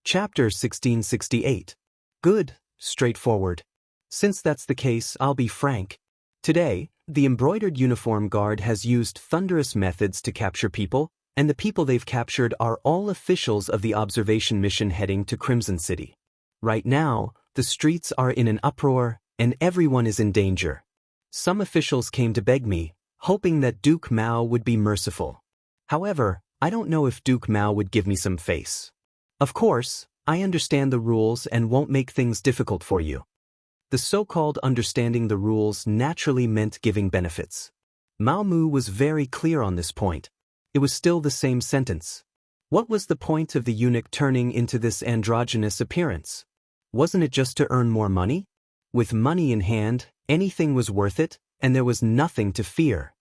Chapter 1668. Good, straightforward. Since that's the case, I'll be frank. Today, the embroidered uniform guard has used thunderous methods to capture people, and the people they've captured are all officials of the observation mission heading to Crimson City. Right now, the streets are in an uproar, and everyone is in danger. Some officials came to beg me, hoping that Duke Mao would be merciful. However, I don't know if Duke Mao would give me some face. Of course, I understand the rules and won't make things difficult for you. The so-called understanding the rules naturally meant giving benefits. Mao Mu was very clear on this point. It was still the same sentence. What was the point of the eunuch turning into this androgynous appearance? Wasn't it just to earn more money? With money in hand, anything was worth it, and there was nothing to fear.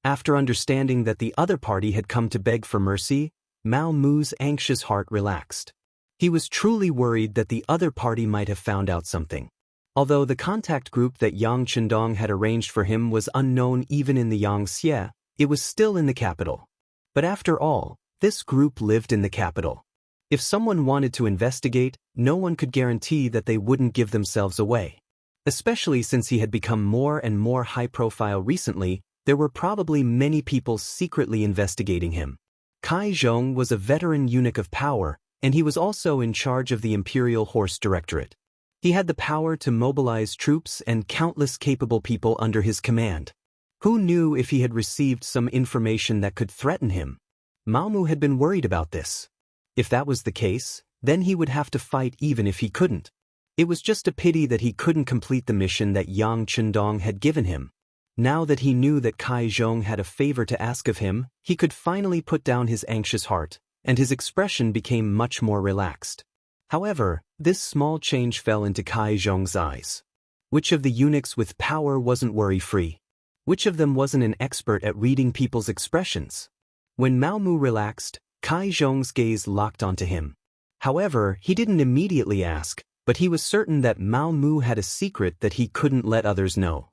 After understanding that the other party had come to beg for mercy, Mao Mu's anxious heart relaxed. He was truly worried that the other party might have found out something. Although the contact group that Yang Chendong had arranged for him was unknown even in the Yangxia, it was still in the capital. But after all, this group lived in the capital. If someone wanted to investigate, no one could guarantee that they wouldn't give themselves away. Especially since he had become more and more high-profile recently, there were probably many people secretly investigating him. Kai Zhong was a veteran eunuch of power, and he was also in charge of the Imperial Horse Directorate. He had the power to mobilize troops and countless capable people under his command. Who knew if he had received some information that could threaten him? Mao Mu had been worried about this. If that was the case, then he would have to fight even if he couldn't. It was just a pity that he couldn't complete the mission that Yang Chendong had given him. Now that he knew that Kai Zhong had a favor to ask of him, he could finally put down his anxious heart, and his expression became much more relaxed. However, this small change fell into Kai Zhong's eyes. Which of the eunuchs with power wasn't worry-free? Which of them wasn't an expert at reading people's expressions? When Mao Mu relaxed, Kai Zhong's gaze locked onto him. However, he didn't immediately ask, but he was certain that Mao Mu had a secret that he couldn't let others know.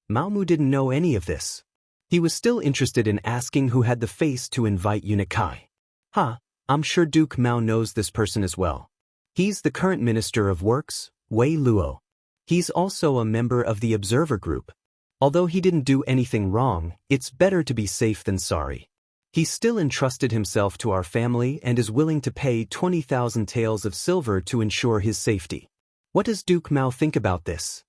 Mao Mu didn't know any of this. He was still interested in asking who had the face to invite eunuch Kai. I'm sure Duke Mao knows this person as well. He's the current Minister of Works, Wei Luo. He's also a member of the Observer Group. Although he didn't do anything wrong, it's better to be safe than sorry. He still entrusted himself to our family and is willing to pay 20,000 taels of silver to ensure his safety. What does Duke Mao think about this?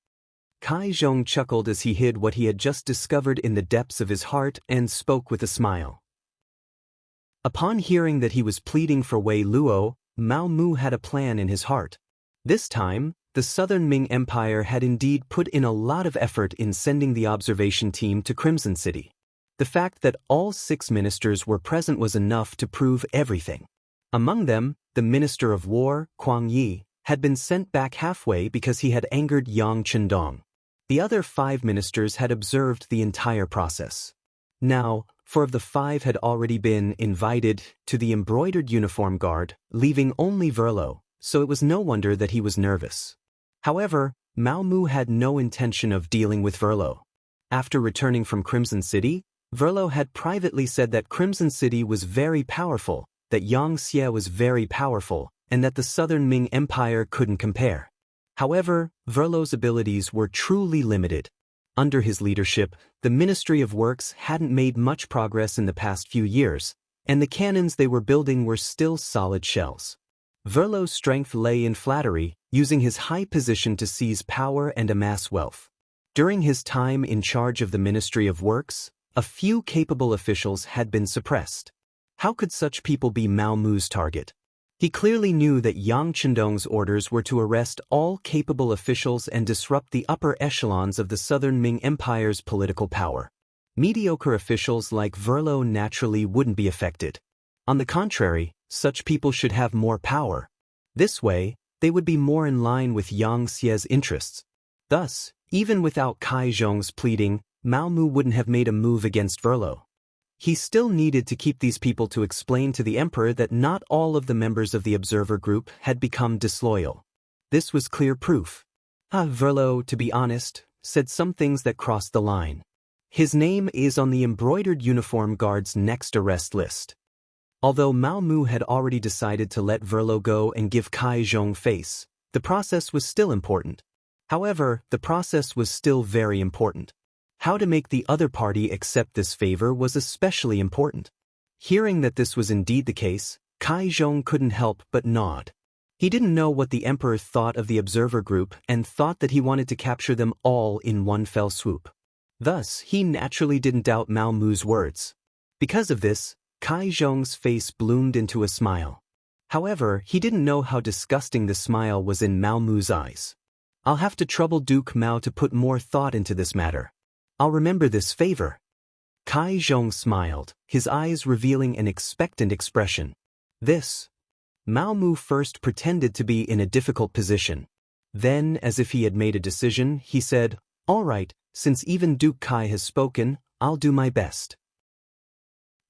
Kai Zhong chuckled as he hid what he had just discovered in the depths of his heart and spoke with a smile. Upon hearing that he was pleading for Wei Luo, Mao Mu had a plan in his heart. This time, the Southern Ming Empire had indeed put in a lot of effort in sending the observation team to Crimson City. The fact that all 6 ministers were present was enough to prove everything. Among them, the Minister of War, Kuang Yi, had been sent back halfway because he had angered Yang Chendong. The other 5 ministers had observed the entire process. Now, 4 of the 5 had already been invited to the embroidered uniform guard, leaving only Verlo, so it was no wonder that he was nervous. However, Mao Mu had no intention of dealing with Verlo. After returning from Crimson City, Verlo had privately said that Crimson City was very powerful, that Yangxia was very powerful, and that the Southern Ming Empire couldn't compare. However, Verlo's abilities were truly limited. Under his leadership, the Ministry of Works hadn't made much progress in the past few years, and the cannons they were building were still solid shells. Verlo's strength lay in flattery, using his high position to seize power and amass wealth. During his time in charge of the Ministry of Works, a few capable officials had been suppressed. How could such people be Mao Mu's target? He clearly knew that Yang Chendong's orders were to arrest all capable officials and disrupt the upper echelons of the Southern Ming Empire's political power. Mediocre officials like Verlo naturally wouldn't be affected. On the contrary, such people should have more power. This way, they would be more in line with Yangxia's interests. Thus, even without Kai Zhong's pleading, Mao Mu wouldn't have made a move against Verlo. He still needed to keep these people to explain to the emperor that not all of the members of the observer group had become disloyal. This was clear proof. Verlo, to be honest, said some things that crossed the line. His name is on the embroidered uniform guard's next arrest list. Although Mao Mu had already decided to let Verlo go and give Kai Zhong face, the process was still important. However, the process was still very important. How to make the other party accept this favor was especially important. Hearing that this was indeed the case, Kai Zhong couldn't help but nod. He didn't know what the emperor thought of the observer group and thought that he wanted to capture them all in one fell swoop. Thus, he naturally didn't doubt Mao Mu's words. Because of this, Kai Zhong's face bloomed into a smile. However, he didn't know how disgusting the smile was in Mao Mu's eyes. I'll have to trouble Duke Mao to put more thought into this matter. I'll remember this favor. Kai Zhong smiled, his eyes revealing an expectant expression. Mao Mu first pretended to be in a difficult position. Then, as if he had made a decision, he said, "All right, since even Duke Kai has spoken, I'll do my best."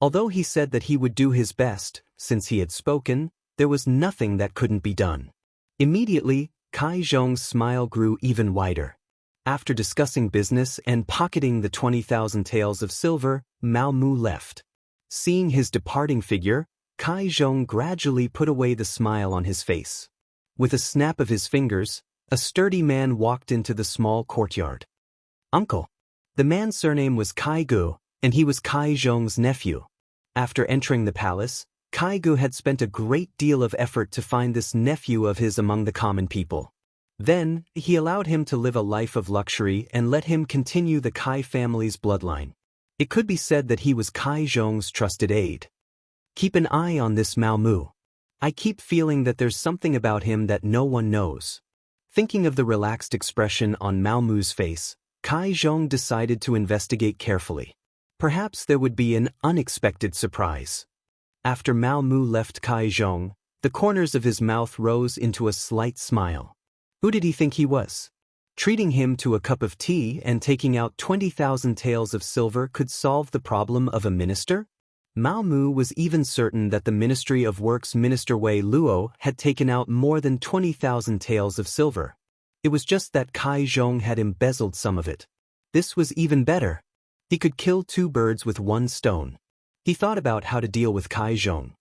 Although he said that he would do his best, since he had spoken, there was nothing that couldn't be done. Immediately, Kai Zhong's smile grew even wider. After discussing business and pocketing the 20,000 taels of silver, Mao Mu left. Seeing his departing figure, Kai Zhong gradually put away the smile on his face. With a snap of his fingers, a sturdy man walked into the small courtyard. "Uncle." The man's surname was Kai Gu, and he was Kai Zhong's nephew. After entering the palace, Kai Gu had spent a great deal of effort to find this nephew of his among the common people. Then, he allowed him to live a life of luxury and let him continue the Kai family's bloodline. It could be said that he was Kai Zhong's trusted aide. Keep an eye on this Mao Mu. I keep feeling that there's something about him that no one knows. Thinking of the relaxed expression on Mao Mu's face, Kai Zhong decided to investigate carefully. Perhaps there would be an unexpected surprise. After Mao Mu left Kai Zhong, the corners of his mouth rose into a slight smile. Who did he think he was? Treating him to a cup of tea and taking out 20,000 taels of silver could solve the problem of a minister? Mao Mu was even certain that the Ministry of Works Minister Wei Luo had taken out more than 20,000 taels of silver. It was just that Kai Zhong had embezzled some of it. This was even better. He could kill two birds with one stone. He thought about how to deal with Kai Zhong.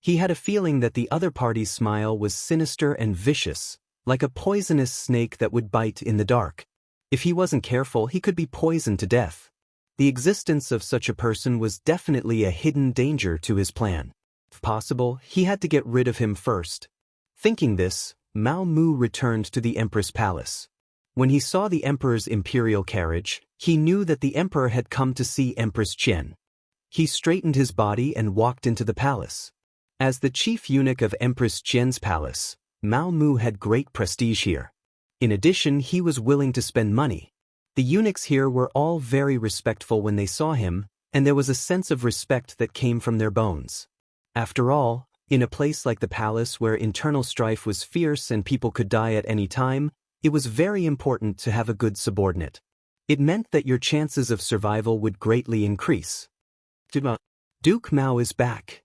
He had a feeling that the other party's smile was sinister and vicious, like a poisonous snake that would bite in the dark. If he wasn't careful, he could be poisoned to death. The existence of such a person was definitely a hidden danger to his plan. If possible, he had to get rid of him first. Thinking this, Mao Mu returned to the Empress Palace. When he saw the Emperor's imperial carriage, he knew that the Emperor had come to see Empress Qian. He straightened his body and walked into the palace. As the chief eunuch of Empress Qian's palace, Mao Mu had great prestige here. In addition, he was willing to spend money. The eunuchs here were all very respectful when they saw him, and there was a sense of respect that came from their bones. After all, in a place like the palace where internal strife was fierce and people could die at any time, it was very important to have a good subordinate. It meant that your chances of survival would greatly increase. Duke Mao is back.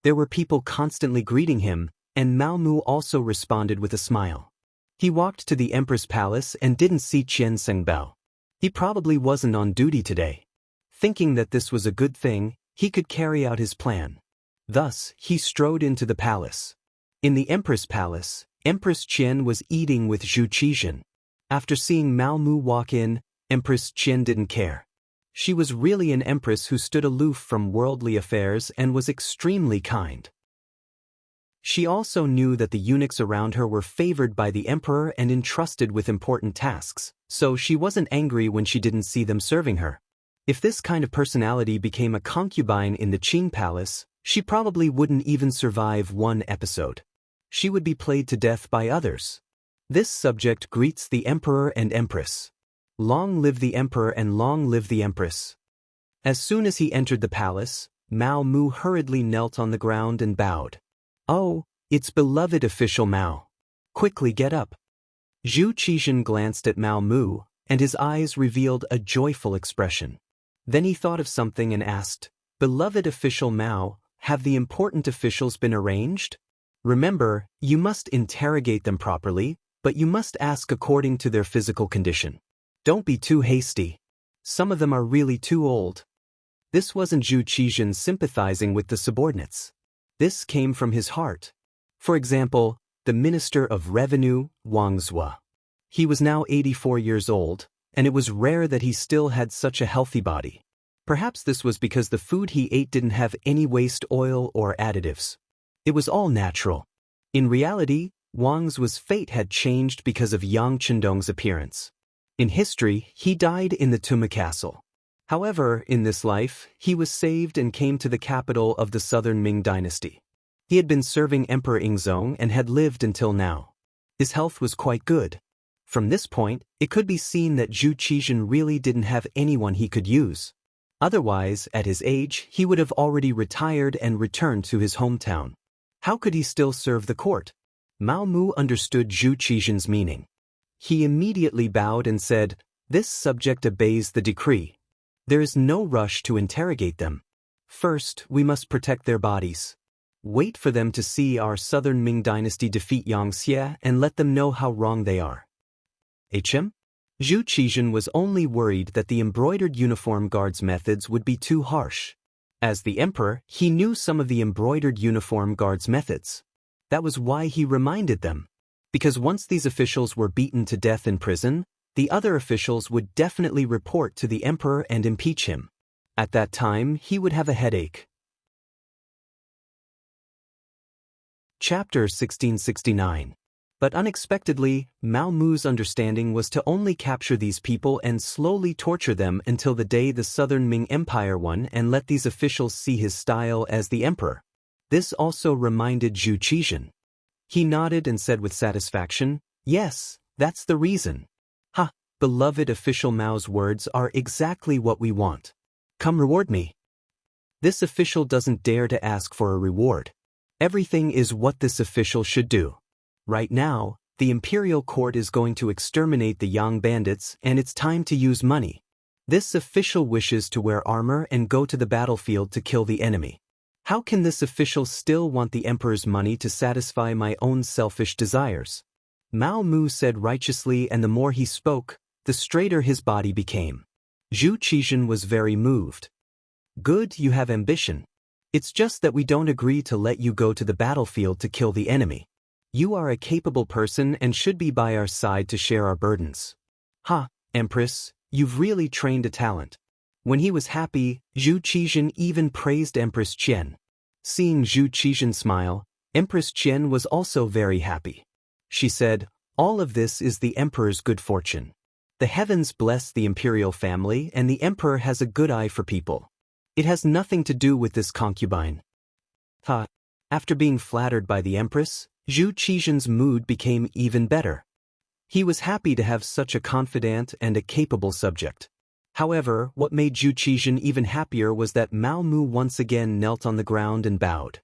There were people constantly greeting him, and Mao Mu also responded with a smile. He walked to the Empress Palace and didn't see Qian Sengbao. He probably wasn't on duty today. Thinking that this was a good thing, he could carry out his plan. Thus, he strode into the palace. In the Empress Palace, Empress Qian was eating with Zhu Qizhen. After seeing Mao Mu walk in, Empress Qian didn't care. She was really an empress who stood aloof from worldly affairs and was extremely kind. She also knew that the eunuchs around her were favored by the emperor and entrusted with important tasks, so she wasn't angry when she didn't see them serving her. If this kind of personality became a concubine in the Qing palace, she probably wouldn't even survive one episode. She would be played to death by others. This subject greets the emperor and empress. Long live the emperor and long live the empress. As soon as he entered the palace, Mao Mu hurriedly knelt on the ground and bowed. Oh, it's beloved official Mao. Quickly get up. Zhu Qizhen glanced at Mao Mu, and his eyes revealed a joyful expression. Then he thought of something and asked, "Beloved official Mao, have the important officials been arranged? Remember, you must interrogate them properly, but you must ask according to their physical condition. Don't be too hasty. Some of them are really too old." This wasn't Zhu Qizhen sympathizing with the subordinates. This came from his heart. For example, the Minister of Revenue, Wang Lin. He was now 84 years old, and it was rare that he still had such a healthy body. Perhaps this was because the food he ate didn't have any waste oil or additives. It was all natural. In reality, Wang's fate had changed because of Yang Chendong's appearance. In history, he died in the Tuma Castle. However, in this life, he was saved and came to the capital of the southern Ming dynasty. He had been serving Emperor Yingzong and had lived until now. His health was quite good. From this point, it could be seen that Zhu Qizhen really didn't have anyone he could use. Otherwise, at his age, he would have already retired and returned to his hometown. How could he still serve the court? Mao Mu understood Zhu Qizhen's meaning. He immediately bowed and said, "This subject obeys the decree. There is no rush to interrogate them. First, we must protect their bodies. Wait for them to see our southern Ming dynasty defeat Xianxia and let them know how wrong they are." Zhu Qizhen was only worried that the embroidered uniform guard's methods would be too harsh. As the emperor, he knew some of the embroidered uniform guard's methods. That was why he reminded them. Because once these officials were beaten to death in prison, the other officials would definitely report to the emperor and impeach him. At that time, he would have a headache. Chapter 1669. But unexpectedly, Mao Mu's understanding was to only capture these people and slowly torture them until the day the Southern Ming Empire won and let these officials see his style as the emperor. This also reminded Zhu Qizhen. He nodded and said with satisfaction, "Yes, that's the reason." "Ha, beloved official Mao's words are exactly what we want. Come reward me." This official doesn't dare to ask for a reward. Everything is what this official should do. Right now, the imperial court is going to exterminate the Yang bandits and it's time to use money. This official wishes to wear armor and go to the battlefield to kill the enemy. How can this official still want the emperor's money to satisfy my own selfish desires? Mao Mu said righteously, and the more he spoke, the straighter his body became. Zhu Qizhen was very moved. "Good, you have ambition. It's just that we don't agree to let you go to the battlefield to kill the enemy. You are a capable person and should be by our side to share our burdens." "Ha, Empress, you've really trained a talent." When he was happy, Zhu Qizhen even praised Empress Qian. Seeing Zhu Qizhen smile, Empress Qian was also very happy. She said, "All of this is the emperor's good fortune. The heavens bless the imperial family and the emperor has a good eye for people. It has nothing to do with this concubine." Ha! After being flattered by the empress, Zhu Qizhen's mood became even better. He was happy to have such a confidant and a capable subject. However, what made Zhu Qizhen even happier was that Mao Mu once again knelt on the ground and bowed.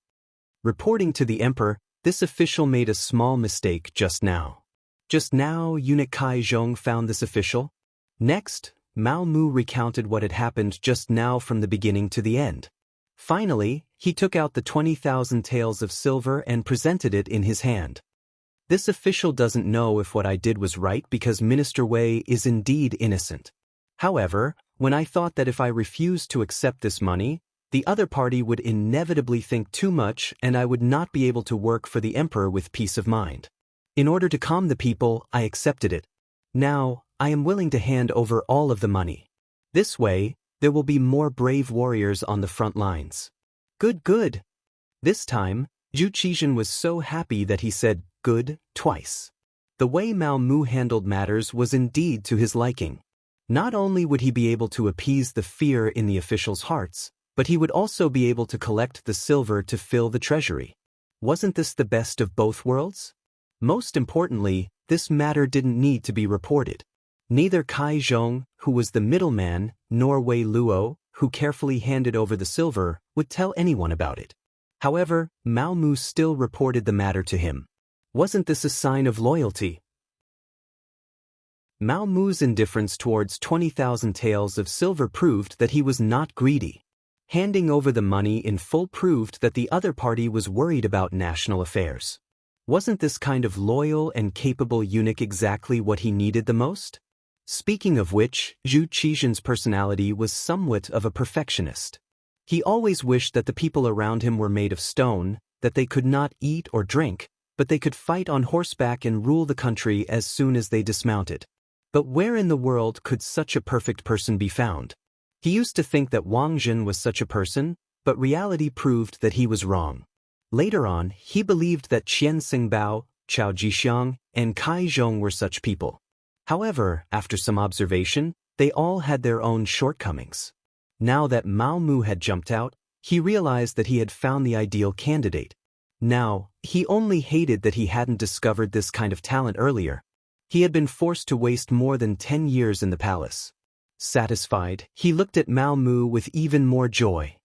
Reporting to the emperor, this official made a small mistake just now. Just now, eunuch Kai Zhong found this official. Next, Mao Mu recounted what had happened just now from the beginning to the end. Finally, he took out the 20,000 taels of silver and presented it in his hand. "This official doesn't know if what I did was right because Minister Wei is indeed innocent. However, when I thought that if I refused to accept this money, the other party would inevitably think too much and I would not be able to work for the emperor with peace of mind. In order to calm the people, I accepted it. Now, I am willing to hand over all of the money. This way, there will be more brave warriors on the front lines." "Good, good." This time, Zhu Qizhen was so happy that he said "good" twice. The way Mao Mu handled matters was indeed to his liking. Not only would he be able to appease the fear in the officials' hearts, but he would also be able to collect the silver to fill the treasury. Wasn't this the best of both worlds? Most importantly, this matter didn't need to be reported. Neither Kai Zhong, who was the middleman, nor Wei Luo, who carefully handed over the silver, would tell anyone about it. However, Mao Mu still reported the matter to him. Wasn't this a sign of loyalty? Mao Mu's indifference towards 20,000 taels of silver proved that he was not greedy. Handing over the money in full proved that the other party was worried about national affairs. Wasn't this kind of loyal and capable eunuch exactly what he needed the most? Speaking of which, Zhu Qizhen's personality was somewhat of a perfectionist. He always wished that the people around him were made of stone, that they could not eat or drink, but they could fight on horseback and rule the country as soon as they dismounted. But where in the world could such a perfect person be found? He used to think that Wang Lin was such a person, but reality proved that he was wrong. Later on, he believed that Qian Xingbao, Chao Jixiang, and Kai Zhong were such people. However, after some observation, they all had their own shortcomings. Now that Mao Mu had jumped out, he realized that he had found the ideal candidate. Now, he only hated that he hadn't discovered this kind of talent earlier. He had been forced to waste more than 10 years in the palace. Satisfied, he looked at Mao Mu with even more joy.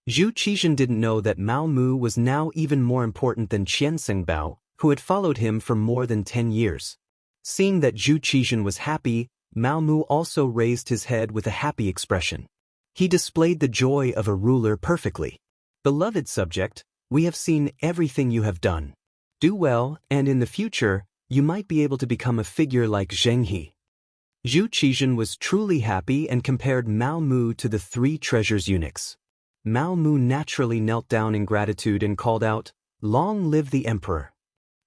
Zhu Qizhen didn't know that Mao Mu was now even more important than Qian Xingbao, who had followed him for more than 10 years. Seeing that Zhu Qizhen was happy, Mao Mu also raised his head with a happy expression. He displayed the joy of a ruler perfectly. Beloved subject, we have seen everything you have done. Do well, and in the future, you might be able to become a figure like Zheng He. Zhu Qizhen was truly happy and compared Mao Mu to the 3 treasures eunuchs. Mao Mu naturally knelt down in gratitude and called out, "Long live the emperor."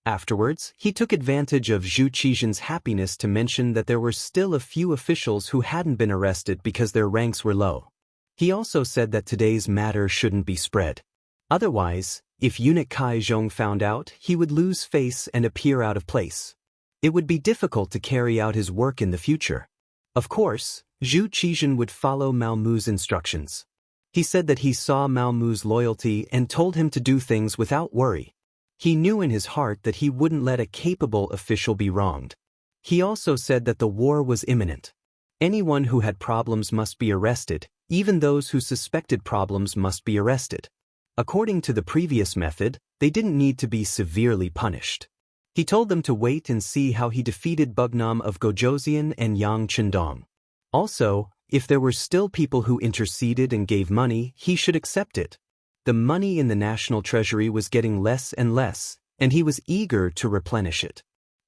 Afterwards, he took advantage of Zhu Qizhen's happiness to mention that there were still a few officials who hadn't been arrested because their ranks were low. He also said that today's matter shouldn't be spread. Otherwise, if eunuch Kai Zhong found out, he would lose face and appear out of place. It would be difficult to carry out his work in the future. Of course, Zhu Qizhen would follow Mao Mu's instructions. He said that he saw Mao Mu's loyalty and told him to do things without worry. He knew in his heart that he wouldn't let a capable official be wronged. He also said that the war was imminent. Anyone who had problems must be arrested, even those who suspected problems must be arrested. According to the previous method, they didn't need to be severely punished. He told them to wait and see how he defeated Bugnam of Gojosian and Yang Chendong. Also, if there were still people who interceded and gave money, he should accept it. The money in the national treasury was getting less and less, and he was eager to replenish it.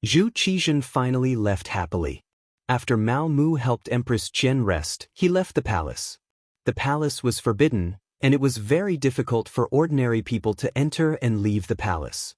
Zhu Qizhen finally left happily. After Mao Mu helped Empress Qian rest, he left the palace. The palace was forbidden, and it was very difficult for ordinary people to enter and leave the palace.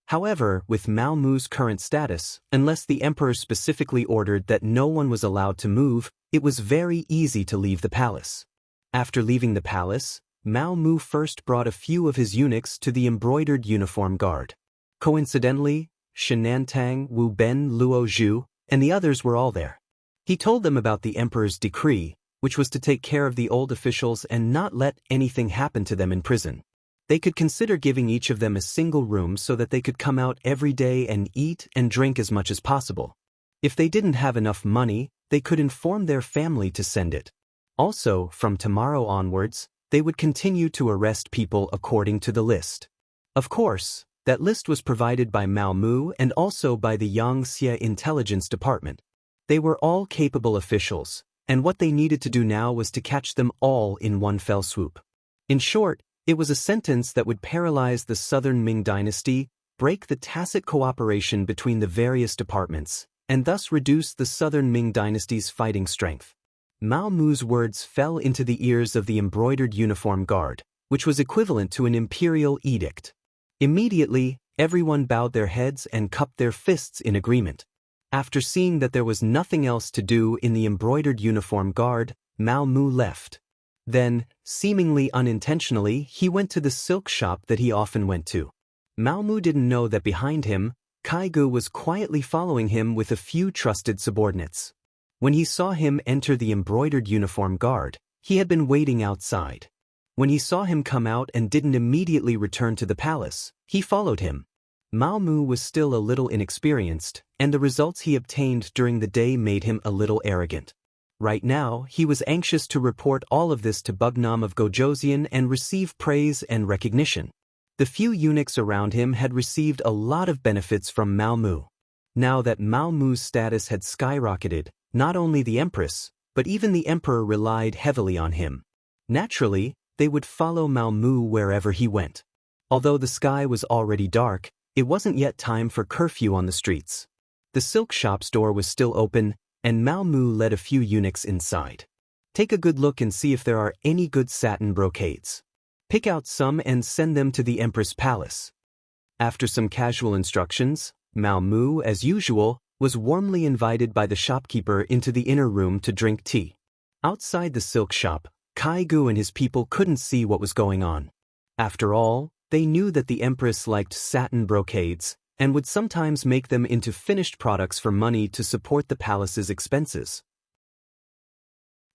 However, with Mao Mu's current status, unless the emperor specifically ordered that no one was allowed to move, it was very easy to leave the palace. After leaving the palace, Mao Mu first brought a few of his eunuchs to the embroidered uniform guard. Coincidentally, Shenantang, Wu Ben, Luo Zhu, and the others were all there. He told them about the emperor's decree, which was to take care of the old officials and not let anything happen to them in prison. They could consider giving each of them a single room so that they could come out every day and eat and drink as much as possible. If they didn't have enough money, they could inform their family to send it. Also, from tomorrow onwards, they would continue to arrest people according to the list. Of course, that list was provided by Mao Mu and also by the Xianxia Intelligence Department. They were all capable officials, and what they needed to do now was to catch them all in one fell swoop. In short, it was a sentence that would paralyze the Southern Ming dynasty, break the tacit cooperation between the various departments, and thus reduce the Southern Ming dynasty's fighting strength. Mao Mu's words fell into the ears of the embroidered uniform guard, which was equivalent to an imperial edict. Immediately, everyone bowed their heads and cupped their fists in agreement. After seeing that there was nothing else to do in the embroidered uniform guard, Mao Mu left. Then, seemingly unintentionally, he went to the silk shop that he often went to. Mao Mu didn't know that behind him, Kai Gu was quietly following him with a few trusted subordinates. When he saw him enter the embroidered uniform guard, he had been waiting outside. When he saw him come out and didn't immediately return to the palace, he followed him. Mao Mu was still a little inexperienced, and the results he obtained during the day made him a little arrogant. Right now, he was anxious to report all of this to Bugnam of Gojosian and receive praise and recognition. The few eunuchs around him had received a lot of benefits from Mao Mu. Now that Mao Mu's status had skyrocketed, not only the empress, but even the emperor relied heavily on him. Naturally, they would follow Mao Mu wherever he went. Although the sky was already dark, it wasn't yet time for curfew on the streets. The silk shop's door was still open, and Mao Mu led a few eunuchs inside. Take a good look and see if there are any good satin brocades. Pick out some and send them to the Empress Palace. After some casual instructions, Mao Mu, as usual, was warmly invited by the shopkeeper into the inner room to drink tea. Outside the silk shop, Kai Gu and his people couldn't see what was going on. After all, they knew that the Empress liked satin brocades and would sometimes make them into finished products for money to support the palace's expenses.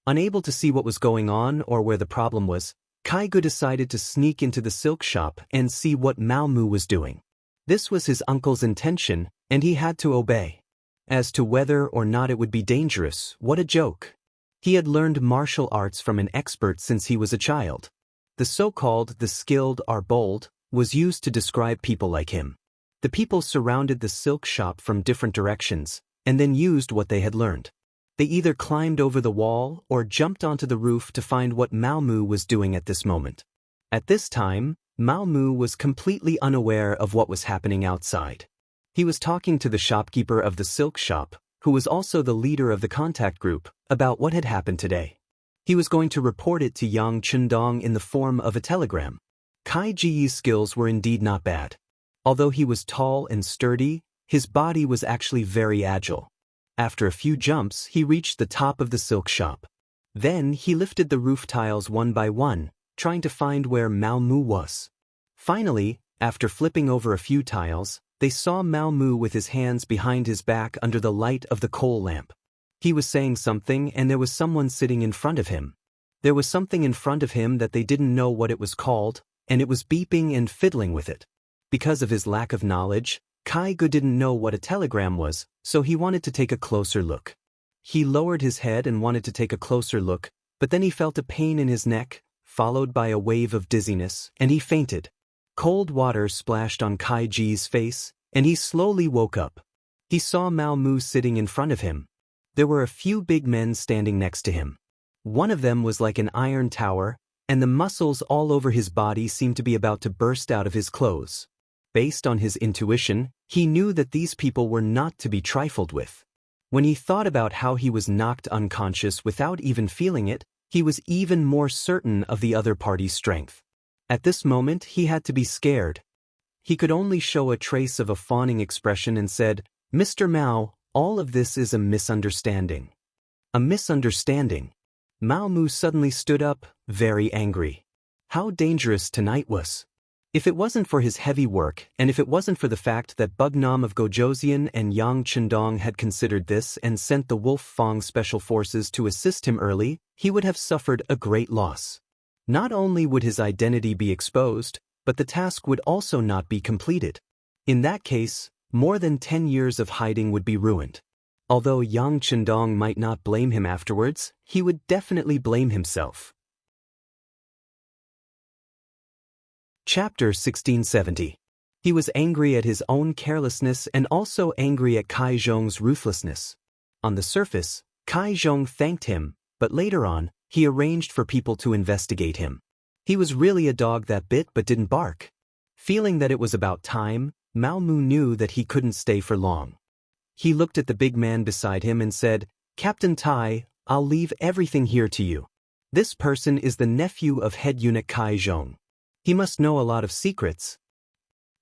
Unable to see what was going on or where the problem was, Kai Gu decided to sneak into the silk shop and see what Mao Mu was doing. This was his uncle's intention, and he had to obey. As to whether or not it would be dangerous, what a joke. He had learned martial arts from an expert since he was a child. The so-called "the skilled are bold" was used to describe people like him. The people surrounded the silk shop from different directions, and then used what they had learned. They either climbed over the wall or jumped onto the roof to find what Mao Mu was doing at this moment. At this time, Mao Mu was completely unaware of what was happening outside. He was talking to the shopkeeper of the silk shop, who was also the leader of the contact group, about what had happened today. He was going to report it to Yang Chundong in the form of a telegram. Kai Ji's skills were indeed not bad. Although he was tall and sturdy, his body was actually very agile. After a few jumps, he reached the top of the silk shop. Then he lifted the roof tiles one by one, trying to find where Mao Mu was. Finally, after flipping over a few tiles, they saw Mao Mu with his hands behind his back under the light of the coal lamp. He was saying something and there was someone sitting in front of him. There was something in front of him that they didn't know what it was called, and it was beeping and fiddling with it. Because of his lack of knowledge, Kai Gu didn't know what a telegram was, so he wanted to take a closer look. He lowered his head and wanted to take a closer look, but then he felt a pain in his neck, followed by a wave of dizziness, and he fainted. Cold water splashed on Kai Ji's face, and he slowly woke up. He saw Mao Mu sitting in front of him. There were a few big men standing next to him. One of them was like an iron tower, and the muscles all over his body seemed to be about to burst out of his clothes. Based on his intuition, he knew that these people were not to be trifled with. When he thought about how he was knocked unconscious without even feeling it, he was even more certain of the other party's strength. At this moment, he had to be scared. He could only show a trace of a fawning expression and said, "Mr. Mao, all of this is a misunderstanding." A misunderstanding? Mao Mu suddenly stood up, very angry. How dangerous tonight was. If it wasn't for his heavy work, and if it wasn't for the fact that Bugnam of Gojoseon and Yang Chundong had considered this and sent the Wolf Fang special forces to assist him early, he would have suffered a great loss. Not only would his identity be exposed, but the task would also not be completed. In that case, more than 10 years of hiding would be ruined. Although Yang Chundong might not blame him afterwards, he would definitely blame himself. Chapter 1670. He was angry at his own carelessness and also angry at Kai Zhong's ruthlessness. On the surface, Kai Zhong thanked him, but later on, he arranged for people to investigate him. He was really a dog that bit but didn't bark. Feeling that it was about time, Mao Mu knew that he couldn't stay for long. He looked at the big man beside him and said, "Captain Tai, I'll leave everything here to you. This person is the nephew of head eunuch Kai Zhong. He must know a lot of secrets."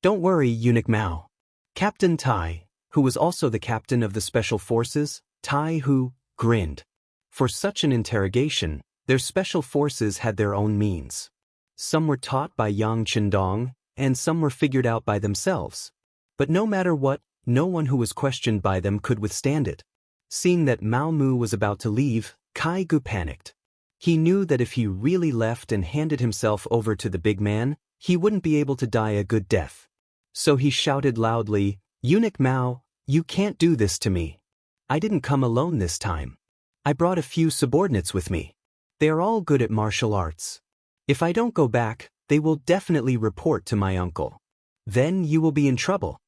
"Don't worry, Eunuch Mao." Captain Tai, who was also the captain of the special forces, Tai Hu, grinned. For such an interrogation, their special forces had their own means. Some were taught by Yang Chundong, and some were figured out by themselves. But no matter what, no one who was questioned by them could withstand it. Seeing that Mao Mu was about to leave, Kai Gu panicked. He knew that if he really left and handed himself over to the big man, he wouldn't be able to die a good death. So he shouted loudly, "Eunuch Mao, you can't do this to me. I didn't come alone this time. I brought a few subordinates with me. They are all good at martial arts. If I don't go back, they will definitely report to my uncle. Then you will be in trouble."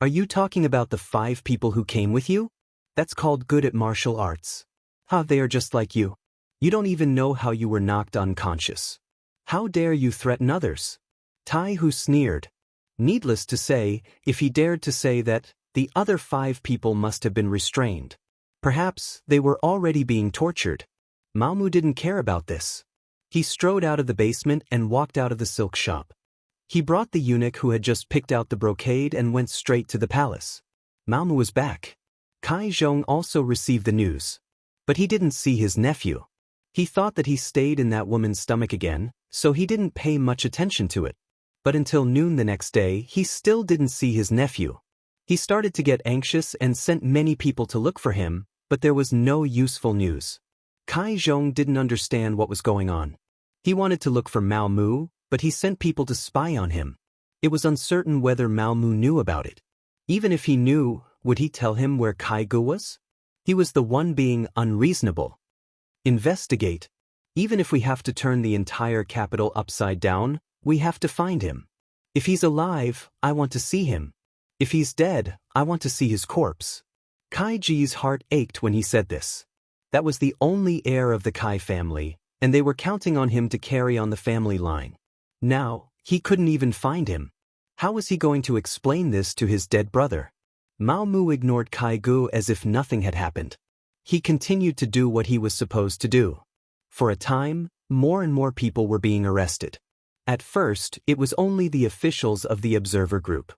"Are you talking about the 5 people who came with you? That's called good at martial arts. They are just like you. You don't even know how you were knocked unconscious. How dare you threaten others?" Tai Hu sneered. Needless to say, if he dared to say that, the other 5 people must have been restrained. Perhaps they were already being tortured. Mao Mu didn't care about this. He strode out of the basement and walked out of the silk shop. He brought the eunuch who had just picked out the brocade and went straight to the palace. Mao Mu was back. Kai Zhong also received the news. But he didn't see his nephew. He thought that he stayed in that woman's stomach again, so he didn't pay much attention to it. But until noon the next day, he still didn't see his nephew. He started to get anxious and sent many people to look for him, but there was no useful news. Kai Zhong didn't understand what was going on. He wanted to look for Mao Mu, but he sent people to spy on him. It was uncertain whether Mao Mu knew about it. Even if he knew, would he tell him where Kai Gu was? He was the one being unreasonable. Investigate. Even if we have to turn the entire capital upside down, we have to find him. If he's alive, I want to see him. If he's dead, I want to see his corpse. Kai Ji's heart ached when he said this. That was the only heir of the Kai family, and they were counting on him to carry on the family line. Now, he couldn't even find him. How was he going to explain this to his dead brother? Mao Mu ignored Kai Gu as if nothing had happened. He continued to do what he was supposed to do. For a time, more and more people were being arrested. At first, it was only the officials of the observer group.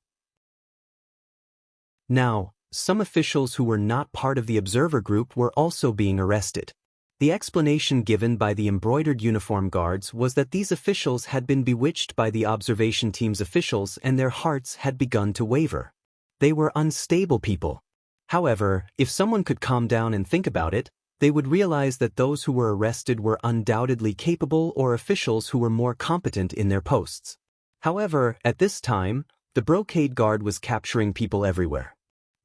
Now, some officials who were not part of the observer group were also being arrested. The explanation given by the embroidered uniform guards was that these officials had been bewitched by the observation team's officials and their hearts had begun to waver. They were unstable people. However, if someone could calm down and think about it, they would realize that those who were arrested were undoubtedly capable or officials who were more competent in their posts. However, at this time, the brocade guard was capturing people everywhere.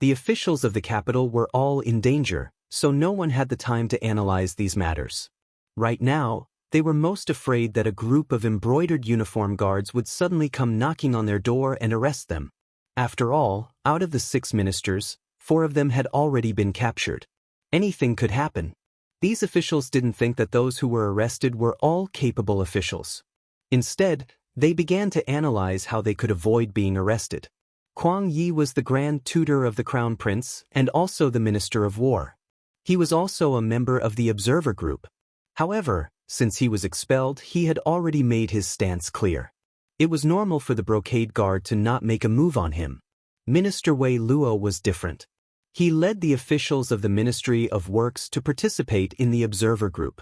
The officials of the capital were all in danger, so no one had the time to analyze these matters. Right now, they were most afraid that a group of embroidered uniform guards would suddenly come knocking on their door and arrest them. After all, out of the 6 ministers, 4 of them had already been captured. Anything could happen. These officials didn't think that those who were arrested were all capable officials. Instead, they began to analyze how they could avoid being arrested. Kuang Yi was the Grand Tutor of the Crown Prince and also the Minister of War. He was also a member of the Observer Group. However, since he was expelled, he had already made his stance clear. It was normal for the brocade guard to not make a move on him. Minister Wei Luo was different. He led the officials of the Ministry of Works to participate in the Observer Group.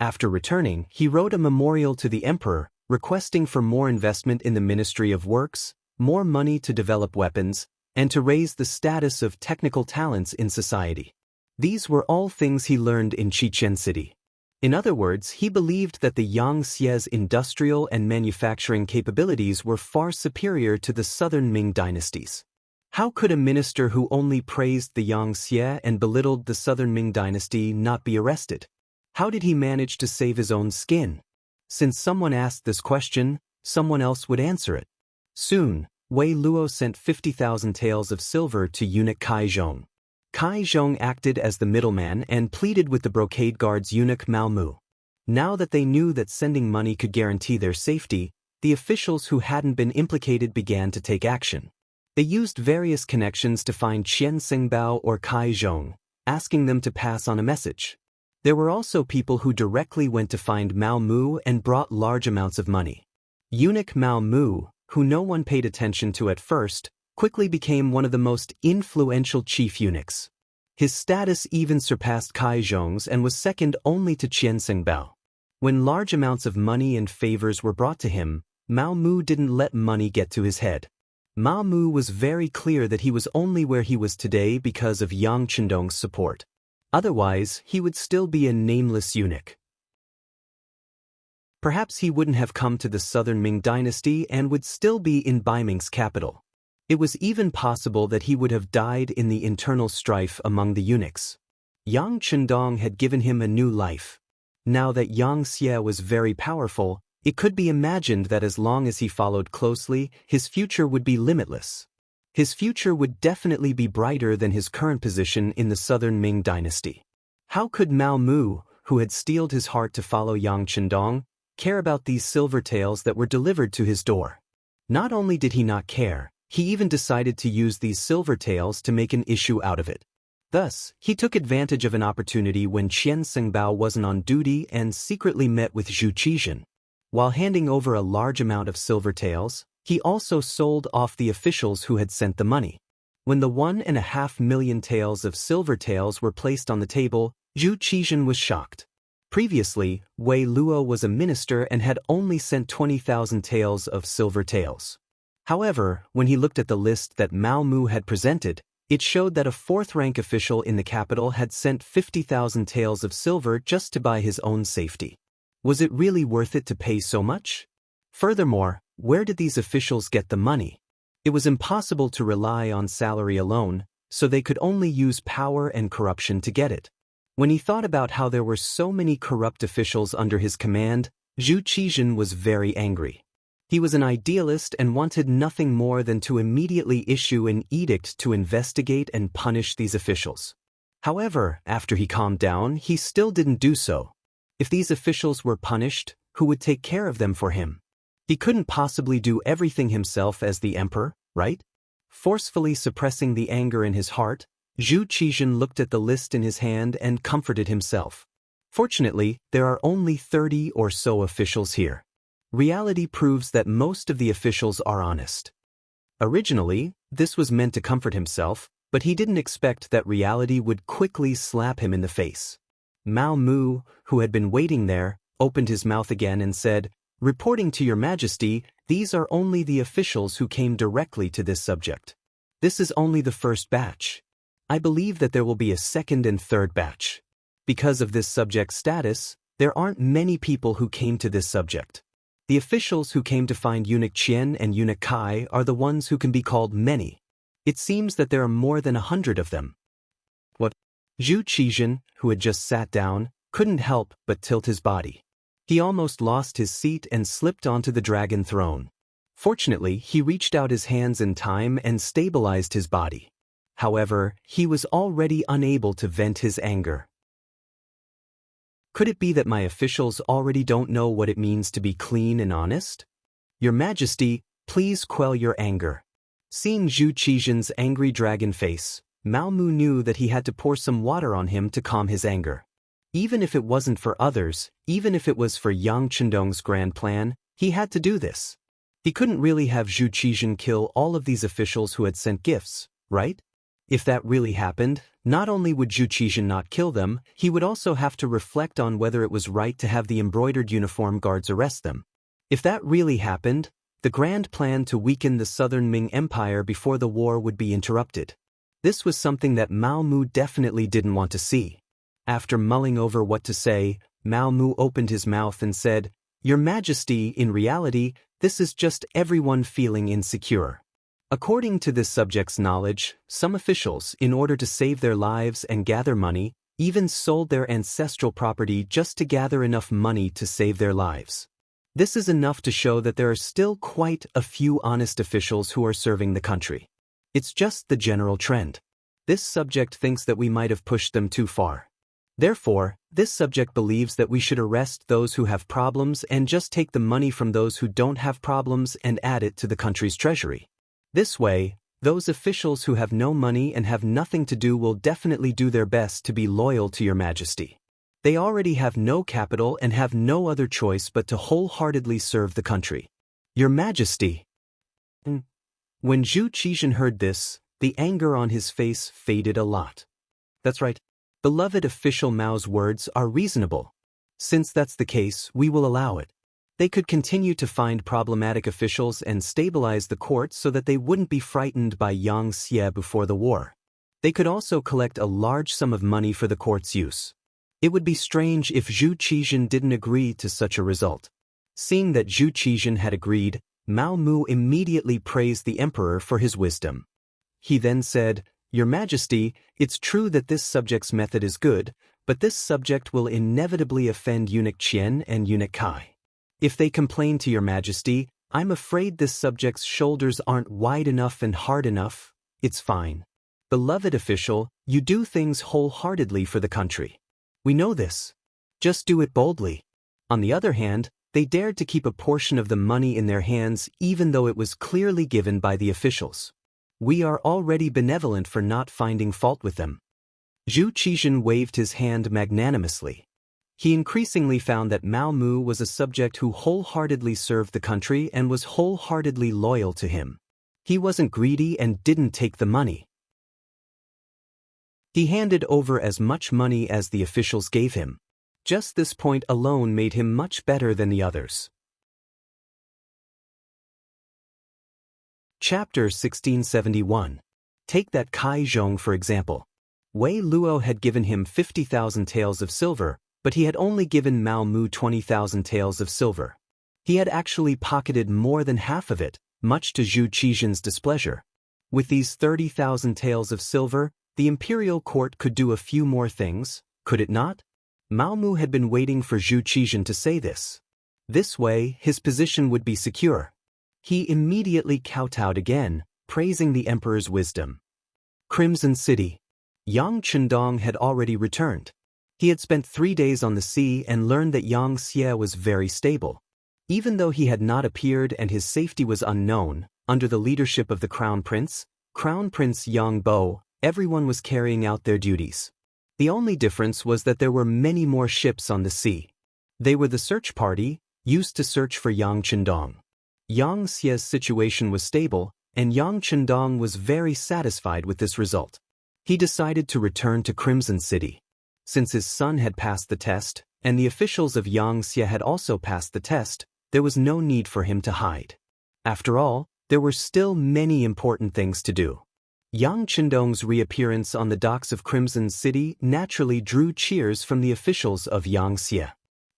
After returning, he wrote a memorial to the Emperor, requesting for more investment in the Ministry of Works, more money to develop weapons, and to raise the status of technical talents in society. These were all things he learned in Chichen City. In other words, he believed that the Xianxia's industrial and manufacturing capabilities were far superior to the southern Ming dynasties. How could a minister who only praised the Xianxia and belittled the southern Ming dynasty not be arrested? How did he manage to save his own skin? Since someone asked this question, someone else would answer it. Soon, Wei Luo sent 50,000 taels of silver to eunuch Kai Zhong. Kai Zhong acted as the middleman and pleaded with the brocade guard's eunuch Mao Mu. Now that they knew that sending money could guarantee their safety, the officials who hadn't been implicated began to take action. They used various connections to find Qian Xingbao or Kai Zhong, asking them to pass on a message. There were also people who directly went to find Mao Mu and brought large amounts of money. Eunuch Mao Mu, who no one paid attention to at first, quickly became one of the most influential chief eunuchs. His status even surpassed Kai Zhong's and was second only to Qian Xingbao. When large amounts of money and favors were brought to him, Mao Mu didn't let money get to his head. Mao Mu was very clear that he was only where he was today because of Yang Chendong's support. Otherwise, he would still be a nameless eunuch. Perhaps he wouldn't have come to the southern Ming dynasty and would still be in Baiming's capital. It was even possible that he would have died in the internal strife among the eunuchs. Yang Chendong had given him a new life. Now that Yang Xie was very powerful, it could be imagined that as long as he followed closely, his future would be limitless. His future would definitely be brighter than his current position in the southern Ming dynasty. How could Mao Mu, who had steeled his heart to follow Yang Chendong, care about these silver taels that were delivered to his door? Not only did he not care, he even decided to use these silver taels to make an issue out of it. Thus, he took advantage of an opportunity when Qian Sengbao wasn't on duty and secretly met with Zhu Qizhen. While handing over a large amount of silver taels, he also sold off the officials who had sent the money. When the 1.5 million taels of silver taels were placed on the table, Zhu Qizhen was shocked. Previously, Wei Luo was a minister and had only sent 20,000 taels of silver taels. However, when he looked at the list that Mao Mu had presented, it showed that a fourth-rank official in the capital had sent 50,000 taels of silver just to buy his own safety. Was it really worth it to pay so much? Furthermore, where did these officials get the money? It was impossible to rely on salary alone, so they could only use power and corruption to get it. When he thought about how there were so many corrupt officials under his command, Zhu Qizhen was very angry. He was an idealist and wanted nothing more than to immediately issue an edict to investigate and punish these officials. However, after he calmed down, he still didn't do so. If these officials were punished, who would take care of them for him? He couldn't possibly do everything himself as the emperor, right? Forcefully suppressing the anger in his heart, Zhu Qizhen looked at the list in his hand and comforted himself. Fortunately, there are only 30 or so officials here. Reality proves that most of the officials are honest. Originally, this was meant to comfort himself, but he didn't expect that reality would quickly slap him in the face. Mao Mu, who had been waiting there, opened his mouth again and said, "Reporting to your majesty, these are only the officials who came directly to this subject. This is only the first batch. I believe that there will be a second and third batch. Because of this subject status, there aren't many people who came to this subject. The officials who came to find Eunuch Qian and Eunuch Kai are the ones who can be called many. It seems that there are more than 100 of them." What? Zhu Qizhen, who had just sat down, couldn't help but tilt his body. He almost lost his seat and slipped onto the dragon throne. Fortunately, he reached out his hands in time and stabilized his body. However, he was already unable to vent his anger. Could it be that my officials already don't know what it means to be clean and honest? Your Majesty, please quell your anger. Seeing Zhu Qizhen's angry dragon face, Mao Mu knew that he had to pour some water on him to calm his anger. Even if it wasn't for others, even if it was for Yang Chendong's grand plan, he had to do this. He couldn't really have Zhu Qizhen kill all of these officials who had sent gifts, right? If that really happened, not only would Zhu Qizhen not kill them, he would also have to reflect on whether it was right to have the embroidered uniform guards arrest them. If that really happened, the grand plan to weaken the southern Ming Empire before the war would be interrupted. This was something that Mao Mu definitely didn't want to see. After mulling over what to say, Mao Mu opened his mouth and said, "Your Majesty, in reality, this is just everyone feeling insecure." According to this subject's knowledge, some officials, in order to save their lives and gather money, even sold their ancestral property just to gather enough money to save their lives. This is enough to show that there are still quite a few honest officials who are serving the country. It's just the general trend. This subject thinks that we might have pushed them too far. Therefore, this subject believes that we should arrest those who have problems and just take the money from those who don't have problems and add it to the country's treasury. This way, those officials who have no money and have nothing to do will definitely do their best to be loyal to your Majesty. They already have no capital and have no other choice but to wholeheartedly serve the country. Your Majesty. When Zhu Qizhen heard this, the anger on his face faded a lot. That's right. Beloved official Mao's words are reasonable. Since that's the case, we will allow it. They could continue to find problematic officials and stabilize the court so that they wouldn't be frightened by Yang Xie before the war. They could also collect a large sum of money for the court's use. It would be strange if Zhu Qizhen didn't agree to such a result. Seeing that Zhu Qizhen had agreed, Mao Mu immediately praised the emperor for his wisdom. He then said, "Your Majesty, it's true that this subject's method is good, but this subject will inevitably offend Eunuch Qian and Eunuch Kai. If they complain to your Majesty, I'm afraid this subject's shoulders aren't wide enough and hard enough. It's fine. Beloved official, you do things wholeheartedly for the country. We know this. Just do it boldly." On the other hand, they dared to keep a portion of the money in their hands even though it was clearly given by the officials. We are already benevolent for not finding fault with them. Zhu Qizhen waved his hand magnanimously. He increasingly found that Mao Mu was a subject who wholeheartedly served the country and was wholeheartedly loyal to him. He wasn't greedy and didn't take the money. He handed over as much money as the officials gave him. Just this point alone made him much better than the others. Chapter 1671. Take that Kai Zhong for example. Wei Luo had given him 50,000 taels of silver, but he had only given Mao Mu 20,000 taels of silver. He had actually pocketed more than half of it, much to Zhu Qizhen's displeasure. With these 30,000 taels of silver, the imperial court could do a few more things, could it not? Mao Mu had been waiting for Zhu Qizhen to say this. This way, his position would be secure. He immediately kowtowed again, praising the emperor's wisdom. Crimson City. Yang Chendong had already returned. He had spent 3 days on the sea and learned that Xianxia was very stable. Even though he had not appeared and his safety was unknown, under the leadership of the Crown Prince Yang Bo, everyone was carrying out their duties. The only difference was that there were many more ships on the sea. They were the search party, used to search for Yang Chendong. Xia's situation was stable, and Yang Chendong was very satisfied with this result. He decided to return to Crimson City. Since his son had passed the test, and the officials of Xianxia had also passed the test, there was no need for him to hide. After all, there were still many important things to do. Yang Chendong's reappearance on the docks of Crimson City naturally drew cheers from the officials of Xianxia.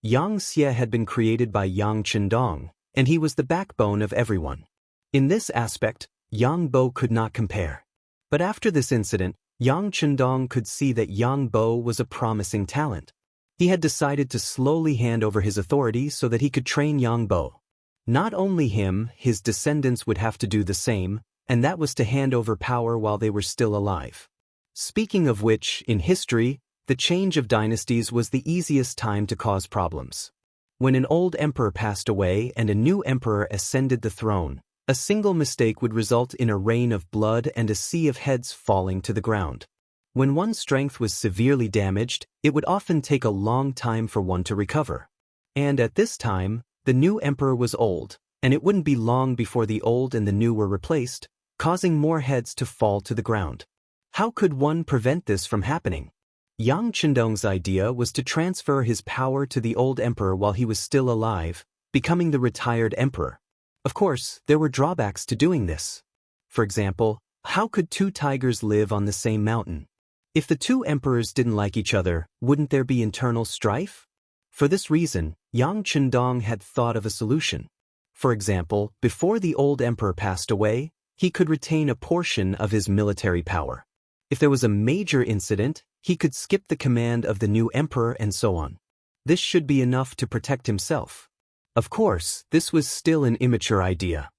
Xianxia had been created by Yang Chendong, and he was the backbone of everyone. In this aspect, Yang Bo could not compare. But after this incident, Yang Chendong could see that Yang Bo was a promising talent. He had decided to slowly hand over his authority so that he could train Yang Bo. Not only him, his descendants would have to do the same, and that was to hand over power while they were still alive. Speaking of which, in history, the change of dynasties was the easiest time to cause problems. When an old emperor passed away and a new emperor ascended the throne, a single mistake would result in a rain of blood and a sea of heads falling to the ground. When one's strength was severely damaged, it would often take a long time for one to recover. And at this time, the new emperor was old, and it wouldn't be long before the old and the new were replaced, causing more heads to fall to the ground. How could one prevent this from happening? Yang Chendong's idea was to transfer his power to the old emperor while he was still alive, becoming the retired emperor. Of course, there were drawbacks to doing this. For example, how could 2 tigers live on the same mountain? If the 2 emperors didn't like each other, wouldn't there be internal strife? For this reason, Yang Chendong had thought of a solution. For example, before the old emperor passed away, he could retain a portion of his military power. If there was a major incident, he could skip the command of the new emperor and so on. This should be enough to protect himself. Of course, this was still an immature idea.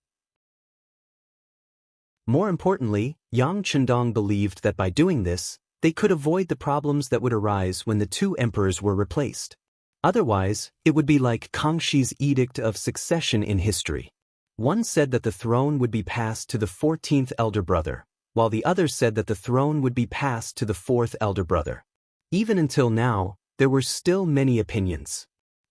More importantly, Yang Chendong believed that by doing this, they could avoid the problems that would arise when the 2 emperors were replaced. Otherwise, it would be like Kangshi's edict of succession in history. One said that the throne would be passed to the 14th elder brother, while the other said that the throne would be passed to the 4th elder brother. Even until now, there were still many opinions.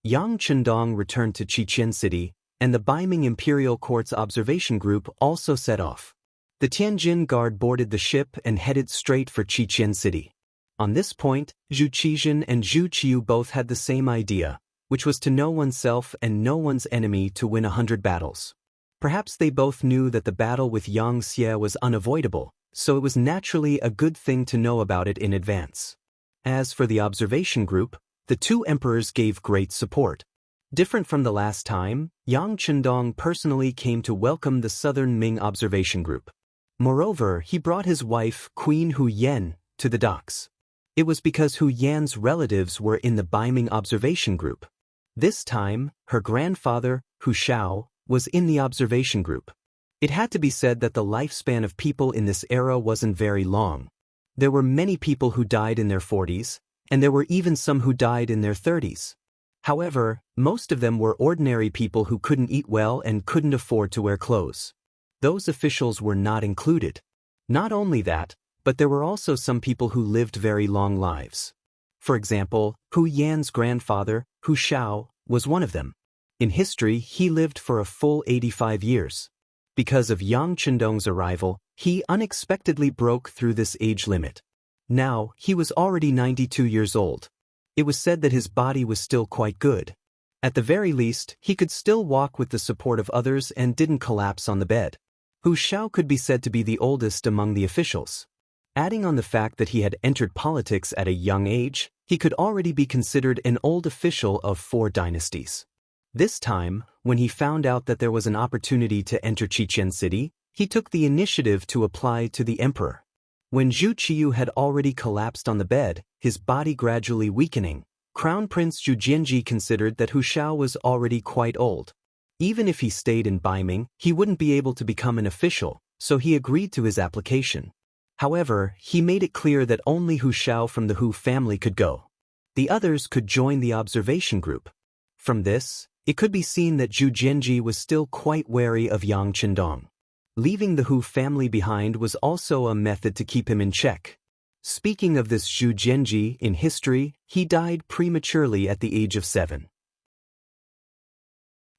Yang Chendong returned to Xichen City, and the Beiming Imperial Court's observation group also set off. The Tianjin Guard boarded the ship and headed straight for Xichen City. On this point, Zhu Qizhen and Zhu Qiu both had the same idea, which was to know oneself and know one's enemy to win 100 battles. Perhaps they both knew that the battle with Xianxia was unavoidable, so it was naturally a good thing to know about it in advance. As for the observation group, the 2 emperors gave great support. Different from the last time, Yang Chendong personally came to welcome the Southern Ming observation group. Moreover, he brought his wife, Queen Hu Yan, to the docks. It was because Hu Yan's relatives were in the Beiming observation group. This time, her grandfather, Hu Shao, was in the observation group. It had to be said that the lifespan of people in this era wasn't very long. There were many people who died in their 40s, and there were even some who died in their 30s. However, most of them were ordinary people who couldn't eat well and couldn't afford to wear clothes. Those officials were not included. Not only that, But there were also some people who lived very long lives. For example, Hu Yan's grandfather, Hu Shao, was one of them. In history, he lived for a full 85 years. Because of Yang Chendong's arrival, he unexpectedly broke through this age limit. Now, he was already 92 years old. It was said that his body was still quite good. At the very least, he could still walk with the support of others and didn't collapse on the bed. Hu Shao could be said to be the oldest among the officials. Adding on the fact that he had entered politics at a young age, he could already be considered an old official of 4 dynasties. This time, when he found out that there was an opportunity to enter Qiqian City, he took the initiative to apply to the emperor. When Zhu Qiyu had already collapsed on the bed, his body gradually weakening, Crown Prince Zhu Jianji considered that Hu Shao was already quite old. Even if he stayed in Baiming, he wouldn't be able to become an official, so he agreed to his application. However, he made it clear that only Hu Shao from the Hu family could go. The others could join the observation group. From this, it could be seen that Zhu Jianji was still quite wary of Yang Chendong. Leaving the Hu family behind was also a method to keep him in check. Speaking of this Zhu Jianji, in history, he died prematurely at the age of 7.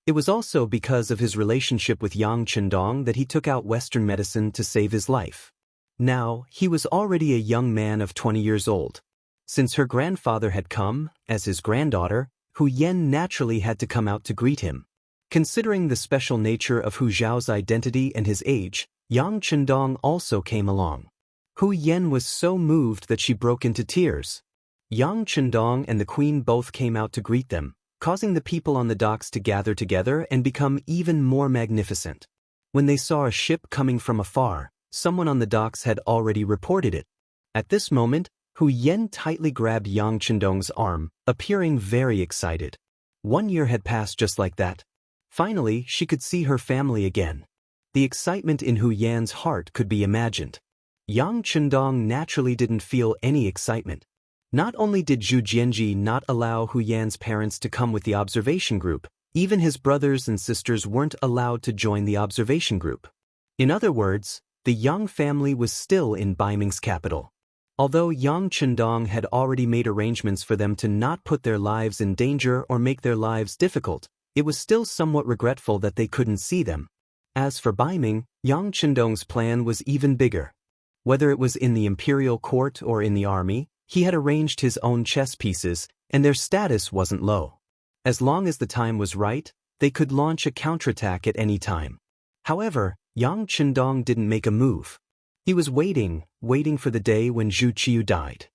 It was also because of his relationship with Yang Chendong that he took out Western medicine to save his life. Now, he was already a young man of 20 years old. Since her grandfather had come, as his granddaughter, Hu Yan naturally had to come out to greet him. Considering the special nature of Hu Zhao's identity and his age, Yang Chendong also came along. Hu Yan was so moved that she broke into tears. Yang Chendong and the queen both came out to greet them, causing the people on the docks to gather together and become even more magnificent. When they saw a ship coming from afar, someone on the docks had already reported it. At this moment, Hu Yan tightly grabbed Yang Chendong's arm, appearing very excited. 1 year had passed just like that. Finally, she could see her family again. The excitement in Hu Yan's heart could be imagined. Yang Chendong naturally didn't feel any excitement. Not only did Zhu Jianji not allow Hu Yan's parents to come with the observation group, even his brothers and sisters weren't allowed to join the observation group. In other words, the Yang family was still in Baiming's capital. Although Yang Chendong had already made arrangements for them to not put their lives in danger or make their lives difficult, it was still somewhat regretful that they couldn't see them. As for Baiming, Yang Chendong's plan was even bigger. Whether it was in the imperial court or in the army, he had arranged his own chess pieces, and their status wasn't low. As long as the time was right, they could launch a counterattack at any time. However, Yang Chendong didn't make a move. He was waiting for the day when Zhu Qiyu died.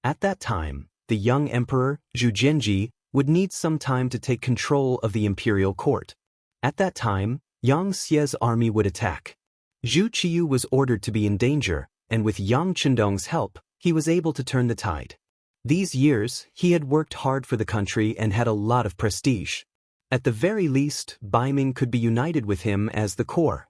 At that time, the young emperor, Zhu Jianji, would need some time to take control of the imperial court. At that time, Yang Xie's army would attack. Zhu Qiyu was ordered to be in danger, and with Yang Chendong's help, he was able to turn the tide. These years, he had worked hard for the country and had a lot of prestige. At the very least, Baiming could be united with him as the core.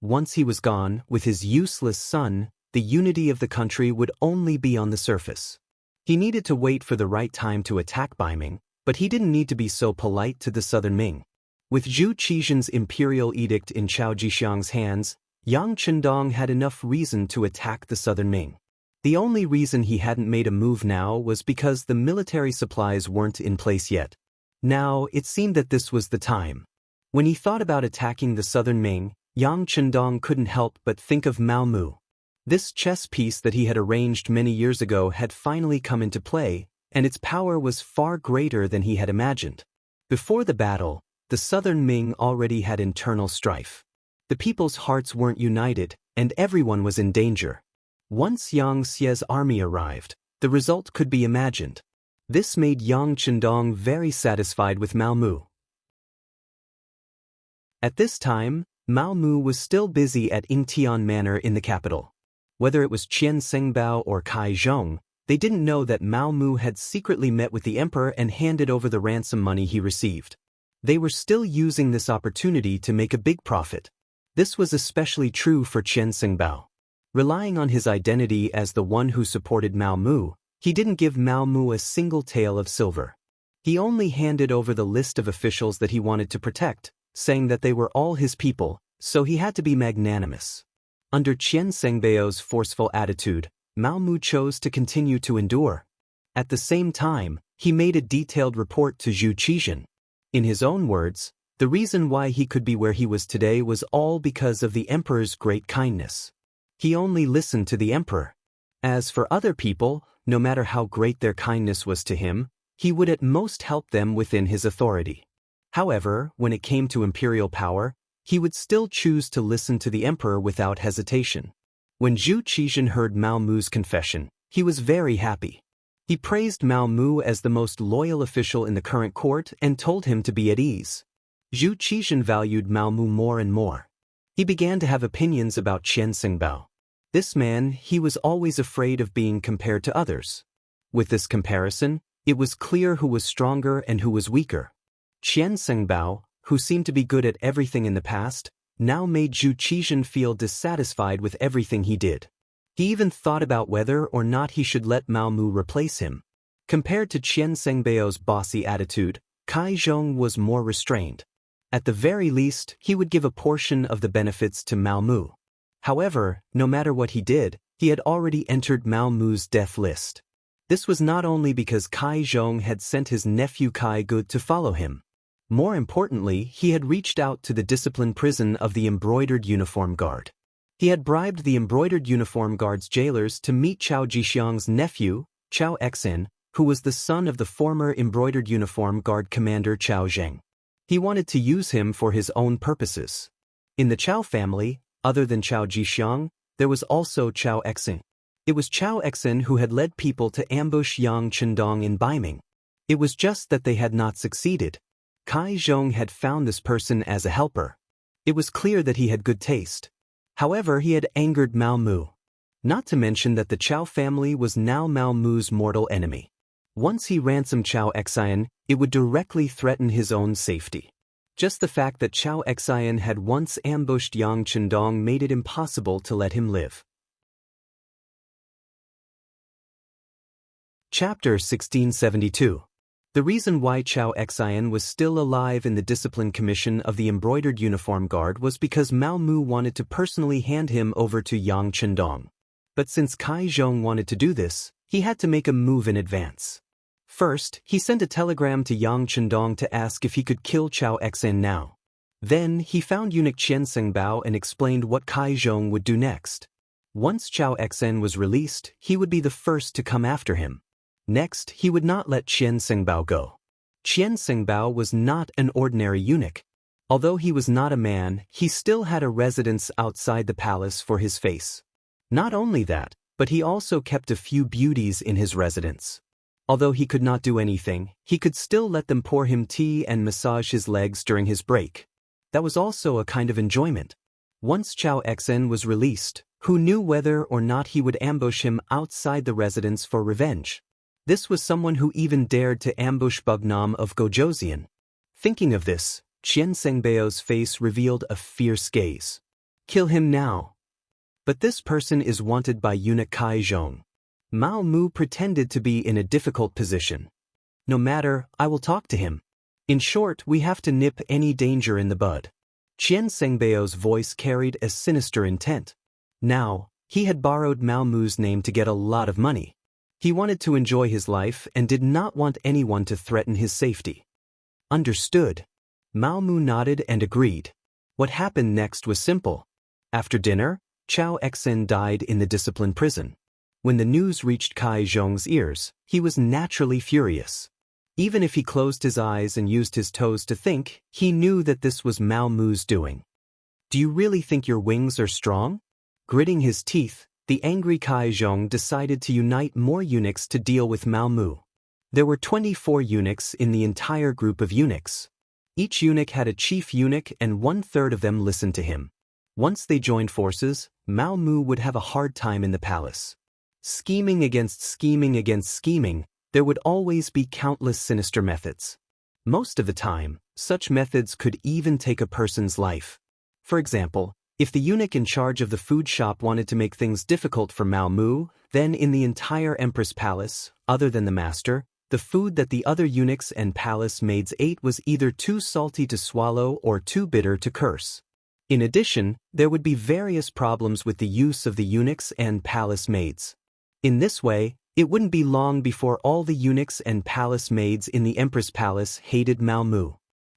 Once he was gone, with his useless son, the unity of the country would only be on the surface. He needed to wait for the right time to attack Baiming, but he didn't need to be so polite to the southern Ming. With Zhu Qixian's imperial edict in Chao Jixiang's hands, Yang Chendong had enough reason to attack the southern Ming. The only reason he hadn't made a move now was because the military supplies weren't in place yet. Now, it seemed that this was the time. When he thought about attacking the southern Ming, Yang Chendong couldn't help but think of Mao Mu. This chess piece that he had arranged many years ago had finally come into play, and its power was far greater than he had imagined. Before the battle, the southern Ming already had internal strife. The people's hearts weren't united, and everyone was in danger. Once Yang Xie's army arrived, the result could be imagined. This made Yang Chendong very satisfied with Mao Mu. At this time, Mao Mu was still busy at Yingtian Manor in the capital. Whether it was Qian Sengbao or Kai Zhong, they didn't know that Mao Mu had secretly met with the emperor and handed over the ransom money he received. They were still using this opportunity to make a big profit. This was especially true for Qian Sengbao. Relying on his identity as the one who supported Mao Mu, he didn't give Mao Mu a single tael of silver. He only handed over the list of officials that he wanted to protect, saying that they were all his people, so he had to be magnanimous. Under Qian Sengbao's forceful attitude, Mao Mu chose to continue to endure. At the same time, he made a detailed report to Zhu Qizhen. In his own words, the reason why he could be where he was today was all because of the emperor's great kindness. He only listened to the emperor. As for other people, no matter how great their kindness was to him, he would at most help them within his authority. However, when it came to imperial power, he would still choose to listen to the emperor without hesitation. When Zhu Qizhen heard Mao Mu's confession, he was very happy. He praised Mao Mu as the most loyal official in the current court and told him to be at ease. Zhu Qizhen valued Mao Mu more and more. He began to have opinions about Qian Xingbao. This man, he was always afraid of being compared to others. With this comparison, it was clear who was stronger and who was weaker. Qian Xingbao, who seemed to be good at everything in the past, now made Zhu Qizhen feel dissatisfied with everything he did. He even thought about whether or not he should let Mao Mu replace him. Compared to Qian Xingbao's bossy attitude, Cai Zhong was more restrained. At the very least, he would give a portion of the benefits to Mao Mu. However, no matter what he did, he had already entered Mao Mu's death list. This was not only because Cai Zhong had sent his nephew Cai Gu to follow him. More importantly, he had reached out to the discipline prison of the Embroidered Uniform Guard. He had bribed the Embroidered Uniform Guard's jailers to meet Chao Jixiang's nephew, Chao Exin, who was the son of the former Embroidered Uniform Guard commander Chao Zheng. He wanted to use him for his own purposes. In the Chao family, other than Chao Jixiang, there was also Chao Exin. It was Chao Exin who had led people to ambush Yang Chendong in Baiming. It was just that they had not succeeded. Cai Zhong had found this person as a helper. It was clear that he had good taste. However, he had angered Mao Mu. Not to mention that the Chao family was now Mao Mu's mortal enemy. Once he ransomed Chao Exin, it would directly threaten his own safety. Just the fact that Chao Exin had once ambushed Yang Chendong made it impossible to let him live. Chapter 1672. The reason why Chao Exin was still alive in the Discipline Commission of the Embroidered Uniform Guard was because Mao Mu wanted to personally hand him over to Yang Chendong. But since Cai Zhong wanted to do this, he had to make a move in advance. First, he sent a telegram to Yang Chendong to ask if he could kill Chao Exin now. Then, he found eunuch Qian Xingbao and explained what Cai Zhong would do next. Once Chao Exin was released, he would be the first to come after him. Next, he would not let Qian Xingbao go. Qian Xingbao was not an ordinary eunuch. Although he was not a man, he still had a residence outside the palace for his face. Not only that, but he also kept a few beauties in his residence. Although he could not do anything, he could still let them pour him tea and massage his legs during his break. That was also a kind of enjoyment. Once Chao Exin was released, who knew whether or not he would ambush him outside the residence for revenge? This was someone who even dared to ambush Bugnam of Gojoseon. Thinking of this, Qian Xingbao's face revealed a fierce gaze. Kill him now. But this person is wanted by eunuch Cai Zhong. Mao Mu pretended to be in a difficult position. No matter, I will talk to him. In short, we have to nip any danger in the bud. Qian Xingbao's voice carried a sinister intent. Now, he had borrowed Mao Mu's name to get a lot of money. He wanted to enjoy his life and did not want anyone to threaten his safety. Understood. Mao Mu nodded and agreed. What happened next was simple. After dinner, Chao Exin died in the discipline prison. When the news reached Cai Zhong's ears, he was naturally furious. Even if he closed his eyes and used his toes to think, he knew that this was Mao Mu's doing. Do you really think your wings are strong? Gritting his teeth, the angry Cai Zhong decided to unite more eunuchs to deal with Mao Mu. There were 24 eunuchs in the entire group of eunuchs. Each eunuch had a chief eunuch and 1/3 of them listened to him. Once they joined forces, Mao Mu would have a hard time in the palace. Scheming against scheming against scheming, there would always be countless sinister methods. Most of the time, such methods could even take a person's life. For example, if the eunuch in charge of the food shop wanted to make things difficult for Mao Mu, then in the entire empress palace, other than the master, the food that the other eunuchs and palace maids ate was either too salty to swallow or too bitter to curse. In addition, there would be various problems with the use of the eunuchs and palace maids. In this way, it wouldn't be long before all the eunuchs and palace maids in the empress palace hated Mao Mu.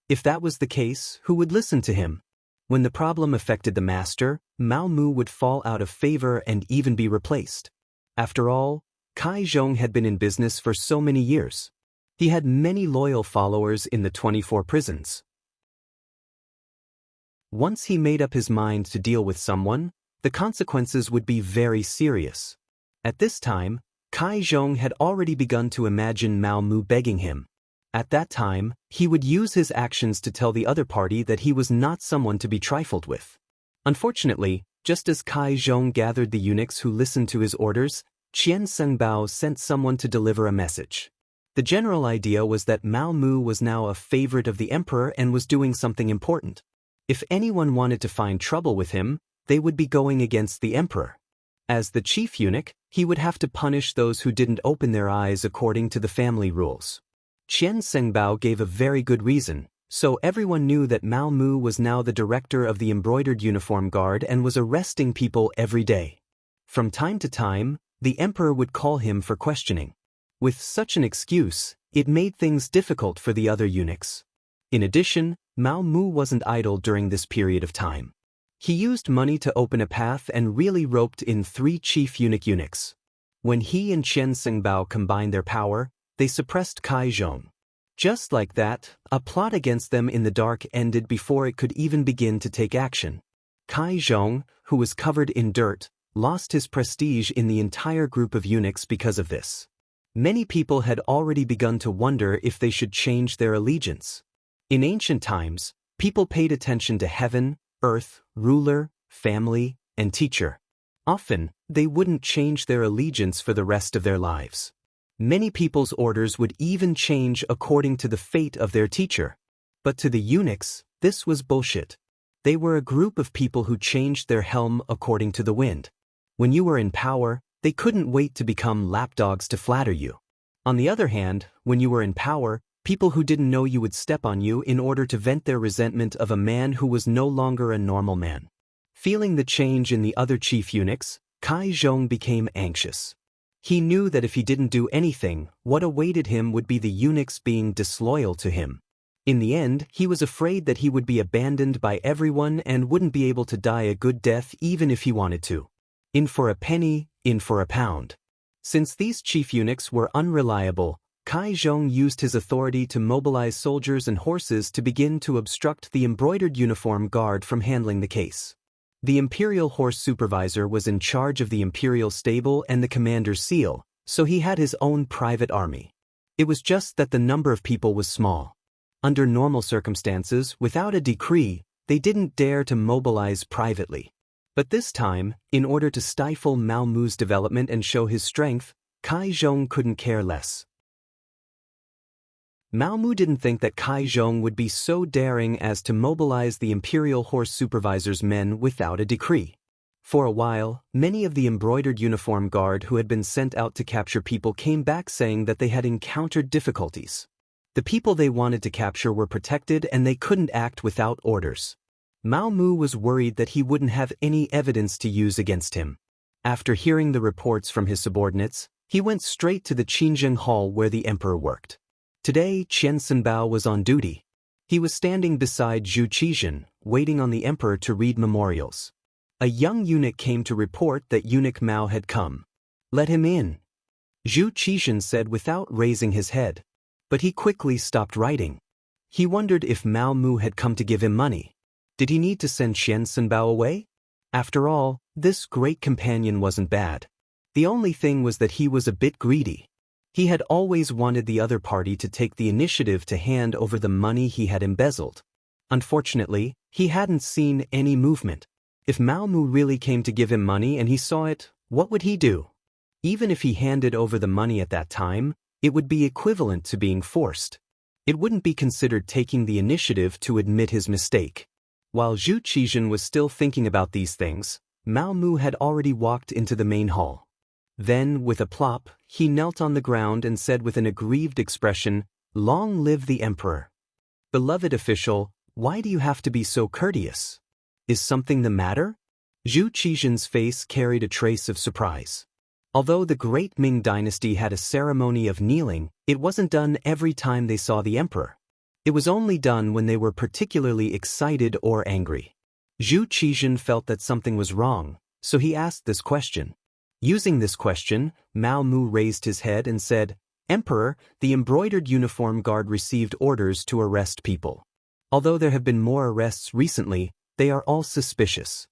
If that was the case, who would listen to him? When the problem affected the master, Mao Mu would fall out of favor and even be replaced. After all, Cai Zhong had been in business for so many years. He had many loyal followers in the 24 prisons. Once he made up his mind to deal with someone, the consequences would be very serious. At this time, Cai Zhong had already begun to imagine Mao Mu begging him. At that time, he would use his actions to tell the other party that he was not someone to be trifled with. Unfortunately, just as Cai Zhong gathered the eunuchs who listened to his orders, Qian Sengbao sent someone to deliver a message. The general idea was that Mao Mu was now a favorite of the emperor and was doing something important. If anyone wanted to find trouble with him, they would be going against the emperor. As the chief eunuch, he would have to punish those who didn't open their eyes according to the family rules. Qian Sengbao gave a very good reason, so everyone knew that Mao Mu was now the director of the embroidered uniform guard and was arresting people every day. From time to time, the emperor would call him for questioning. With such an excuse, it made things difficult for the other eunuchs. In addition, Mao Mu wasn't idle during this period of time. He used money to open a path and really roped in 3 chief eunuchs. When he and Qian Sengbao combined their power, they suppressed Cai Zhong. Just like that, a plot against them in the dark ended before it could even begin to take action. Cai Zhong, who was covered in dirt, lost his prestige in the entire group of eunuchs because of this. Many people had already begun to wonder if they should change their allegiance. In ancient times, people paid attention to heaven, earth, ruler, family, and teacher. Often, they wouldn't change their allegiance for the rest of their lives. Many people's orders would even change according to the fate of their teacher. But to the eunuchs, this was bullshit. They were a group of people who changed their helm according to the wind. When you were in power, they couldn't wait to become lapdogs to flatter you. On the other hand, when you were in power, people who didn't know you would step on you in order to vent their resentment of a man who was no longer a normal man. Feeling the change in the other chief eunuchs, Cai Zhong became anxious. He knew that if he didn't do anything, what awaited him would be the eunuchs being disloyal to him. In the end, he was afraid that he would be abandoned by everyone and wouldn't be able to die a good death even if he wanted to. In for a penny, in for a pound. Since these chief eunuchs were unreliable, Cai Zhong used his authority to mobilize soldiers and horses to begin to obstruct the embroidered uniform guard from handling the case. The imperial horse supervisor was in charge of the imperial stable and the commander's seal, so he had his own private army. It was just that the number of people was small. Under normal circumstances, without a decree, they didn't dare to mobilize privately. But this time, in order to stifle Mao Mu's development and show his strength, Cai Zhong couldn't care less. Mao Mu didn't think that Cai Zhong would be so daring as to mobilize the imperial horse supervisor's men without a decree. For a while, many of the embroidered uniform guard who had been sent out to capture people came back saying that they had encountered difficulties. The people they wanted to capture were protected and they couldn't act without orders. Mao Mu was worried that he wouldn't have any evidence to use against him. After hearing the reports from his subordinates, he went straight to the Qinzheng Hall where the emperor worked. Today, Qian Sengbao was on duty. He was standing beside Zhu Qizhen, waiting on the emperor to read memorials. A young eunuch came to report that eunuch Mao had come. "Let him in," Zhu Qizhen said without raising his head. But he quickly stopped writing. He wondered if Mao Mu had come to give him money. Did he need to send Qian Sengbao away? After all, this great companion wasn't bad. The only thing was that he was a bit greedy. He had always wanted the other party to take the initiative to hand over the money he had embezzled. Unfortunately, he hadn't seen any movement. If Mao Mu really came to give him money and he saw it, what would he do? Even if he handed over the money at that time, it would be equivalent to being forced. It wouldn't be considered taking the initiative to admit his mistake. While Zhu Qizhen was still thinking about these things, Mao Mu had already walked into the main hall. Then, with a plop, he knelt on the ground and said with an aggrieved expression, "Long live the emperor." "Beloved official, why do you have to be so courteous? Is something the matter?" Zhu Qizhen's face carried a trace of surprise. Although the Great Ming Dynasty had a ceremony of kneeling, it wasn't done every time they saw the emperor. It was only done when they were particularly excited or angry. Zhu Qizhen felt that something was wrong, so he asked this question. Using this question, Mao Mu raised his head and said, "Emperor, the embroidered uniform guard received orders to arrest people. Although there have been more arrests recently, they are all suspicious.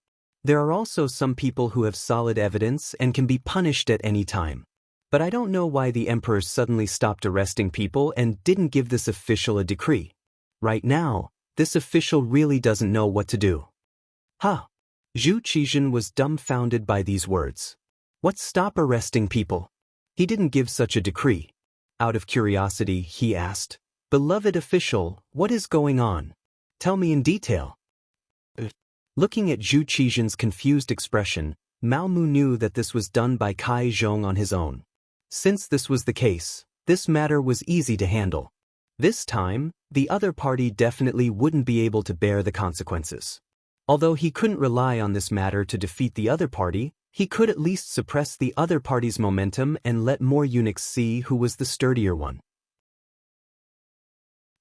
There are also some people who have solid evidence and can be punished at any time. But I don't know why the emperor suddenly stopped arresting people and didn't give this official a decree. Right now, this official really doesn't know what to do." Huh. Zhu Qizhen was dumbfounded by these words. What stop arresting people? He didn't give such a decree. Out of curiosity, he asked, "Beloved official, what is going on? Tell me in detail." Looking at Zhu Qizhen's confused expression, Mao Mu knew that this was done by Kai Zhong on his own. Since this was the case, this matter was easy to handle. This time, the other party definitely wouldn't be able to bear the consequences. Although he couldn't rely on this matter to defeat the other party, he could at least suppress the other party's momentum and let more eunuchs see who was the sturdier one.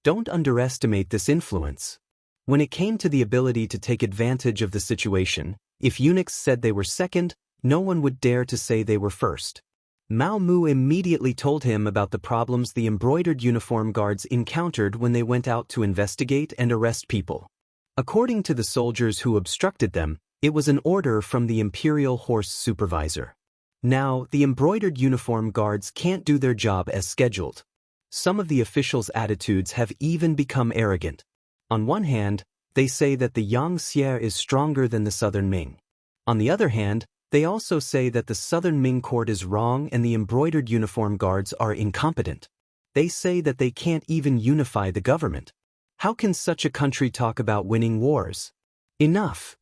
Don't underestimate this influence. When it came to the ability to take advantage of the situation, if eunuchs said they were second, no one would dare to say they were first. Mao Mu immediately told him about the problems the embroidered uniform guards encountered when they went out to investigate and arrest people. According to the soldiers who obstructed them, it was an order from the Imperial Horse Supervisor. Now, the embroidered uniform guards can't do their job as scheduled. Some of the officials' attitudes have even become arrogant. On one hand, they say that the Yangxia is stronger than the Southern Ming. On the other hand, they also say that the Southern Ming court is wrong and the embroidered uniform guards are incompetent. They say that they can't even unify the government. How can such a country talk about winning wars? Enough!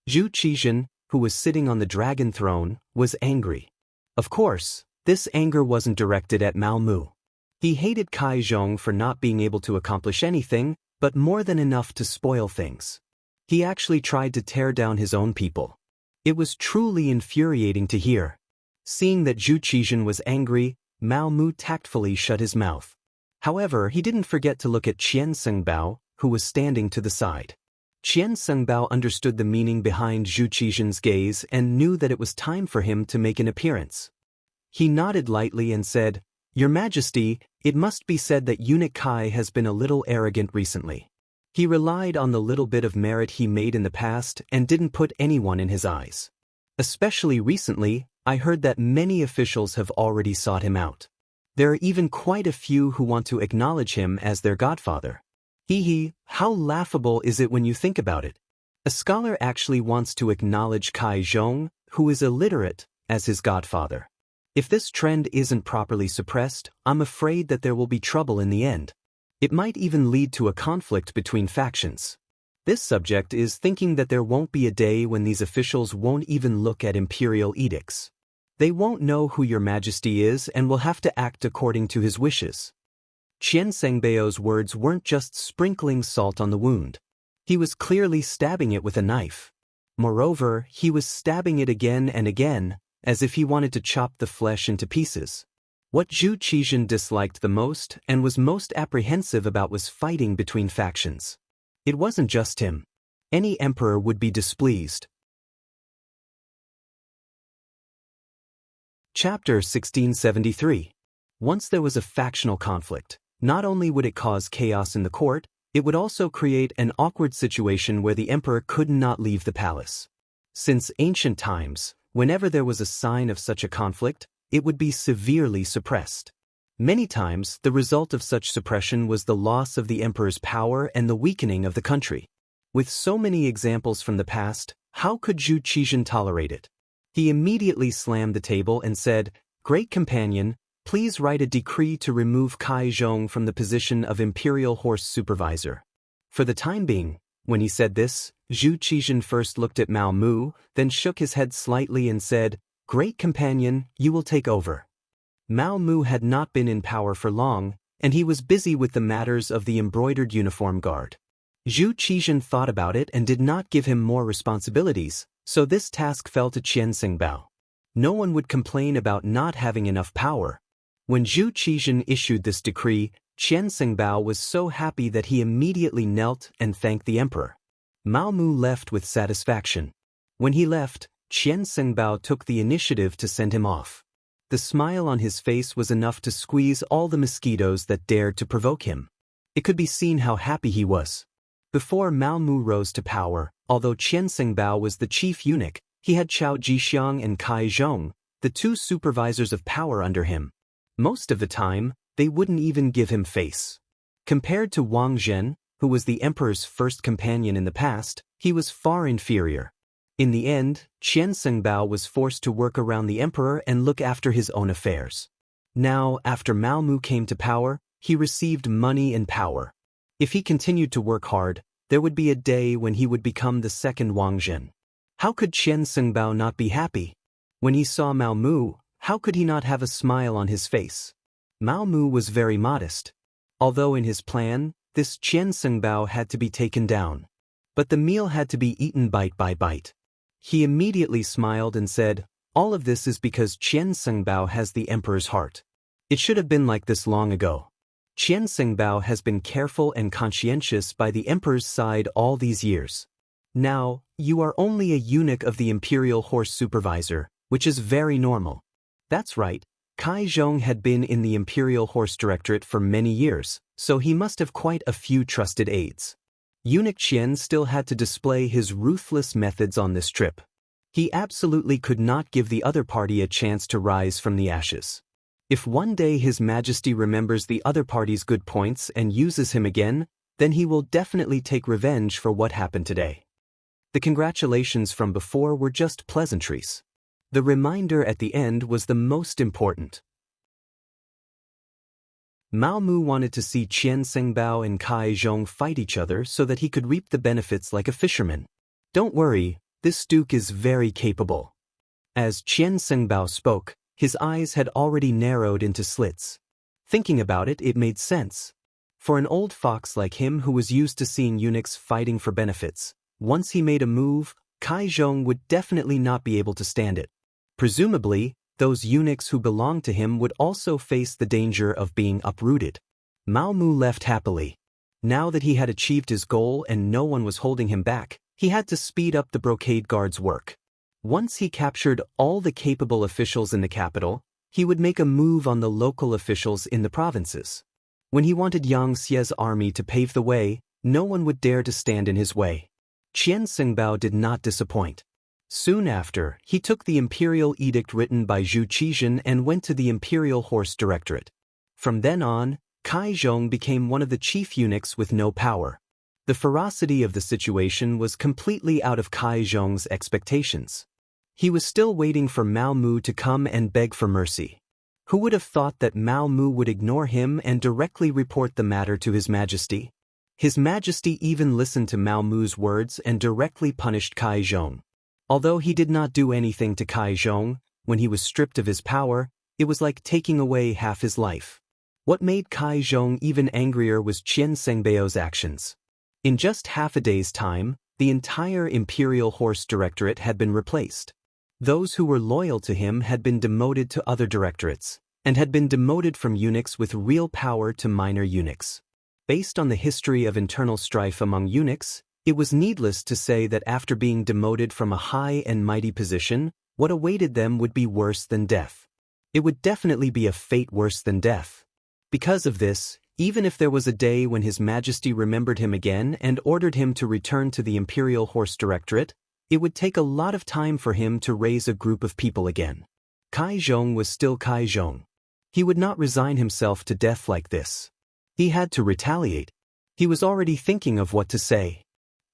Zhu Qizhen, who was sitting on the dragon throne, was angry. Of course, this anger wasn't directed at Mao Mu. He hated Kai Zhong for not being able to accomplish anything, but more than enough to spoil things. He actually tried to tear down his own people. It was truly infuriating to hear. Seeing that Zhu Qizhen was angry, Mao Mu tactfully shut his mouth. However, he didn't forget to look at Qian Sengbao, who was standing to the side. Qian Sengbao understood the meaning behind Zhu Qizhen's gaze and knew that it was time for him to make an appearance. He nodded lightly and said, "Your Majesty, it must be said that Eunuch Kai has been a little arrogant recently. He relied on the little bit of merit he made in the past and didn't put anyone in his eyes. Especially recently, I heard that many officials have already sought him out. There are even quite a few who want to acknowledge him as their godfather. Hee, how laughable is it when you think about it? A scholar actually wants to acknowledge Kai Zhong, who is illiterate, as his godfather. If this trend isn't properly suppressed, I'm afraid that there will be trouble in the end. It might even lead to a conflict between factions. This subject is thinking that there won't be a day when these officials won't even look at imperial edicts. They won't know who your Majesty is and will have to act according to his wishes." Qian Sengbao's words weren't just sprinkling salt on the wound. He was clearly stabbing it with a knife. Moreover, he was stabbing it again and again, as if he wanted to chop the flesh into pieces. What Zhu Qizhen disliked the most and was most apprehensive about was fighting between factions. It wasn't just him. Any emperor would be displeased. Chapter 1673. Once there was a factional conflict, not only would it cause chaos in the court, it would also create an awkward situation where the emperor could not leave the palace. Since ancient times, whenever there was a sign of such a conflict, it would be severely suppressed. Many times, the result of such suppression was the loss of the emperor's power and the weakening of the country. With so many examples from the past, how could Zhu Qizhen tolerate it? He immediately slammed the table and said, "Great companion, please write a decree to remove Kai Zhong from the position of Imperial Horse Supervisor." For the time being, when he said this, Zhu Qizhen first looked at Mao Mu, then shook his head slightly and said, "Great companion, you will take over." Mao Mu had not been in power for long, and he was busy with the matters of the embroidered uniform guard. Zhu Qizhen thought about it and did not give him more responsibilities, so this task fell to Qian Sengbao. No one would complain about not having enough power. When Zhu Qizhen issued this decree, Qian Xingbao was so happy that he immediately knelt and thanked the emperor. Mao Mu left with satisfaction. When he left, Qian Xingbao took the initiative to send him off. The smile on his face was enough to squeeze all the mosquitoes that dared to provoke him. It could be seen how happy he was. Before Mao Mu rose to power, although Qian Xingbao was the chief eunuch, he had Chao Jixiang and Cai Zhong, the two supervisors of power under him. Most of the time, they wouldn't even give him face. Compared to Wang Zhen, who was the emperor's first companion in the past, he was far inferior. In the end, Qian Xingbao was forced to work around the emperor and look after his own affairs. Now, after Mao Mu came to power, he received money and power. If he continued to work hard, there would be a day when he would become the second Wang Zhen. How could Qian Xingbao not be happy? When he saw Mao Mu, how could he not have a smile on his face? Mao Mu was very modest. Although in his plan, this Qian Xingbao had to be taken down. But the meal had to be eaten bite by bite. He immediately smiled and said, "All of this is because Qian Xingbao has the emperor's heart. It should have been like this long ago. Qian Xingbao has been careful and conscientious by the emperor's side all these years. Now, you are only a eunuch of the imperial horse supervisor, which is very normal." That's right, Cai Zhong had been in the imperial horse directorate for many years, so he must have quite a few trusted aides. Eunuch Qian still had to display his ruthless methods on this trip. He absolutely could not give the other party a chance to rise from the ashes. If one day His Majesty remembers the other party's good points and uses him again, then he will definitely take revenge for what happened today. The congratulations from before were just pleasantries. The reminder at the end was the most important. Mao Mu wanted to see Qian Xingbao and Cai Zhong fight each other so that he could reap the benefits like a fisherman. Don't worry, this duke is very capable. As Qian Xingbao spoke, his eyes had already narrowed into slits. Thinking about it, it made sense. For an old fox like him who was used to seeing eunuchs fighting for benefits, once he made a move, Cai Zhong would definitely not be able to stand it. Presumably, those eunuchs who belonged to him would also face the danger of being uprooted. Mao Mu left happily. Now that he had achieved his goal and no one was holding him back, he had to speed up the brocade guard's work. Once he captured all the capable officials in the capital, he would make a move on the local officials in the provinces. When he wanted Yang Xie's army to pave the way, no one would dare to stand in his way. Qian Xingbao did not disappoint. Soon after, he took the imperial edict written by Zhu Qizhen and went to the imperial horse directorate. From then on, Cai Zhong became one of the chief eunuchs with no power. The ferocity of the situation was completely out of Cai Zhong's expectations. He was still waiting for Mao Mu to come and beg for mercy. Who would have thought that Mao Mu would ignore him and directly report the matter to His Majesty? His Majesty even listened to Mao Mu's words and directly punished Cai Zhong. Although he did not do anything to Cai Zhong, when he was stripped of his power, it was like taking away half his life. What made Cai Zhong even angrier was Qian Xingbao's actions. In just half a day's time, the entire imperial horse directorate had been replaced. Those who were loyal to him had been demoted to other directorates, and had been demoted from eunuchs with real power to minor eunuchs. Based on the history of internal strife among eunuchs, it was needless to say that after being demoted from a high and mighty position, what awaited them would be worse than death. It would definitely be a fate worse than death. Because of this, even if there was a day when His Majesty remembered him again and ordered him to return to the Imperial Horse Directorate, it would take a lot of time for him to raise a group of people again. Cai Zhong was still Cai Zhong. He would not resign himself to death like this. He had to retaliate. He was already thinking of what to say.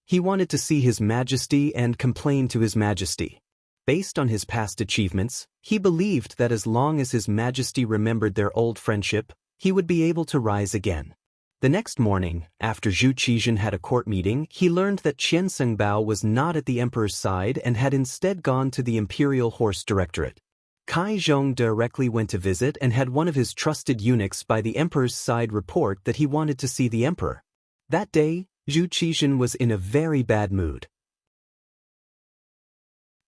He wanted to see His Majesty and complain to His Majesty. Based on his past achievements, he believed that as long as His Majesty remembered their old friendship, he would be able to rise again. The next morning, after Zhu Qizhen had a court meeting, he learned that Qian Xingbao was not at the emperor's side and had instead gone to the Imperial Horse Directorate. Cai Zhong directly went to visit and had one of his trusted eunuchs by the emperor's side report that he wanted to see the emperor. That day, Zhu Qizhen was in a very bad mood.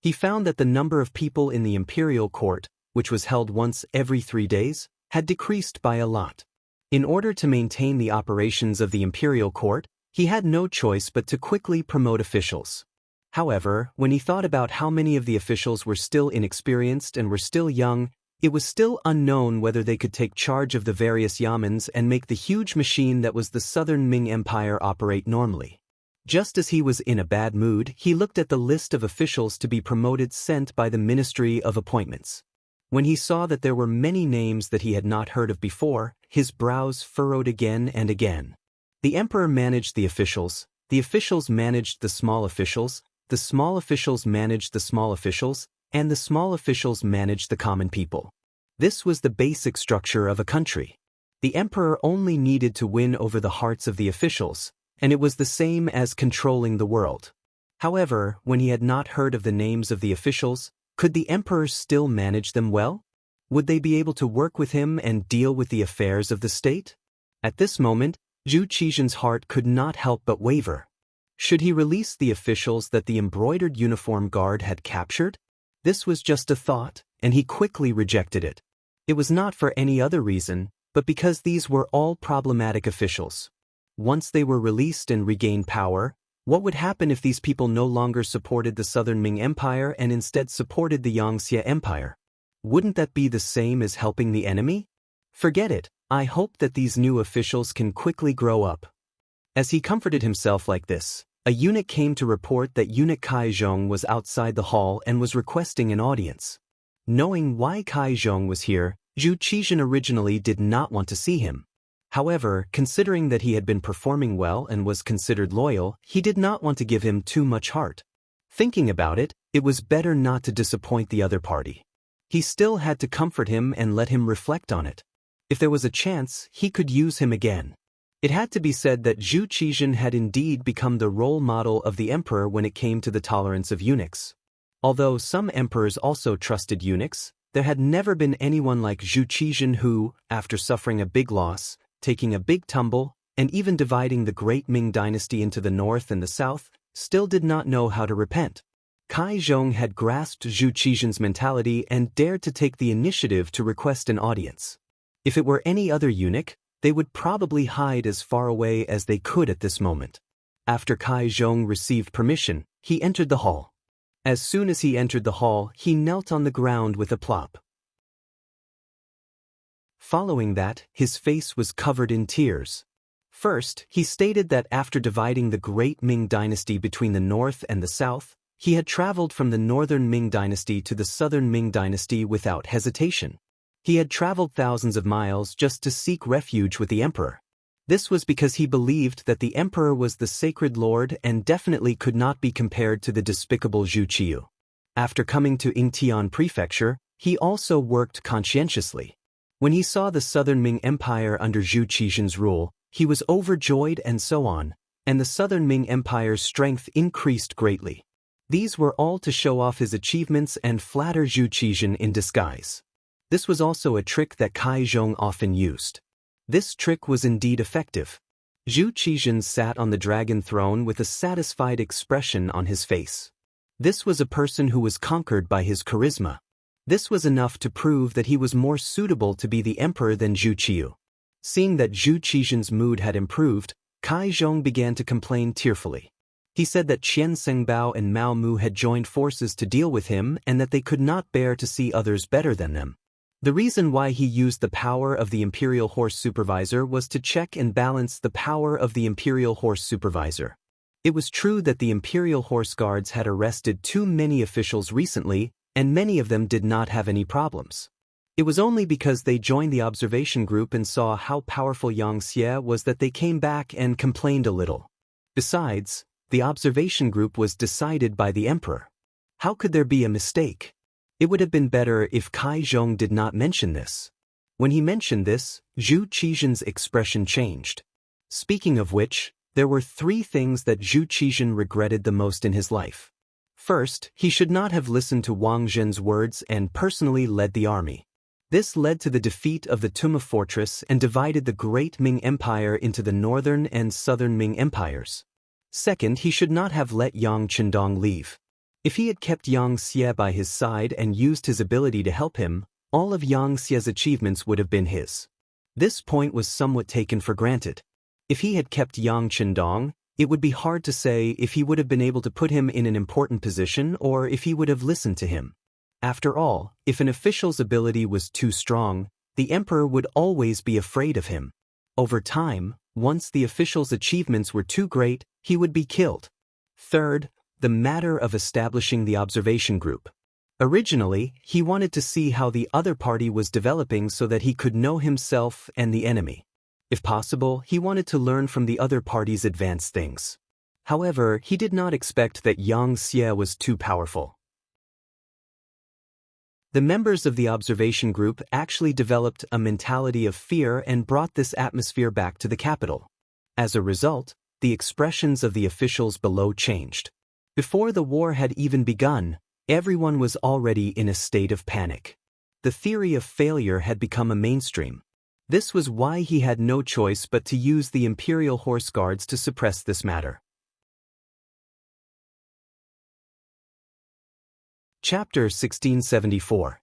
He found that the number of people in the imperial court, which was held once every 3 days, had decreased by a lot. In order to maintain the operations of the imperial court, he had no choice but to quickly promote officials. However, when he thought about how many of the officials were still inexperienced and were still young, it was still unknown whether they could take charge of the various yamens and make the huge machine that was the Southern Ming Empire operate normally. Just as he was in a bad mood, he looked at the list of officials to be promoted sent by the Ministry of Appointments. When he saw that there were many names that he had not heard of before, his brows furrowed again and again. The emperor managed the officials managed the small officials managed the small officials, and the small officials managed the common people. This was the basic structure of a country. The emperor only needed to win over the hearts of the officials, and it was the same as controlling the world. However, when he had not heard of the names of the officials, could the emperor still manage them well? Would they be able to work with him and deal with the affairs of the state? At this moment, Zhu Qizhen's heart could not help but waver. Should he release the officials that the embroidered uniform guard had captured? This was just a thought, and he quickly rejected it. It was not for any other reason, but because these were all problematic officials. Once they were released and regained power, what would happen if these people no longer supported the Southern Ming Empire and instead supported the Xianxia Empire? Wouldn't that be the same as helping the enemy? Forget it. I hope that these new officials can quickly grow up. As he comforted himself like this, a eunuch came to report that eunuch Kai Zhong was outside the hall and was requesting an audience. Knowing why Kai Zhong was here, Zhu Qizhen originally did not want to see him. However, considering that he had been performing well and was considered loyal, he did not want to give him too much heart. Thinking about it, it was better not to disappoint the other party. He still had to comfort him and let him reflect on it. If there was a chance, he could use him again. It had to be said that Zhu Qizhen had indeed become the role model of the emperor when it came to the tolerance of eunuchs. Although some emperors also trusted eunuchs, there had never been anyone like Zhu Qizhen who, after suffering a big loss, taking a big tumble, and even dividing the great Ming dynasty into the north and the south, still did not know how to repent. Kai Zhong had grasped Zhu Qizhen's mentality and dared to take the initiative to request an audience. If it were any other eunuch, they would probably hide as far away as they could at this moment. After Kai Zhong received permission, he entered the hall. As soon as he entered the hall, he knelt on the ground with a plop. Following that, his face was covered in tears. First, he stated that after dividing the great Ming dynasty between the north and the south, he had traveled from the northern Ming dynasty to the southern Ming dynasty without hesitation. He had traveled thousands of miles just to seek refuge with the emperor. This was because he believed that the emperor was the sacred lord and definitely could not be compared to the despicable Zhu Qiyu. After coming to Yingtian Prefecture, he also worked conscientiously. When he saw the Southern Ming Empire under Zhu Qizhen's rule, he was overjoyed and so on, and the Southern Ming Empire's strength increased greatly. These were all to show off his achievements and flatter Zhu Qizhen in disguise. This was also a trick that Kai Zhong often used. This trick was indeed effective. Zhu Qizhen sat on the dragon throne with a satisfied expression on his face. This was a person who was conquered by his charisma. This was enough to prove that he was more suitable to be the emperor than Zhu Qiyu. Seeing that Zhu Qizhen's mood had improved, Kai Zhong began to complain tearfully. He said that Qian Sengbao and Mao Mu had joined forces to deal with him and that they could not bear to see others better than them. The reason why he used the power of the Imperial Horse Supervisor was to check and balance the power of the Imperial Horse Supervisor. It was true that the Imperial Horse Guards had arrested too many officials recently, and many of them did not have any problems. It was only because they joined the observation group and saw how powerful Xianxia was that they came back and complained a little. Besides, the observation group was decided by the emperor. How could there be a mistake? It would have been better if Kai Zhong did not mention this. When he mentioned this, Zhu Qizhen's expression changed. Speaking of which, there were 3 things that Zhu Qizhen regretted the most in his life. First, he should not have listened to Wang Zhen's words and personally led the army. This led to the defeat of the Tuma fortress and divided the great Ming Empire into the northern and southern Ming empires. Second, he should not have let Yang Qindong leave. If he had kept Yang Xie by his side and used his ability to help him, all of Yang Xie's achievements would have been his. This point was somewhat taken for granted. If he had kept Yang Qindong, it would be hard to say if he would have been able to put him in an important position or if he would have listened to him. After all, if an official's ability was too strong, the emperor would always be afraid of him. Over time, once the official's achievements were too great, he would be killed. Third, the matter of establishing the observation group. Originally, he wanted to see how the other party was developing so that he could know himself and the enemy. If possible, he wanted to learn from the other party's advanced things. However, he did not expect that Yang Xie was too powerful. The members of the observation group actually developed a mentality of fear and brought this atmosphere back to the capital. As a result, the expressions of the officials below changed. Before the war had even begun, everyone was already in a state of panic. The theory of failure had become a mainstream. This was why he had no choice but to use the imperial horse guards to suppress this matter. Chapter 1674.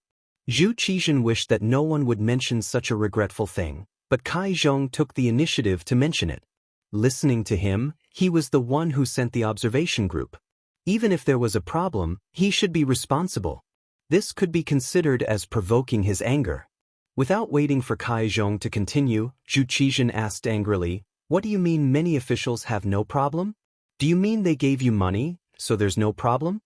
Zhu Qizhen wished that no one would mention such a regretful thing, but Kai Zhong took the initiative to mention it. Listening to him, he was the one who sent the observation group. Even if there was a problem, he should be responsible. This could be considered as provoking his anger. Without waiting for Kai Zhong to continue, Zhu Qizhen asked angrily, "What do you mean many officials have no problem? Do you mean they gave you money, so there's no problem?"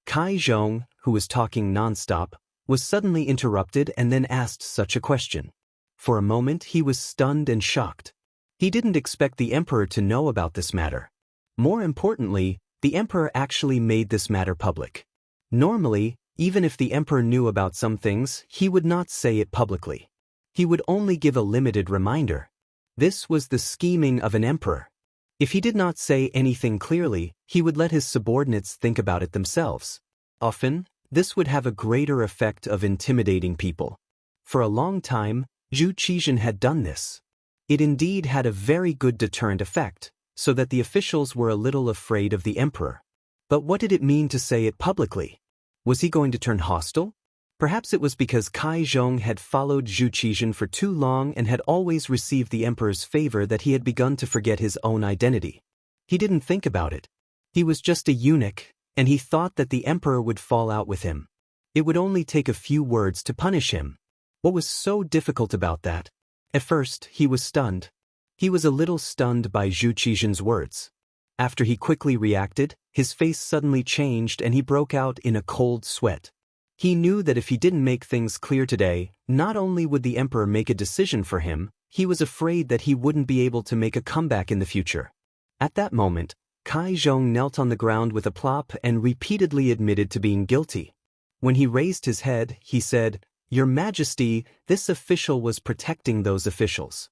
Kai Zhong, who was talking non-stop, was suddenly interrupted and then asked such a question. For a moment he was stunned and shocked. He didn't expect the emperor to know about this matter. More importantly, the emperor actually made this matter public. Normally, even if the emperor knew about some things, he would not say it publicly. He would only give a limited reminder. This was the scheming of an emperor. If he did not say anything clearly, he would let his subordinates think about it themselves. Often, this would have a greater effect of intimidating people. For a long time, Zhu Qizhen had done this. It indeed had a very good deterrent effect, so that the officials were a little afraid of the emperor. But what did it mean to say it publicly? Was he going to turn hostile? Perhaps it was because Kai Zhong had followed Zhu Qizhen for too long and had always received the emperor's favor that he had begun to forget his own identity. He didn't think about it. He was just a eunuch, and he thought that the emperor would fall out with him. It would only take a few words to punish him. What was so difficult about that? At first, he was stunned. He was a little stunned by Zhu Qizhen's words. After he quickly reacted, his face suddenly changed and he broke out in a cold sweat. He knew that if he didn't make things clear today, not only would the emperor make a decision for him, he was afraid that he wouldn't be able to make a comeback in the future. At that moment, Kai Zhong knelt on the ground with a plop and repeatedly admitted to being guilty. When he raised his head, he said, "Your Majesty, this official was protecting those officials.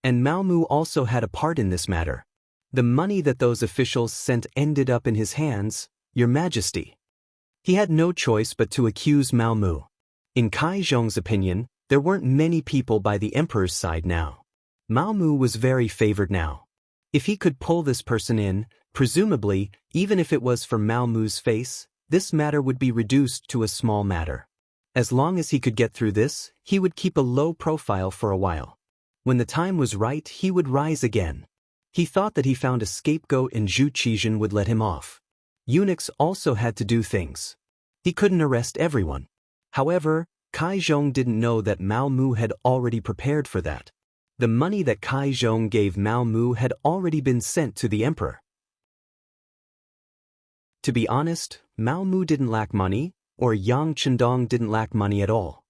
And Mao Mu also had a part in this matter. The money that those officials sent ended up in his hands, Your Majesty." He had no choice but to accuse Mao Mu. In Kai Zhong's opinion, there weren't many people by the emperor's side now. Mao Mu was very favored now. If he could pull this person in, presumably, even if it was for Mao Mu's face, this matter would be reduced to a small matter. As long as he could get through this, he would keep a low profile for a while. When the time was right, he would rise again. He thought that he found a scapegoat and Zhu Qizhen would let him off. Eunuchs also had to do things. He couldn't arrest everyone. However, Kai Zhong didn't know that Mao Mu had already prepared for that. The money that Kai Zhong gave Mao Mu had already been sent to the emperor. To be honest, Mao Mu didn't lack money, or Yang Qindong didn't lack money at all.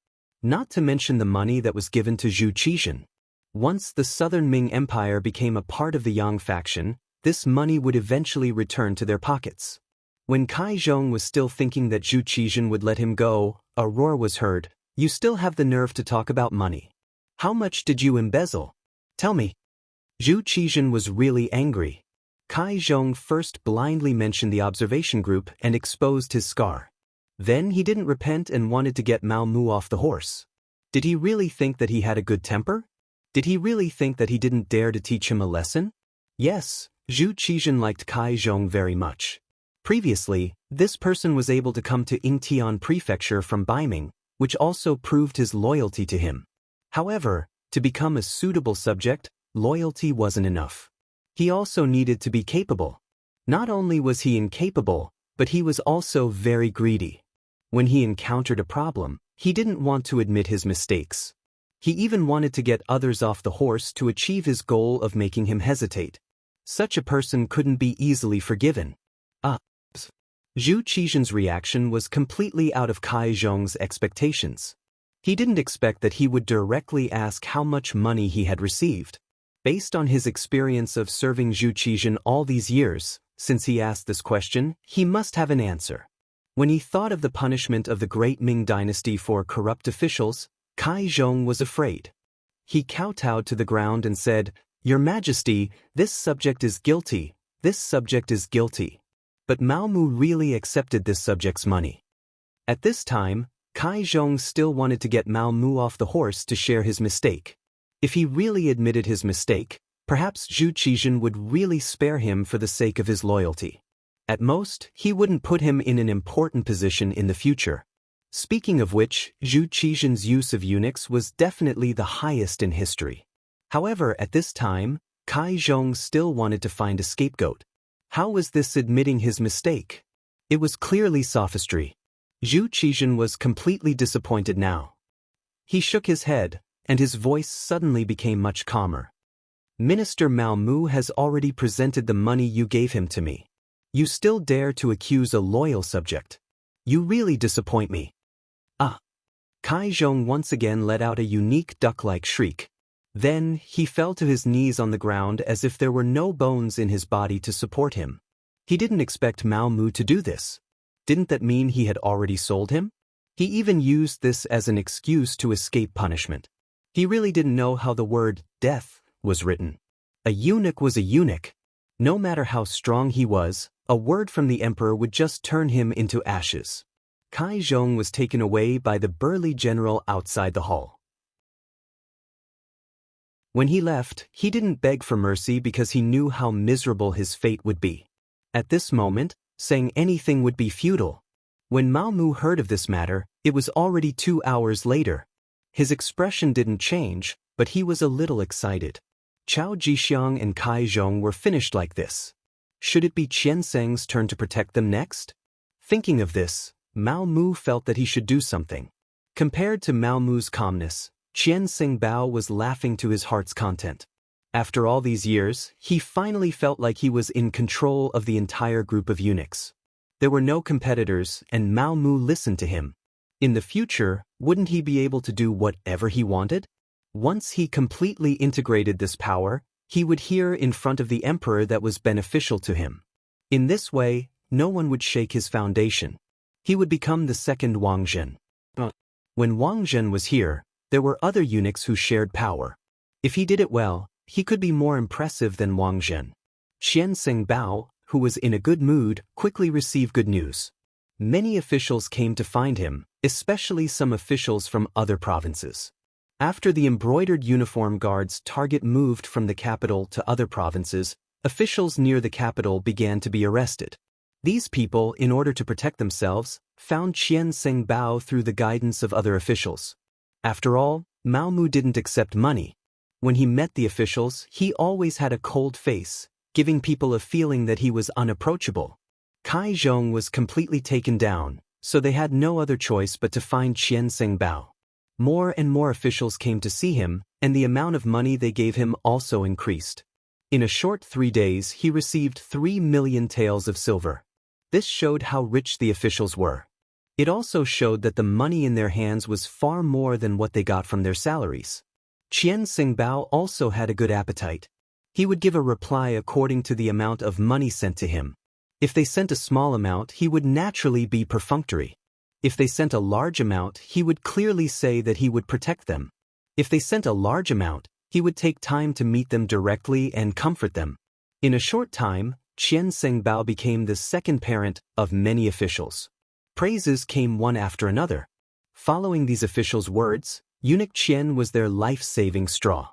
Not to mention the money that was given to Zhu Qizhen. Once the Southern Ming Empire became a part of the Yang faction, this money would eventually return to their pockets. When Kai Zhong was still thinking that Zhu Qizhen would let him go, a roar was heard. "You still have the nerve to talk about money. How much did you embezzle? Tell me." Zhu Qizhen was really angry. Kai Zhong first blindly mentioned the observation group and exposed his scar. Then he didn't repent and wanted to get Mao Mu off the horse. Did he really think that he had a good temper? Did he really think that he didn't dare to teach him a lesson? Yes, Zhu Qizhen liked Kai Zhong very much. Previously, this person was able to come to Yingtian Prefecture from Baiming, which also proved his loyalty to him. However, to become a suitable subject, loyalty wasn't enough. He also needed to be capable. Not only was he incapable, but he was also very greedy. When he encountered a problem, he didn't want to admit his mistakes. He even wanted to get others off the horse to achieve his goal of making him hesitate. Such a person couldn't be easily forgiven. Zhu Qizhen's reaction was completely out of Kai Zhong's expectations. He didn't expect that he would directly ask how much money he had received. Based on his experience of serving Zhu Qizhen all these years, since he asked this question, he must have an answer. When he thought of the punishment of the great Ming dynasty for corrupt officials, Kai Zhong was afraid. He kowtowed to the ground and said, "Your Majesty, this subject is guilty, this subject is guilty." But Mao Mu really accepted this subject's money. At this time, Kai Zhong still wanted to get Mao Mu off the horse to share his mistake. If he really admitted his mistake, perhaps Zhu Qizhen would really spare him for the sake of his loyalty. At most, he wouldn't put him in an important position in the future. Speaking of which, Zhu Qizhen's use of eunuchs was definitely the highest in history. However, at this time, Kai Zhong still wanted to find a scapegoat. How was this admitting his mistake? It was clearly sophistry. Zhu Qizhen was completely disappointed now. He shook his head, and his voice suddenly became much calmer. "Minister Mao Mu has already presented the money you gave him to me. You still dare to accuse a loyal subject. You really disappoint me." Kai Zhong once again let out a unique duck-like shriek. Then, he fell to his knees on the ground as if there were no bones in his body to support him. He didn't expect Mao Mu to do this. Didn't that mean he had already sold him? He even used this as an excuse to escape punishment. He really didn't know how the word death was written. A eunuch was a eunuch. No matter how strong he was, a word from the emperor would just turn him into ashes. Kai Zhong was taken away by the burly general outside the hall. When he left, he didn't beg for mercy because he knew how miserable his fate would be. At this moment, saying anything would be futile. When Mao Mu heard of this matter, it was already 2 hours later. His expression didn't change, but he was a little excited. Chao Jixiang and Kai Zhong were finished like this. Should it be Qianzheng's turn to protect them next? Thinking of this, Mao Mu felt that he should do something. Compared to Mao Mu's calmness, Qianzheng Bao was laughing to his heart's content. After all these years, he finally felt like he was in control of the entire group of eunuchs. There were no competitors, and Mao Mu listened to him. In the future, wouldn't he be able to do whatever he wanted? Once he completely integrated this power, he would hear in front of the emperor that was beneficial to him. In this way, no one would shake his foundation. He would become the second Wang Zhen. When Wang Zhen was here, there were other eunuchs who shared power. If he did it well, he could be more impressive than Wang Zhen. Xianxia Bao, who was in a good mood, quickly received good news. Many officials came to find him, especially some officials from other provinces. After the embroidered uniform guards' target moved from the capital to other provinces, officials near the capital began to be arrested. These people, in order to protect themselves, found Qianxia Bao through the guidance of other officials. After all, Mao Mu didn't accept money. When he met the officials, he always had a cold face, giving people a feeling that he was unapproachable. Kai Zhong was completely taken down, so they had no other choice but to find Qianxia Bao. More and more officials came to see him, and the amount of money they gave him also increased. In a short 3 days, he received 3 million taels of silver. This showed how rich the officials were. It also showed that the money in their hands was far more than what they got from their salaries. Qianxia Bao also had a good appetite. He would give a reply according to the amount of money sent to him. If they sent a small amount, he would naturally be perfunctory. If they sent a large amount, he would clearly say that he would protect them. If they sent a large amount, he would take time to meet them directly and comfort them. In a short time, Qianxia Bao became the second parent of many officials. Praises came one after another. Following these officials' words, Eunuch Qian was their life-saving straw.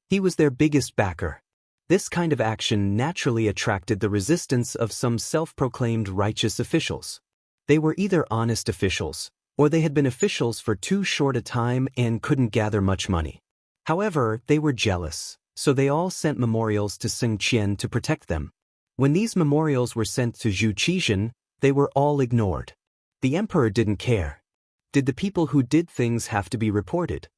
He was their biggest backer. This kind of action naturally attracted the resistance of some self-proclaimed righteous officials. They were either honest officials, or they had been officials for too short a time and couldn't gather much money. However, they were jealous, so they all sent memorials to Sun Qian to protect them. When these memorials were sent to Zhu Qizhen, they were all ignored. The emperor didn't care. Did the people who did things have to be reported?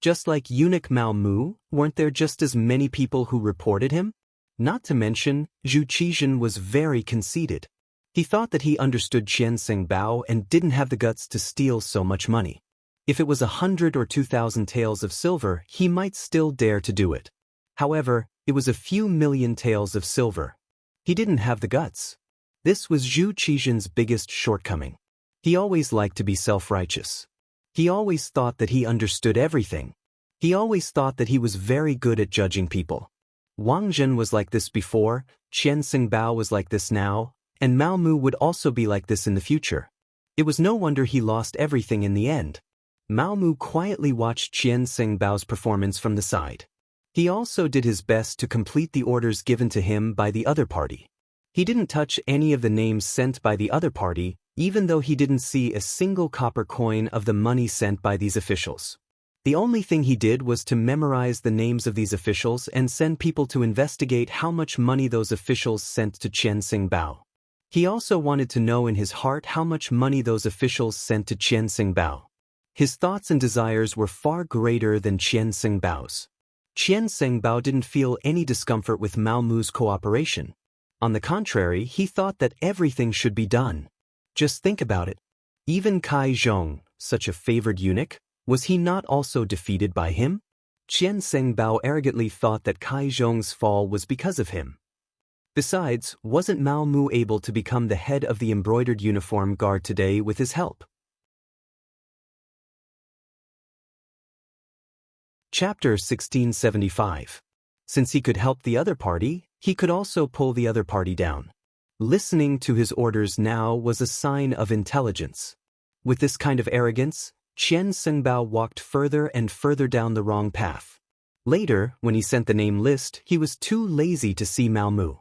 Just like eunuch Mao Mu, weren't there just as many people who reported him? Not to mention, Zhu Qizhen was very conceited. He thought that he understood Qianxing Bao and didn't have the guts to steal so much money. If it was 100 or 2,000 taels of silver, he might still dare to do it. However, it was a few million taels of silver. He didn't have the guts. This was Zhu Qizhen's biggest shortcoming. He always liked to be self-righteous. He always thought that he understood everything. He always thought that he was very good at judging people. Wang Zhen was like this before, Qianxing Bao was like this now, and Mao Mu would also be like this in the future. It was no wonder he lost everything in the end. Mao Mu quietly watched Qianxing Bao's performance from the side. He also did his best to complete the orders given to him by the other party. He didn't touch any of the names sent by the other party, even though he didn't see a single copper coin of the money sent by these officials. The only thing he did was to memorize the names of these officials and send people to investigate how much money those officials sent to Qianxing Bao. He also wanted to know in his heart how much money those officials sent to Qianxing Bao. His thoughts and desires were far greater than Qianxing Bao's. Qianxing Bao didn't feel any discomfort with Mao Mu's cooperation. On the contrary, he thought that everything should be done. Just think about it. Even Kai Zhong, such a favored eunuch, was he not also defeated by him? Qianxing Bao arrogantly thought that Kai Zhong's fall was because of him. Besides, wasn't Mao Mu able to become the head of the embroidered uniform guard today with his help? Chapter 1675. Since he could help the other party, he could also pull the other party down. Listening to his orders now was a sign of intelligence. With this kind of arrogance, Qianxing Bao walked further and further down the wrong path. Later, when he sent the name list, he was too lazy to see Mao Mu.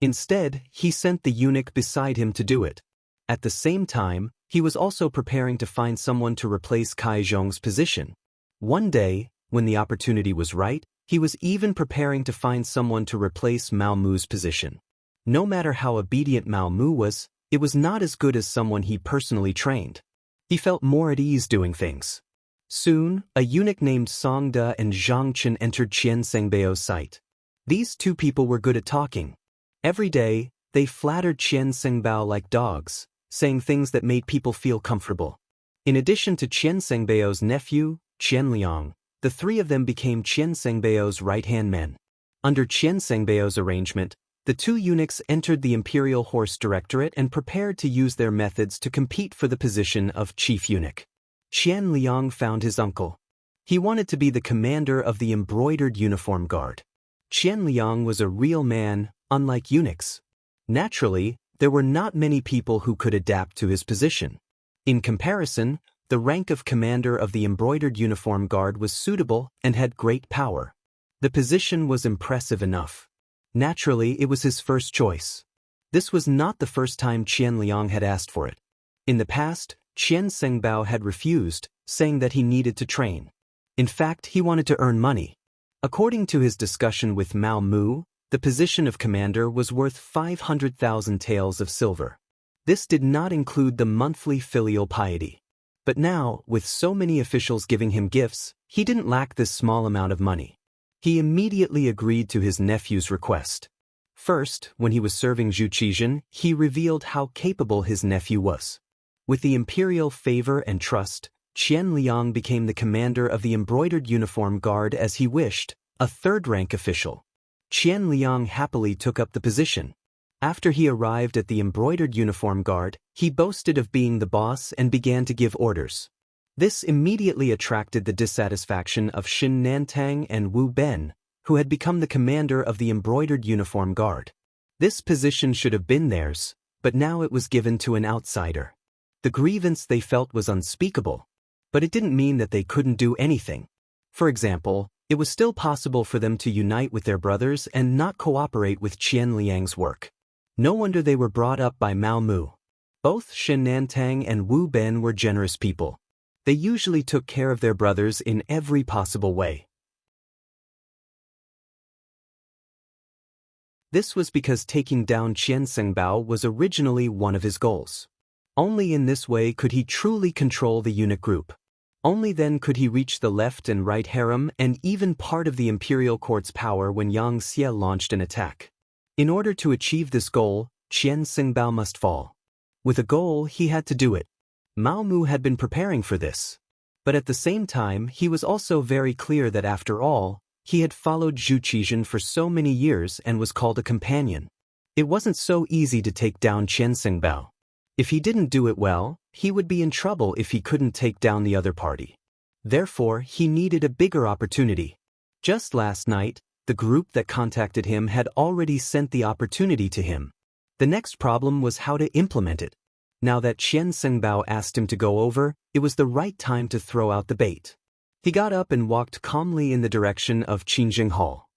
Instead, he sent the eunuch beside him to do it. At the same time, he was also preparing to find someone to replace Kai Zhong's position. One day, when the opportunity was right, he was even preparing to find someone to replace Mao Mu's position. No matter how obedient Mao Mu was, it was not as good as someone he personally trained. He felt more at ease doing things. Soon, a eunuch named Song De and Zhang Chen entered Qianxing Bao's sight. These two people were good at talking. Every day, they flattered Qianxing Bao like dogs, saying things that made people feel comfortable. In addition to Qianxing Bao's nephew, Qian Liang, the three of them became Qianxing Bao's right-hand men. Under Qianxing Bao's arrangement, the two eunuchs entered the Imperial Horse Directorate and prepared to use their methods to compete for the position of chief eunuch. Qian Liang found his uncle. He wanted to be the commander of the embroidered uniform guard. Qian Liang was a real man, unlike eunuchs. Naturally, there were not many people who could adapt to his position. In comparison, the rank of commander of the embroidered uniform guard was suitable and had great power. The position was impressive enough. Naturally, it was his first choice. This was not the first time Qian Liang had asked for it. In the past, Qianxing Bao had refused, saying that he needed to train. In fact, he wanted to earn money. According to his discussion with Mao Mu, the position of commander was worth 500,000 taels of silver. This did not include the monthly filial piety. But now, with so many officials giving him gifts, he didn't lack this small amount of money. He immediately agreed to his nephew's request. First, when he was serving Zhu Qizhen, he revealed how capable his nephew was. With the imperial favor and trust, Qian Liang became the commander of the embroidered uniform guard as he wished, a third-rank official. Qian Liang happily took up the position. After he arrived at the embroidered uniform guard, he boasted of being the boss and began to give orders. This immediately attracted the dissatisfaction of Xin Nantang and Wu Ben, who had become the commander of the embroidered uniform guard. This position should have been theirs, but now it was given to an outsider. The grievance they felt was unspeakable, but it didn't mean that they couldn't do anything. For example, It was still possible for them to unite with their brothers and not cooperate with Qian Liang's work. No wonder they were brought up by Mao Mu. Both Shen Nantang and Wu Ben were generous people. They usually took care of their brothers in every possible way. This was because taking down Qian Sengbao was originally one of his goals. Only in this way could he truly control the eunuch group. Only then could he reach the left and right harem and even part of the imperial court's power when Yang Xie launched an attack. In order to achieve this goal, Qian Sengbao must fall. With a goal, he had to do it. Mao Mu had been preparing for this. But at the same time, he was also very clear that after all, he had followed Zhu Qizhen for so many years and was called a companion. It wasn't so easy to take down Qian Sengbao. If he didn't do it well, he would be in trouble if he couldn't take down the other party. Therefore, he needed a bigger opportunity. Just last night, the group that contacted him had already sent the opportunity to him. The next problem was how to implement it. Now that Qian Sengbao asked him to go over, it was the right time to throw out the bait. He got up and walked calmly in the direction of Qingjing Hall.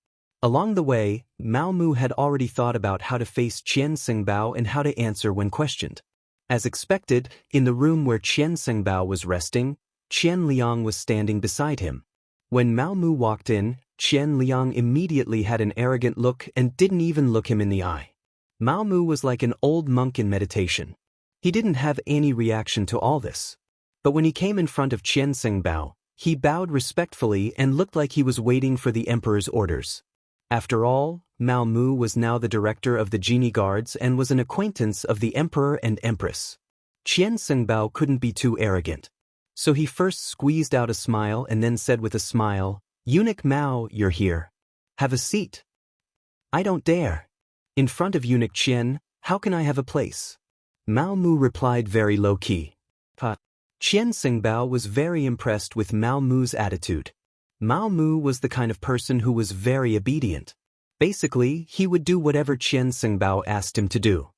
Along the way, Mao Mu had already thought about how to face Qian Sengbao and how to answer when questioned. As expected, in the room where Qian Sengbao was resting, Qian Liang was standing beside him. When Mao Mu walked in, Qian Liang immediately had an arrogant look and didn't even look him in the eye. Mao Mu was like an old monk in meditation. He didn't have any reaction to all this. But when he came in front of Qian Sengbao, he bowed respectfully and looked like he was waiting for the emperor's orders. After all, Mao Mu was now the director of the genie guards and was an acquaintance of the emperor and empress. Qian Sengbao couldn't be too arrogant. So he first squeezed out a smile and then said with a smile, "Eunuch Mao, you're here. Have a seat." "I don't dare. In front of Eunuch Qian, how can I have a place?" Mao Mu replied very low-key. Qian Sengbao was very impressed with Mao Mu's attitude. Mao Mu was the kind of person who was very obedient. Basically, he would do whatever Qian Sengbao asked him to do.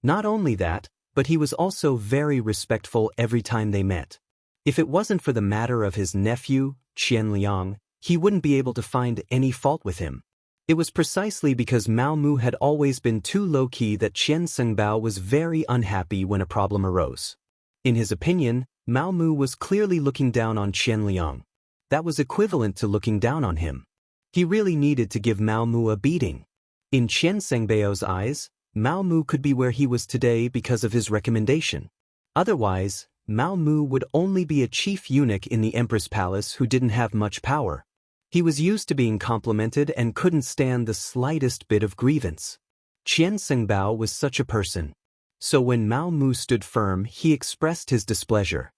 Not only that, but he was also very respectful every time they met. If it wasn't for the matter of his nephew, Qian Liang, he wouldn't be able to find any fault with him. It was precisely because Mao Mu had always been too low-key that Qian Sengbao was very unhappy when a problem arose. In his opinion, Mao Mu was clearly looking down on Qian Liang. That was equivalent to looking down on him. He really needed to give Mao Mu a beating. In Qian Sengbao's eyes, Mao Mu could be where he was today because of his recommendation. Otherwise, Mao Mu would only be a chief eunuch in the Empress Palace who didn't have much power. He was used to being complimented and couldn't stand the slightest bit of grievance. Qian Sengbao was such a person. So when Mao Mu stood firm, he expressed his displeasure.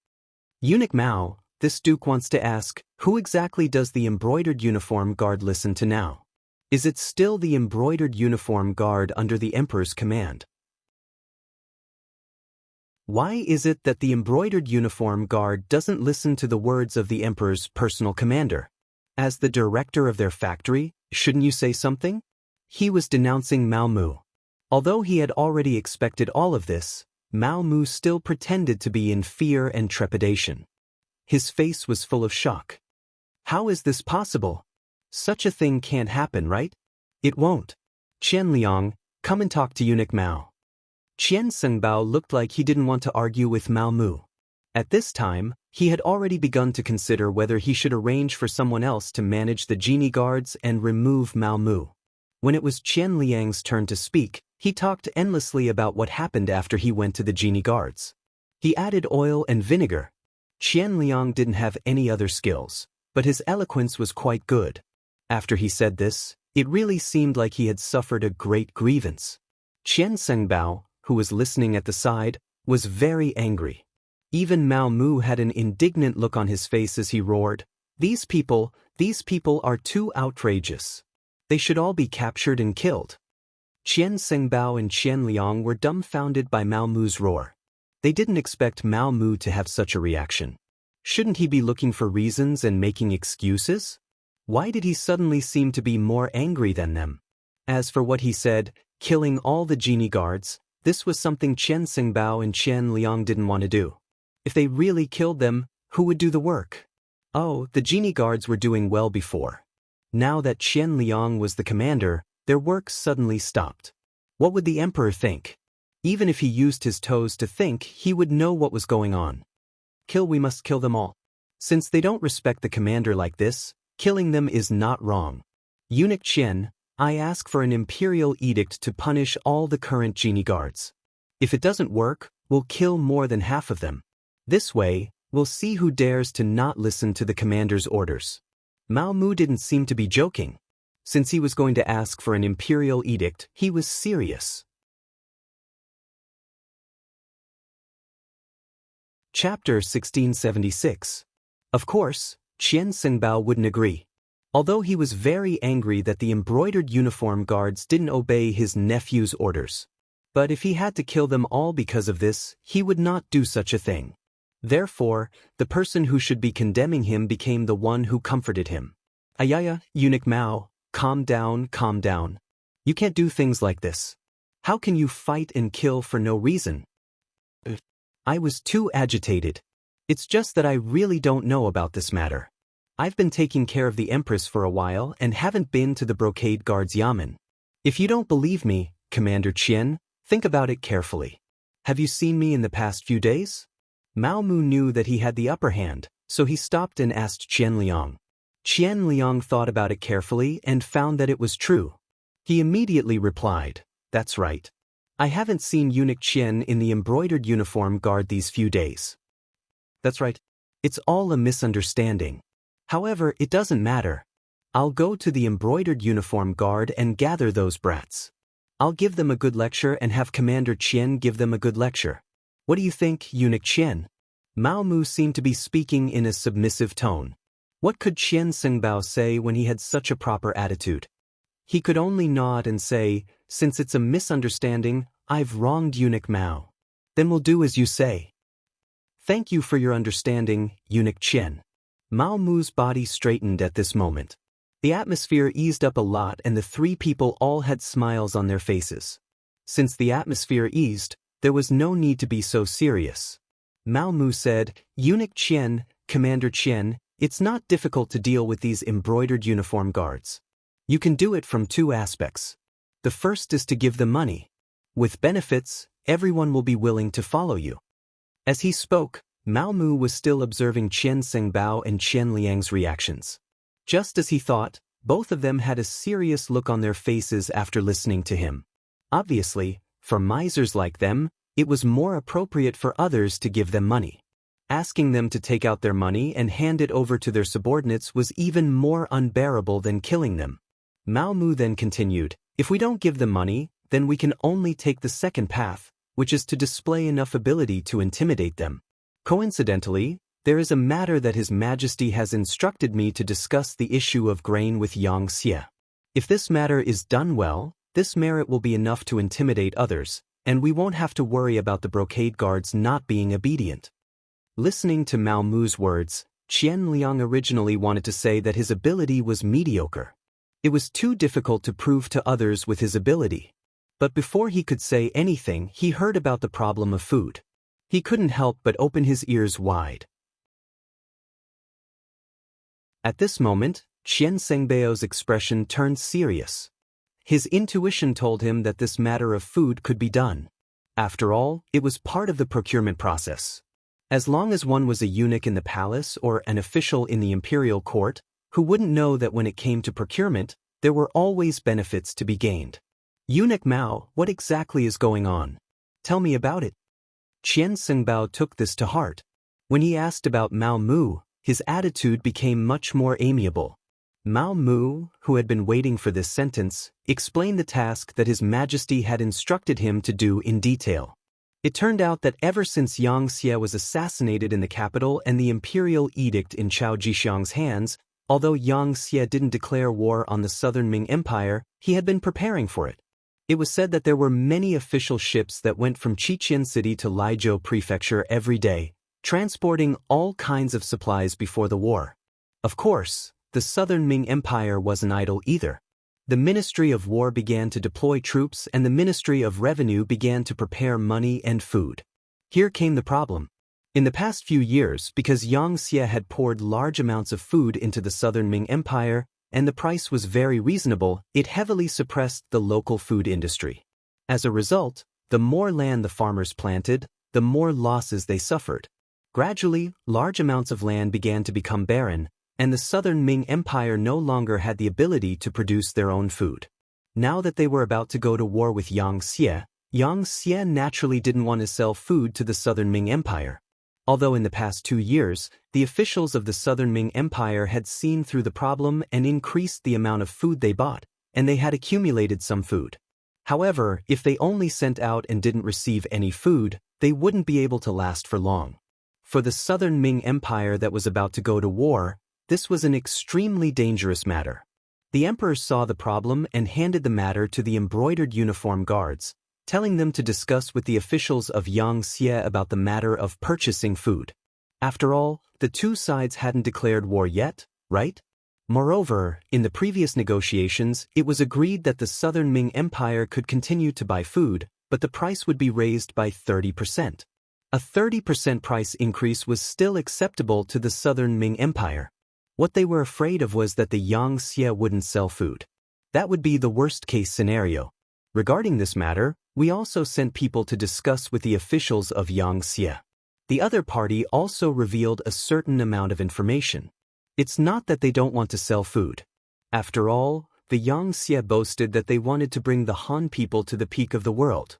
"Eunuch Mao, this duke wants to ask, who exactly does the embroidered uniform guard listen to now? Is it still the embroidered uniform guard under the emperor's command? Why is it that the embroidered uniform guard doesn't listen to the words of the emperor's personal commander? As the director of their factory, shouldn't you say something?" He was denouncing Mao Mu. Although he had already expected all of this, Mao Mu still pretended to be in fear and trepidation. His face was full of shock. "How is this possible? Such a thing can't happen, right?" "It won't. Qian Liang, come and talk to Eunuch Mao." Qian Sengbao looked like he didn't want to argue with Mao Mu. At this time, he had already begun to consider whether he should arrange for someone else to manage the genie guards and remove Mao Mu. When it was Qian Liang's turn to speak, he talked endlessly about what happened after he went to the genie guards. He added oil and vinegar. Qian Liang didn't have any other skills, but his eloquence was quite good. After he said this, it really seemed like he had suffered a great grievance. Qian Sengbao, who was listening at the side, was very angry. Even Mao Mu had an indignant look on his face as he roared, these people are too outrageous. They should all be captured and killed." Qian Sengbao and Qian Liang were dumbfounded by Mao Mu's roar. They didn't expect Mao Mu to have such a reaction. Shouldn't he be looking for reasons and making excuses? Why did he suddenly seem to be more angry than them? As for what he said, killing all the genie guards, this was something Qian Sengbao and Qian Liang didn't want to do. If they really killed them, who would do the work? Oh, the genie guards were doing well before. Now that Qian Liang was the commander, their work suddenly stopped. What would the emperor think? Even if he used his toes to think, he would know what was going on. We must kill them all. Since they don't respect the commander like this, killing them is not wrong. Eunuch Qian, I ask for an imperial edict to punish all the current genie guards. If it doesn't work, we'll kill more than half of them. This way, we'll see who dares to not listen to the commander's orders. Mao Mu didn't seem to be joking. Since he was going to ask for an imperial edict, he was serious. Chapter 1676. Of course, Qian Xingbao wouldn't agree. Although he was very angry that the embroidered uniform guards didn't obey his nephew's orders. But if he had to kill them all because of this, he would not do such a thing. Therefore, the person who should be condemning him became the one who comforted him. Ayaya, Eunuch Mao, calm down, calm down. You can't do things like this. How can you fight and kill for no reason? I was too agitated. It's just that I really don't know about this matter. I've been taking care of the Empress for a while and haven't been to the Brocade Guard's Yamen. If you don't believe me, Commander Qian, think about it carefully. Have you seen me in the past few days? Mao Mu knew that he had the upper hand, so he stopped and asked Qian Liang. Qian Liang thought about it carefully and found that it was true. He immediately replied, "That's right. I haven't seen Eunuch Qian in the embroidered uniform guard these few days." That's right. It's all a misunderstanding. However, it doesn't matter. I'll go to the embroidered uniform guard and gather those brats. I'll give them a good lecture and have Commander Qian give them a good lecture. What do you think, Eunuch Qian? Mao Mu seemed to be speaking in a submissive tone. What could Qian Xingbao say when he had such a proper attitude? He could only nod and say, "Since it's a misunderstanding, I've wronged Eunuch Mao. Then we'll do as you say." Thank you for your understanding, Eunuch Qian. Mao Mu's body straightened at this moment. The atmosphere eased up a lot and the three people all had smiles on their faces. Since the atmosphere eased, there was no need to be so serious. Mao Mu said, "Eunuch Qian, Commander Qian, it's not difficult to deal with these embroidered uniform guards. You can do it from two aspects. The first is to give them money. With benefits, everyone will be willing to follow you." As he spoke, Mao Mu was still observing Qian Xingbao and Qian Liang's reactions. Just as he thought, both of them had a serious look on their faces after listening to him. Obviously, for misers like them, it was more appropriate for others to give them money. Asking them to take out their money and hand it over to their subordinates was even more unbearable than killing them. Mao Mu then continued, "If we don't give them money, then we can only take the second path, which is to display enough ability to intimidate them. Coincidentally, there is a matter that His Majesty has instructed me to discuss the issue of grain with Xianxia. If this matter is done well, this merit will be enough to intimidate others, and we won't have to worry about the brocade guards not being obedient." Listening to Mao Mu's words, Qian Liang originally wanted to say that his ability was mediocre. It was too difficult to prove to others with his ability. But before he could say anything, he heard about the problem of food. He couldn't help but open his ears wide. At this moment, Qian Xingbao's expression turned serious. His intuition told him that this matter of food could be done. After all, it was part of the procurement process. As long as one was a eunuch in the palace or an official in the imperial court, who wouldn't know that when it came to procurement, there were always benefits to be gained. "Eunuch Mao, what exactly is going on? Tell me about it." Qian Xingbao took this to heart. When he asked about Mao Mu, his attitude became much more amiable. Mao Mu, who had been waiting for this sentence, explained the task that His Majesty had instructed him to do in detail. It turned out that ever since Xianxia was assassinated in the capital and the imperial edict in Chao Jixiang's hands, although Xianxia didn't declare war on the southern Ming Empire, he had been preparing for it. It was said that there were many official ships that went from Qiqian City to Laizhou Prefecture every day, transporting all kinds of supplies before the war. Of course, the southern Ming Empire wasn't idle either. The Ministry of War began to deploy troops and the Ministry of Revenue began to prepare money and food. Here came the problem. In the past few years, because Xianxia had poured large amounts of food into the southern Ming Empire, and the price was very reasonable, it heavily suppressed the local food industry. As a result, the more land the farmers planted, the more losses they suffered. Gradually, large amounts of land began to become barren, and the southern Ming Empire no longer had the ability to produce their own food. Now that they were about to go to war with Xianxia naturally didn't want to sell food to the southern Ming Empire. Although in the past 2 years, the officials of the southern Ming Empire had seen through the problem and increased the amount of food they bought, and they had accumulated some food. However, if they only sent out and didn't receive any food, they wouldn't be able to last for long. For the southern Ming Empire that was about to go to war, this was an extremely dangerous matter. The emperor saw the problem and handed the matter to the embroidered uniform guards, telling them to discuss with the officials of Xianxia about the matter of purchasing food. After all, the two sides hadn't declared war yet, right? Moreover, in the previous negotiations, it was agreed that the southern Ming Empire could continue to buy food, but the price would be raised by 30%. A 30% price increase was still acceptable to the southern Ming Empire. What they were afraid of was that the Xianxia wouldn't sell food. That would be the worst-case scenario. Regarding this matter, we also sent people to discuss with the officials of Xianxia. The other party also revealed a certain amount of information. It's not that they don't want to sell food. After all, the Xianxia boasted that they wanted to bring the Han people to the peak of the world.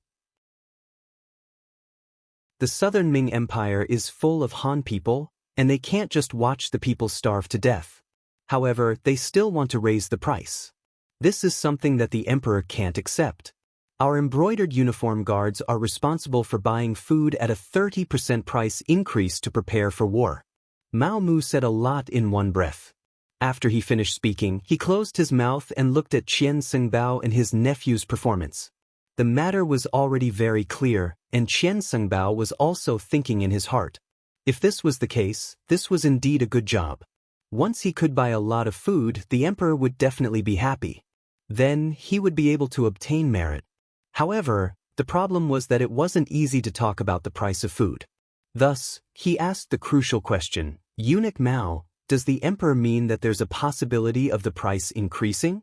The southern Ming Empire is full of Han people, and they can't just watch the people starve to death. However, they still want to raise the price. This is something that the emperor can't accept. Our embroidered uniform guards are responsible for buying food at a 30% price increase to prepare for war. Mao Mu said a lot in one breath. After he finished speaking, he closed his mouth and looked at Qian Sengbao and his nephew's performance. The matter was already very clear, and Qian Sengbao was also thinking in his heart. If this was the case, this was indeed a good job. Once he could buy a lot of food, the emperor would definitely be happy. Then, he would be able to obtain merit. However, the problem was that it wasn't easy to talk about the price of food. Thus, he asked the crucial question, Eunuch Mao, does the emperor mean that there's a possibility of the price increasing?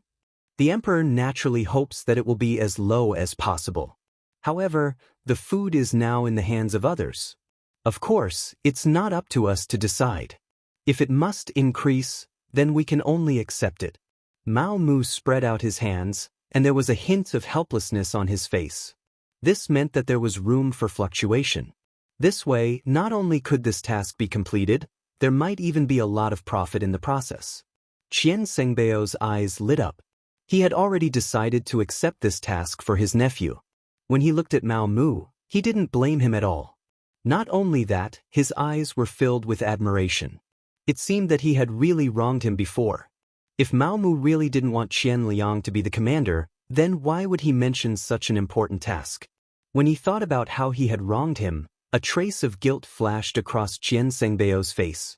The emperor naturally hopes that it will be as low as possible. However, the food is now in the hands of others. Of course, it's not up to us to decide. If it must increase, then we can only accept it. Mao Mu spread out his hands, and there was a hint of helplessness on his face. This meant that there was room for fluctuation. This way, not only could this task be completed, there might even be a lot of profit in the process. Qian Sengbao's eyes lit up. He had already decided to accept this task for his nephew. When he looked at Mao Mu, he didn't blame him at all. Not only that, his eyes were filled with admiration. It seemed that he had really wronged him before. If Mao Mu really didn't want Qian Liang to be the commander, then why would he mention such an important task? When he thought about how he had wronged him, a trace of guilt flashed across Qian Sengbao's face.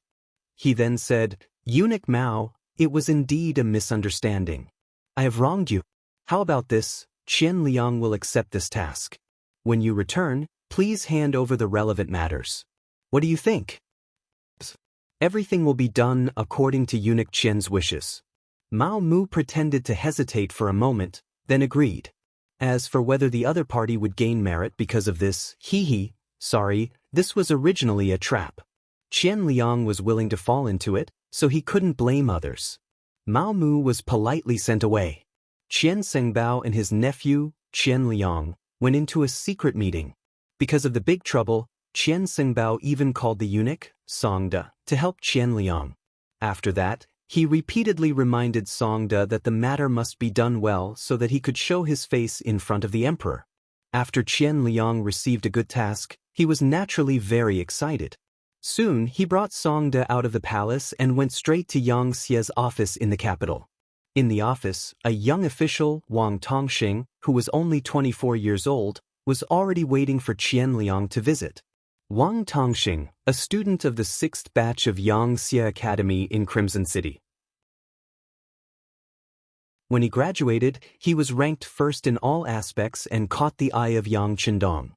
He then said, Eunuch Mao, it was indeed a misunderstanding. I have wronged you. How about this? Qian Liang will accept this task. When you return, please hand over the relevant matters. What do you think? Everything will be done according to Eunuch Qian's wishes. Mao Mu pretended to hesitate for a moment, then agreed. As for whether the other party would gain merit because of this, sorry, this was originally a trap. Qian Liang was willing to fall into it, so he couldn't blame others. Mao Mu was politely sent away. Qian Sengbao and his nephew, Qian Liang, went into a secret meeting. Because of the big trouble, Qian Sengbao even called the eunuch, Songda, to help Qian Liang. After that, he repeatedly reminded Songda that the matter must be done well so that he could show his face in front of the emperor. After Qian Liang received a good task, he was naturally very excited. Soon, he brought Songda out of the palace and went straight to Yang Xie's office in the capital. In the office, a young official, Wang Tongxing, who was only 24 years old, was already waiting for Qian Liang to visit. Wang Tongxing, a student of the 6th batch of Yang Xie Academy in Crimson City. When he graduated, he was ranked first in all aspects and caught the eye of Yang Qindong.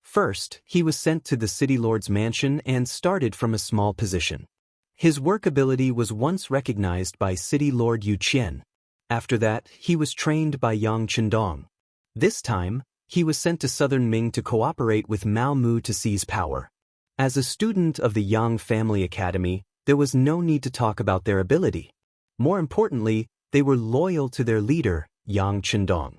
First, he was sent to the city lord's mansion and started from a small position. His workability was once recognized by City Lord Yu Qian. After that, he was trained by Yang Chendong. This time, he was sent to Southern Ming to cooperate with Mao Mu to seize power. As a student of the Yang Family Academy, there was no need to talk about their ability. More importantly, they were loyal to their leader, Yang Chendong.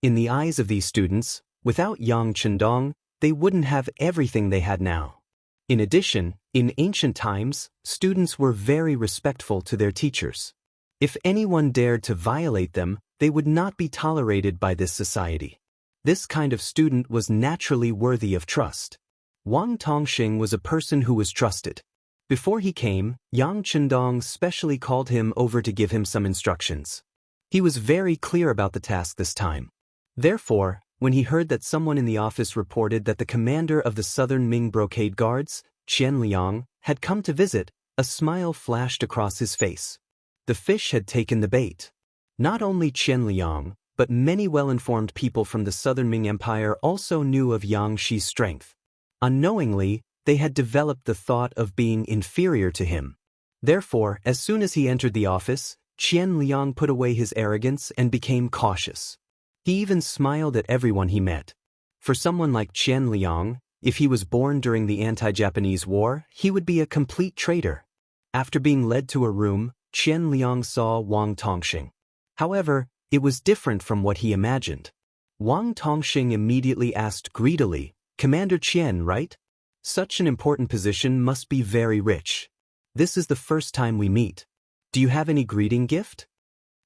In the eyes of these students, without Yang Chendong, they wouldn't have everything they had now. In addition, in ancient times, students were very respectful to their teachers. If anyone dared to violate them, they would not be tolerated by this society. This kind of student was naturally worthy of trust. Wang Tongxing was a person who was trusted. Before he came, Yang Chendong specially called him over to give him some instructions. He was very clear about the task this time. Therefore, when he heard that someone in the office reported that the commander of the Southern Ming Brocade Guards, Qian Liang, had come to visit, a smile flashed across his face. The fish had taken the bait. Not only Qian Liang, but many well-informed people from the Southern Ming Empire also knew of Yang Shi's strength. Unknowingly, they had developed the thought of being inferior to him. Therefore, as soon as he entered the office, Qian Liang put away his arrogance and became cautious. He even smiled at everyone he met. For someone like Qian Liang, if he was born during the anti-Japanese war, he would be a complete traitor. After being led to a room, Qian Liang saw Wang Tongxing. However, it was different from what he imagined. Wang Tongxing immediately asked greedily, "Commander Qian, right? Such an important position must be very rich. This is the first time we meet. Do you have any greeting gift?"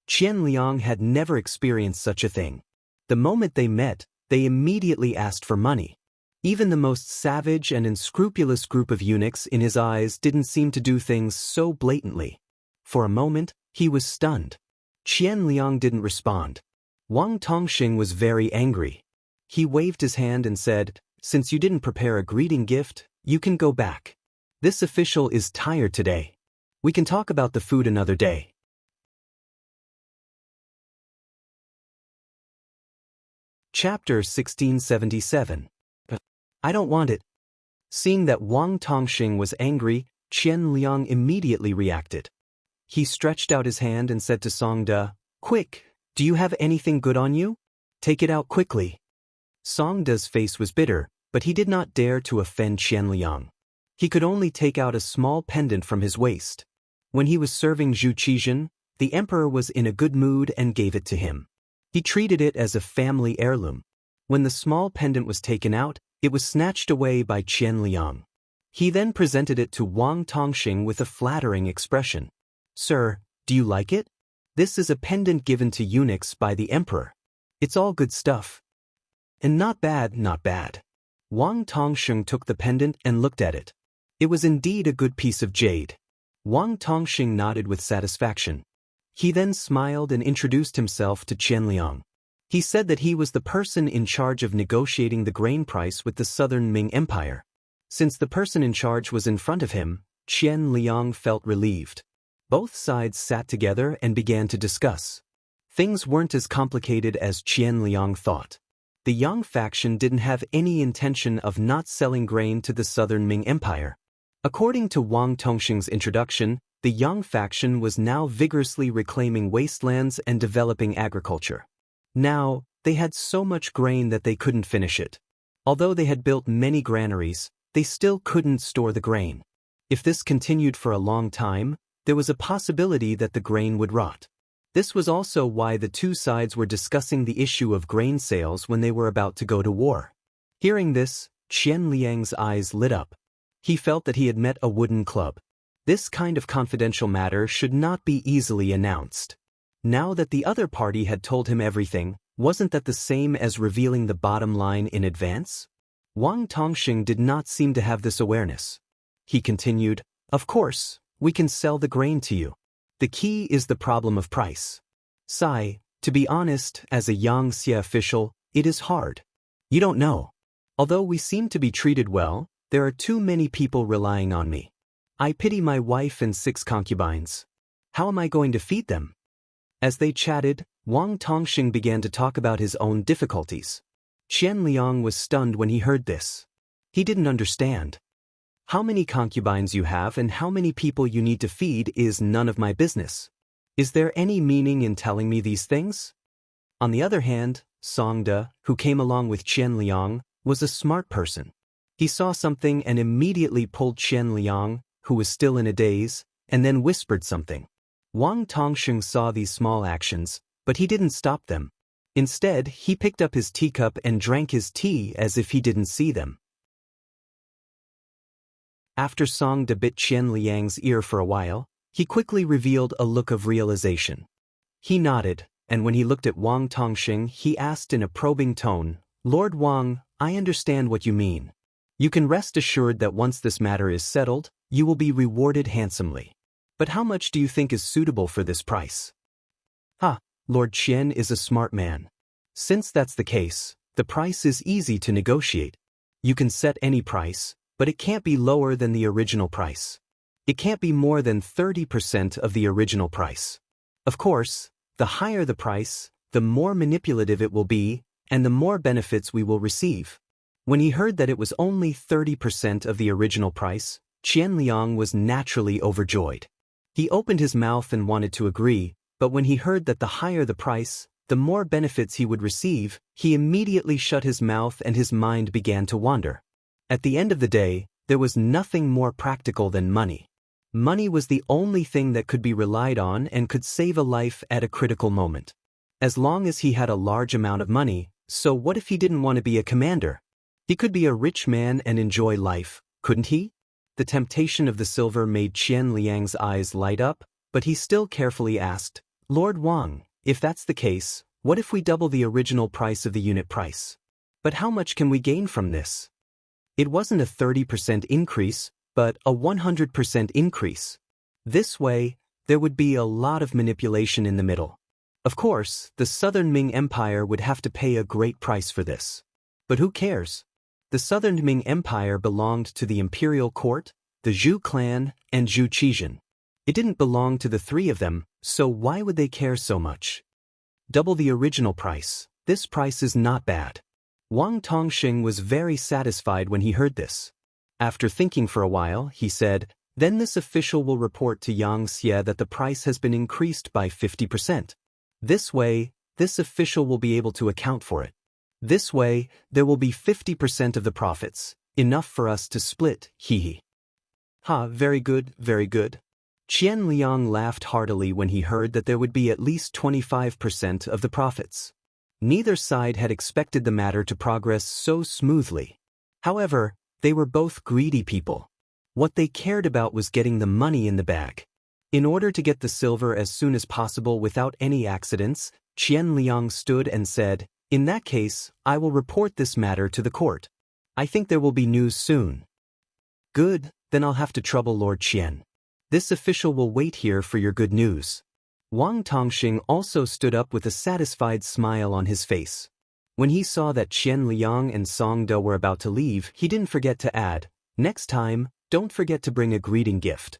Qian Liang had never experienced such a thing. The moment they met, they immediately asked for money. Even the most savage and unscrupulous group of eunuchs in his eyes didn't seem to do things so blatantly. For a moment, he was stunned. Qian Liang didn't respond. Wang Tongxing was very angry. He waved his hand and said, "Since you didn't prepare a greeting gift, you can go back. This official is tired today. We can talk about the food another day." Chapter 1677. I don't want it. Seeing that Wang Tongxing was angry, Qian Liang immediately reacted. He stretched out his hand and said to Song De, "Quick, do you have anything good on you? Take it out quickly." Song De's face was bitter, but he did not dare to offend Qian Liang. He could only take out a small pendant from his waist. When he was serving Zhu Qizhen, the emperor was in a good mood and gave it to him. He treated it as a family heirloom. When the small pendant was taken out, it was snatched away by Qian Liang. He then presented it to Wang Tongxing with a flattering expression. "Sir, do you like it? This is a pendant given to eunuchs by the emperor. It's all good stuff." "And not bad, not bad." Wang Tongxing took the pendant and looked at it. It was indeed a good piece of jade. Wang Tongxing nodded with satisfaction. He then smiled and introduced himself to Qian Liang. He said that he was the person in charge of negotiating the grain price with the Southern Ming Empire. Since the person in charge was in front of him, Qian Liang felt relieved. Both sides sat together and began to discuss. Things weren't as complicated as Qian Liang thought. The Yang faction didn't have any intention of not selling grain to the Southern Ming Empire. According to Wang Tongxing's introduction, the Yang faction was now vigorously reclaiming wastelands and developing agriculture. Now, they had so much grain that they couldn't finish it. Although they had built many granaries, they still couldn't store the grain. If this continued for a long time, there was a possibility that the grain would rot. This was also why the two sides were discussing the issue of grain sales when they were about to go to war. Hearing this, Qian Liang's eyes lit up. He felt that he had met a wooden club. This kind of confidential matter should not be easily announced. Now that the other party had told him everything, wasn't that the same as revealing the bottom line in advance? Wang Tongxing did not seem to have this awareness. He continued, "Of course, we can sell the grain to you. The key is the problem of price. Sai, to be honest, as a Xianxia official, it is hard. You don't know. Although we seem to be treated well, there are too many people relying on me. I pity my wife and 6 concubines. How am I going to feed them?" As they chatted, Wang Tongxing began to talk about his own difficulties. Qian Liang was stunned when he heard this. He didn't understand. How many concubines you have and how many people you need to feed is none of my business. Is there any meaning in telling me these things? On the other hand, Songde, who came along with Qianliang, was a smart person. He saw something and immediately pulled Qianliang, who was still in a daze, and then whispered something. Wang Tongsheng saw these small actions, but he didn't stop them. Instead, he picked up his teacup and drank his tea as if he didn't see them. After Songde bit Qianliang's ear for a while, he quickly revealed a look of realization. He nodded, and when he looked at Wang Tongsheng, he asked in a probing tone, "Lord Wang, I understand what you mean. You can rest assured that once this matter is settled, you will be rewarded handsomely. But how much do you think is suitable for this price?" Lord Qian is a smart man. Since that's the case, the price is easy to negotiate. You can set any price, but it can't be lower than the original price. It can't be more than 30% of the original price. Of course, the higher the price, the more manipulative it will be, and the more benefits we will receive. When he heard that it was only 30% of the original price, Qianliang was naturally overjoyed. He opened his mouth and wanted to agree, but when he heard that the higher the price, the more benefits he would receive, he immediately shut his mouth and his mind began to wander. At the end of the day, there was nothing more practical than money. Money was the only thing that could be relied on and could save a life at a critical moment. As long as he had a large amount of money, so what if he didn't want to be a commander? He could be a rich man and enjoy life, couldn't he? The temptation of the silver made Qianliang's eyes light up, but he still carefully asked, "Lord Wang, if that's the case, what if we double the original price of the unit price? But how much can we gain from this?" It wasn't a 30% increase, but a 100% increase. This way, there would be a lot of manipulation in the middle. Of course, the Southern Ming Empire would have to pay a great price for this. But who cares? The Southern Ming Empire belonged to the imperial court, the Zhu clan, and Zhu Qizhen. It didn't belong to the three of them, so why would they care so much? Double the original price. This price is not bad. Wang Tongsheng was very satisfied when he heard this. After thinking for a while, he said, "Then this official will report to Xianxia that the price has been increased by 50%. This way, this official will be able to account for it. This way, there will be 50% of the profits, enough for us to split, hee. Very good, very good." Qianliang laughed heartily when he heard that there would be at least 25% of the profits. Neither side had expected the matter to progress so smoothly. However, they were both greedy people. What they cared about was getting the money in the bag. In order to get the silver as soon as possible without any accidents, Qianliang stood and said, "In that case, I will report this matter to the court. I think there will be news soon." "Good, then I'll have to trouble Lord Qian. This official will wait here for your good news." Wang Tongsheng also stood up with a satisfied smile on his face. When he saw that Qianliang and Songde were about to leave, he didn't forget to add, "Next time, don't forget to bring a greeting gift."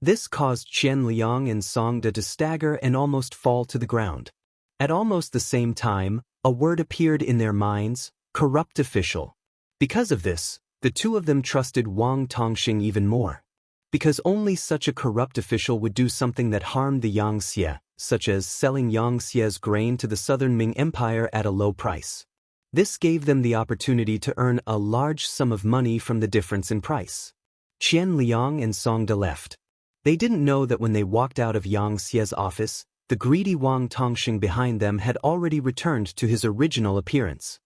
This caused Qianliang and Songde to stagger and almost fall to the ground. At almost the same time, a word appeared in their minds, corrupt official. Because of this, the two of them trusted Wang Tongsheng even more. Because only such a corrupt official would do something that harmed the Xianxia, such as selling Xianxia's grain to the Southern Ming Empire at a low price. This gave them the opportunity to earn a large sum of money from the difference in price. Qianliang and Songde left. They didn't know that when they walked out of Xianxia's office, the greedy Wang Tongsheng behind them had already returned to his original appearance.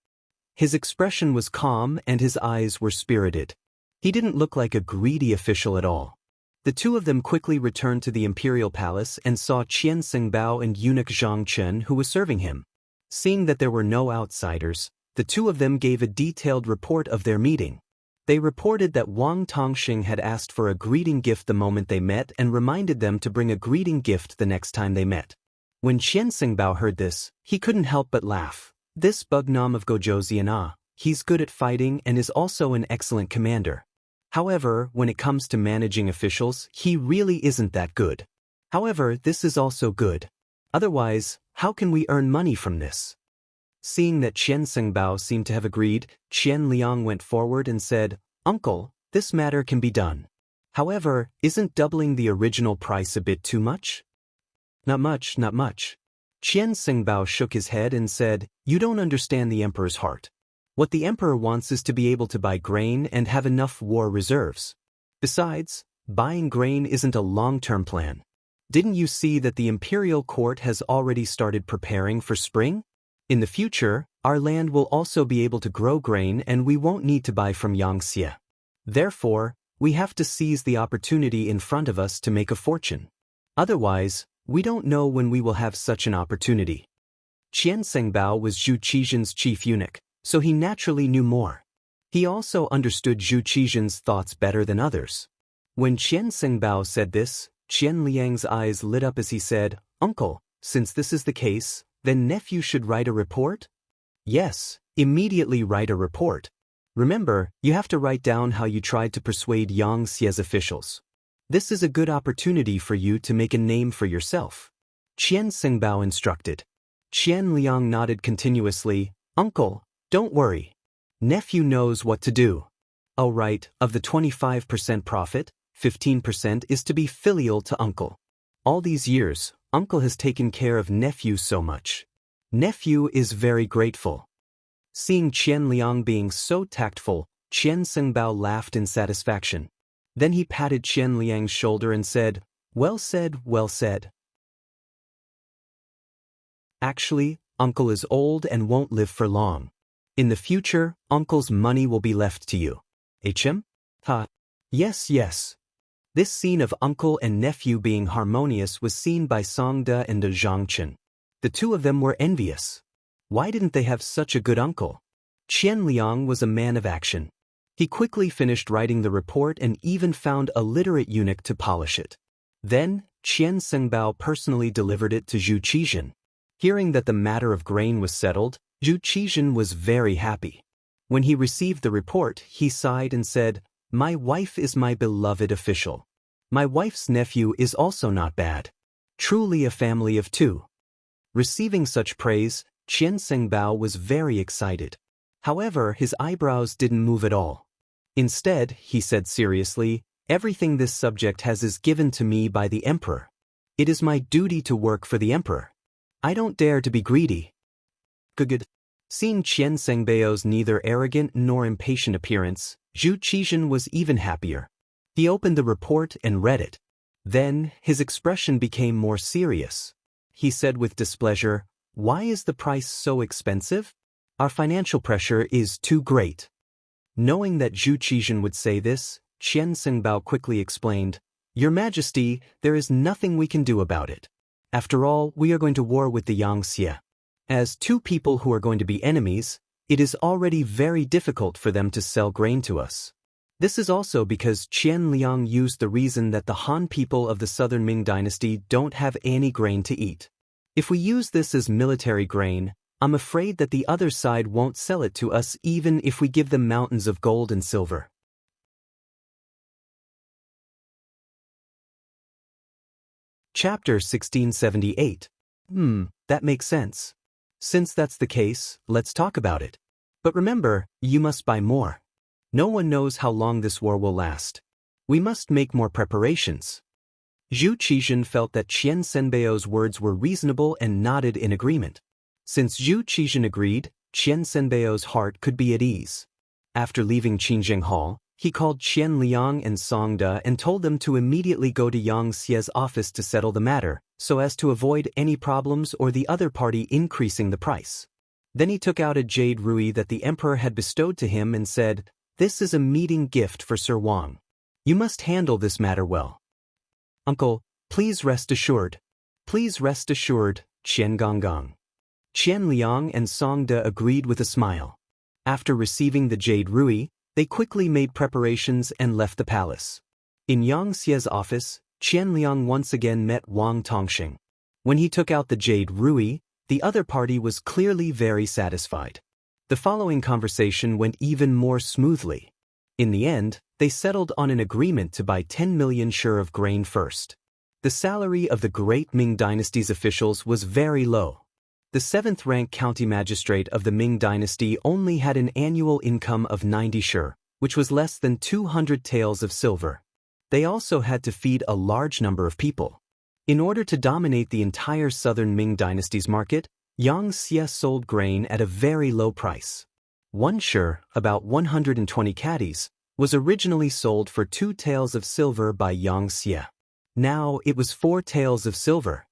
His expression was calm and his eyes were spirited. He didn't look like a greedy official at all. The two of them quickly returned to the imperial palace and saw Qian Sengbao and eunuch Zhang Chen, who was serving him. Seeing that there were no outsiders, the two of them gave a detailed report of their meeting. They reported that Wang Tongsheng had asked for a greeting gift the moment they met and reminded them to bring a greeting gift the next time they met. When Qian Sengbao heard this, he couldn't help but laugh. This Bugnam of Gojoziana, he's good at fighting and is also an excellent commander. However, when it comes to managing officials, he really isn't that good. However, this is also good. Otherwise, how can we earn money from this? Seeing that Qian Sengbao seemed to have agreed, Qian Liang went forward and said, "Uncle, this matter can be done. However, isn't doubling the original price a bit too much?" "Not much, not much." Qian Sengbao shook his head and said, "You don't understand the emperor's heart. What the emperor wants is to be able to buy grain and have enough war reserves. Besides, buying grain isn't a long-term plan. Didn't you see that the imperial court has already started preparing for spring? In the future, our land will also be able to grow grain and we won't need to buy from Xianxia. Therefore, we have to seize the opportunity in front of us to make a fortune. Otherwise, we don't know when we will have such an opportunity." Qian Sengbao was Zhu Qizhen's chief eunuch, so he naturally knew more. He also understood Zhu Qizhen's thoughts better than others. When Qian Sengbao said this, Qian Liang's eyes lit up as he said, "Uncle, since this is the case, then nephew should write a report?" "Yes, immediately write a report. Remember, you have to write down how you tried to persuade Xia's officials. This is a good opportunity for you to make a name for yourself," Qian Sengbao instructed. Qian Liang nodded continuously, "Uncle, don't worry. Nephew knows what to do. Oh right, of the 25% profit, 15% is to be filial to uncle. All these years, uncle has taken care of nephew so much. Nephew is very grateful." Seeing Qian Liang being so tactful, Qian Sengbao laughed in satisfaction. Then he patted Qian Liang's shoulder and said, "Well said, well said. Actually, uncle is old and won't live for long. In the future, uncle's money will be left to you. HM? Ha. Yes, yes." This scene of uncle and nephew being harmonious was seen by Songde and Zhangchen. The two of them were envious. Why didn't they have such a good uncle? Qian Liang was a man of action. He quickly finished writing the report and even found a literate eunuch to polish it. Then, Qian Sengbao personally delivered it to Zhu Qizhen. Hearing that the matter of grain was settled, Zhu Qizhen was very happy. When he received the report, he sighed and said, "My wife is my beloved official. My wife's nephew is also not bad. Truly a family of two." Receiving such praise, Qian Sengbao was very excited. However, his eyebrows didn't move at all. Instead, he said seriously, "Everything this subject has is given to me by the emperor. It is my duty to work for the emperor. I don't dare to be greedy." Good. Seeing Qian Sengbao's neither arrogant nor impatient appearance, Zhu Qizhen was even happier. He opened the report and read it. Then, his expression became more serious. He said with displeasure, "Why is the price so expensive? Our financial pressure is too great." Knowing that Zhu Qizhen would say this, Qian Sengbao quickly explained, "Your Majesty, there is nothing we can do about it. After all, we are going to war with the Xianxia. As two people who are going to be enemies, it is already very difficult for them to sell grain to us. This is also because Qian Liang used the reason that the Han people of the southern Ming dynasty don't have any grain to eat. If we use this as military grain, I'm afraid that the other side won't sell it to us even if we give them mountains of gold and silver." Chapter 1678. That makes sense. Since that's the case, let's talk about it. But remember, you must buy more. No one knows how long this war will last. We must make more preparations. Zhu Qizhen felt that Qian Senbao's words were reasonable and nodded in agreement. Since Zhu Qizhen agreed, Qian Senbao's heart could be at ease. After leaving Qingjing Hall, he called Qian Liang and Songde and told them to immediately go to Xia's office to settle the matter, so as to avoid any problems or the other party increasing the price. Then he took out a jade ruby that the emperor had bestowed to him and said, "This is a meeting gift for Sir Wang. You must handle this matter well." "Uncle, please rest assured." "Please rest assured, Qian Gonggang." Qian Liang and Songde agreed with a smile. After receiving the jade ruby, they quickly made preparations and left the palace. In Xia's office, Qian Liang once again met Wang Tongxing. When he took out the jade ruby, the other party was clearly very satisfied. The following conversation went even more smoothly. In the end, they settled on an agreement to buy 10 million sure of grain first. The salary of the great Ming dynasty's officials was very low. the 7th-rank county magistrate of the Ming dynasty only had an annual income of 90 shi, which was less than 200 taels of silver. They also had to feed a large number of people. In order to dominate the entire southern Ming dynasty's market, Xianxia sold grain at a very low price. 1 shi, about 120 caddies, was originally sold for 2 taels of silver by Xianxia. Now it was 4 taels of silver.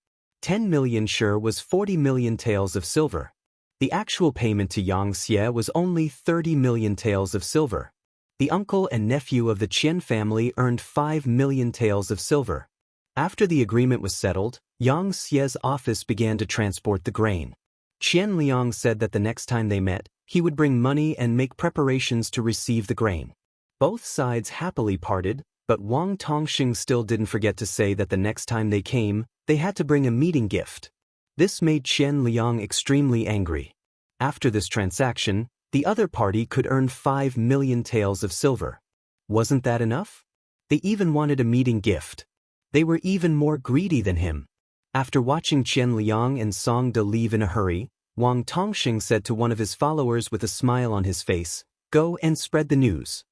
10 million shi was 40 million taels of silver. The actual payment to Xianxia was only 30 million taels of silver. The uncle and nephew of the Qian family earned 5 million taels of silver. After the agreement was settled, Xia's office began to transport the grain. Qian Liang said that the next time they met, he would bring money and make preparations to receive the grain. Both sides happily parted, but Wang Tongxing still didn't forget to say that the next time they came, they had to bring a meeting gift. This made Qian Liang extremely angry. After this transaction, the other party could earn 5 million taels of silver. Wasn't that enough? They even wanted a meeting gift. They were even more greedy than him. After watching Qian Liang and Song De leave in a hurry, Wang Tongxing said to one of his followers with a smile on his face, "Go and spread the news.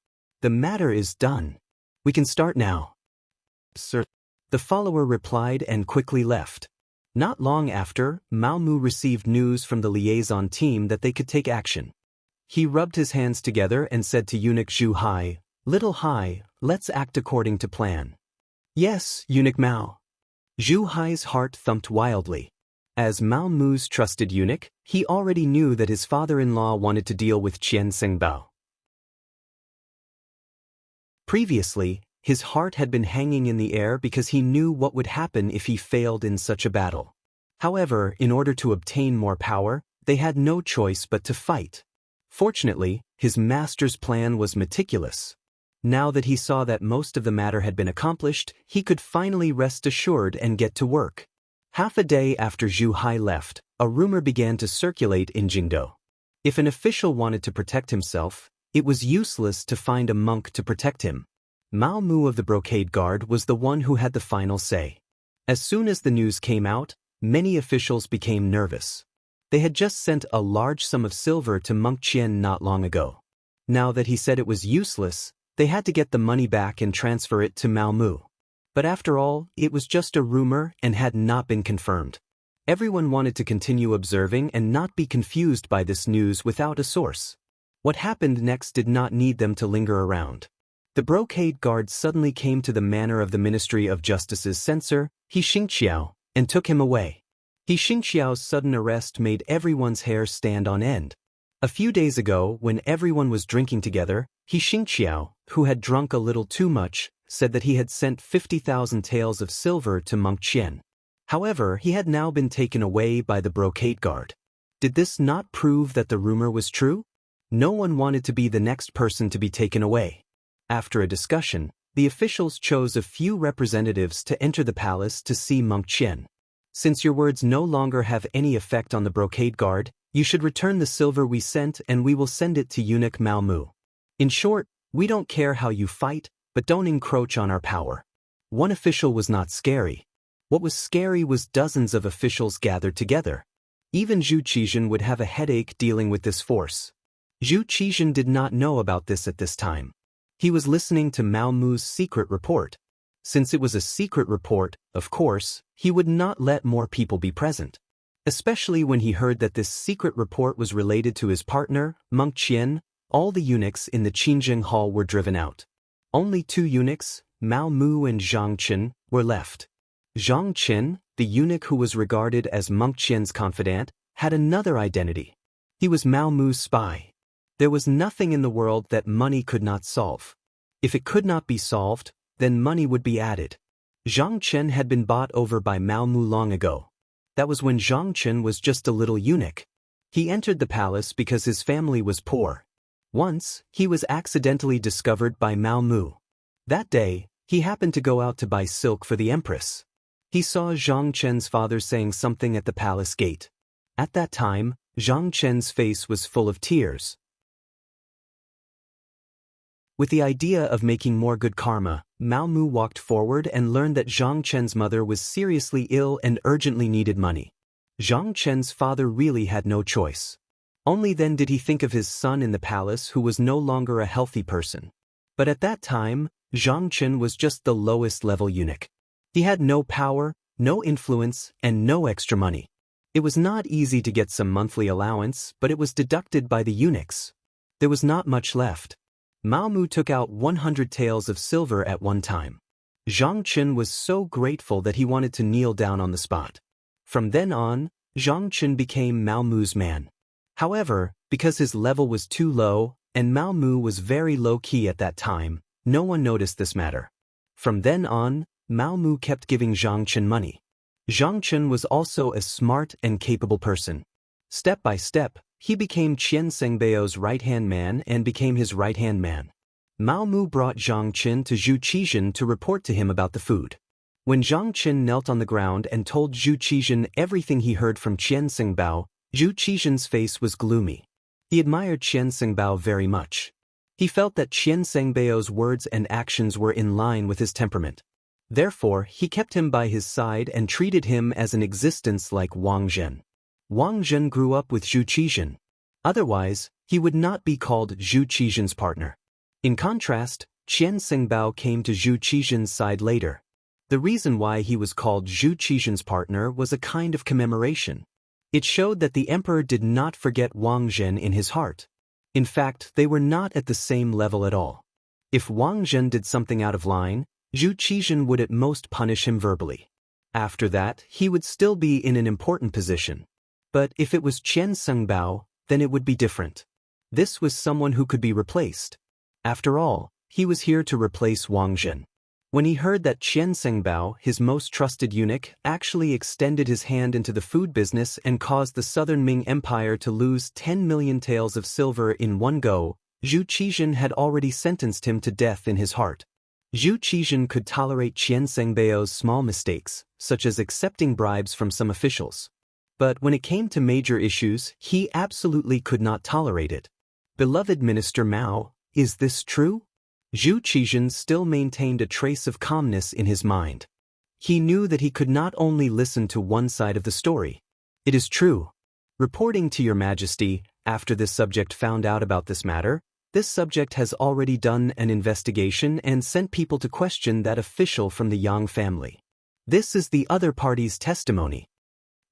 The matter is done. We can start now." "Sir." The follower replied and quickly left. Not long after, Mao Mu received news from the liaison team that they could take action. He rubbed his hands together and said to eunuch Zhu Hai, "Little Hai, let's act according to plan." "Yes, eunuch Mao." Zhu Hai's heart thumped wildly. As Mao Mu's trusted eunuch, he already knew that his father-in-law wanted to deal with Qian Sengbao. Previously, his heart had been hanging in the air because he knew what would happen if he failed in such a battle. However, in order to obtain more power, they had no choice but to fight. Fortunately, his master's plan was meticulous. Now that he saw that most of the matter had been accomplished, he could finally rest assured and get to work. Half a day after Zhu Hai left, a rumor began to circulate in Jingdou. If an official wanted to protect himself, it was useless to find a monk to protect him. Mao Mu of the Brocade Guard was the one who had the final say. As soon as the news came out, many officials became nervous. They had just sent a large sum of silver to Monk Qian not long ago. Now that he said it was useless, they had to get the money back and transfer it to Mao Mu. But after all, it was just a rumor and had not been confirmed. Everyone wanted to continue observing and not be confused by this news without a source. What happened next did not need them to linger around. The Brocade Guard suddenly came to the manor of the Ministry of Justice's censor, He Xingqiao, and took him away. He Xingqiao's sudden arrest made everyone's hair stand on end. A few days ago, when everyone was drinking together, He Xingqiao, who had drunk a little too much, said that he had sent 50,000 taels of silver to Monk Qian. However, he had now been taken away by the Brocade Guard. Did this not prove that the rumor was true? No one wanted to be the next person to be taken away. After a discussion, the officials chose a few representatives to enter the palace to see Monk Qian. "Since your words no longer have any effect on the Brocade Guard, you should return the silver we sent and we will send it to eunuch Mao Mu. In short, we don't care how you fight, but don't encroach on our power." One official was not scary. What was scary was dozens of officials gathered together. Even Zhu Qizhen would have a headache dealing with this force. Zhu Qizhen did not know about this at this time. He was listening to Mao Mu's secret report. Since it was a secret report, of course, he would not let more people be present. Especially when he heard that this secret report was related to his partner, Monk Qian, all the eunuchs in the Qingjing Hall were driven out. Only 2 eunuchs, Mao Mu and Zhang Qin, were left. Zhang Qin, the eunuch who was regarded as Monk Qian's confidant, had another identity. He was Mao Mu's spy. There was nothing in the world that money could not solve. If it could not be solved, then money would be added. Zhang Qin had been bought over by Mao Mu long ago. That was when Zhang Qin was just a little eunuch. He entered the palace because his family was poor. Once, he was accidentally discovered by Mao Mu. That day, he happened to go out to buy silk for the empress. He saw Zhang Qin's father saying something at the palace gate. At that time, Zhang Qin's face was full of tears. With the idea of making more good karma, Mao Mu walked forward and learned that Zhang Qin's mother was seriously ill and urgently needed money. Zhang Chen's father really had no choice. Only then did he think of his son in the palace who was no longer a healthy person. But at that time, Zhang Chen was just the lowest level eunuch. He had no power, no influence, and no extra money. It was not easy to get some monthly allowance, but it was deducted by the eunuchs. There was not much left. Mao Mu took out 100 taels of silver at one time. Zhang Chen was so grateful that he wanted to kneel down on the spot. From then on, Zhang Chen became Mao Mu's man. However, because his level was too low, and Mao Mu was very low-key at that time, no one noticed this matter. From then on, Mao Mu kept giving Zhang Chen money. Zhang Chen was also a smart and capable person. Step by step, he became Qian Sengbao's right-hand man and became his right-hand man. Mao Mu brought Zhang Chen to Zhu Qizhen to report to him about the food. When Zhang Chen knelt on the ground and told Zhu Qizhen everything he heard from Qian Sengbao, Zhu Qizhen's face was gloomy. He admired Qian Sengbao very much. He felt that Qian Sengbao's words and actions were in line with his temperament. Therefore, he kept him by his side and treated him as an existence like Wang Zhen. Wang Zhen grew up with Zhu Qizhen. Otherwise, he would not be called Zhu Qizhen's partner. In contrast, Qian Sengbao came to Zhu Qizhen's side later. The reason why he was called Zhu Qizhen's partner was a kind of commemoration. It showed that the emperor did not forget Wang Zhen in his heart. In fact, they were not at the same level at all. If Wang Zhen did something out of line, Zhu Qizhen would at most punish him verbally. After that, he would still be in an important position. But if it was Qian Sengbao, then it would be different. This was someone who could be replaced. After all, he was here to replace Wang Zhen. When he heard that Qian Sengbao, his most trusted eunuch, actually extended his hand into the food business and caused the Southern Ming Empire to lose 10 million taels of silver in one go, Zhu Qizhen had already sentenced him to death in his heart. Zhu Qizhen could tolerate Qian Sengbao's small mistakes, such as accepting bribes from some officials. But when it came to major issues, he absolutely could not tolerate it. Beloved Minister Mao, is this true? Zhu Qizhen still maintained a trace of calmness in his mind. He knew that he could not only listen to one side of the story. It is true. Reporting to your Majesty, after this subject found out about this matter, this subject has already done an investigation and sent people to question that official from the Yang family. This is the other party's testimony.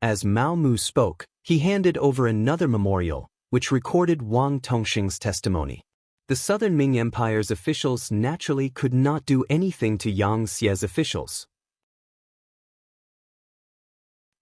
As Mao Mu spoke, he handed over another memorial, which recorded Wang Tongxing's testimony. The Southern Ming Empire's officials naturally could not do anything to Yang Xie's officials.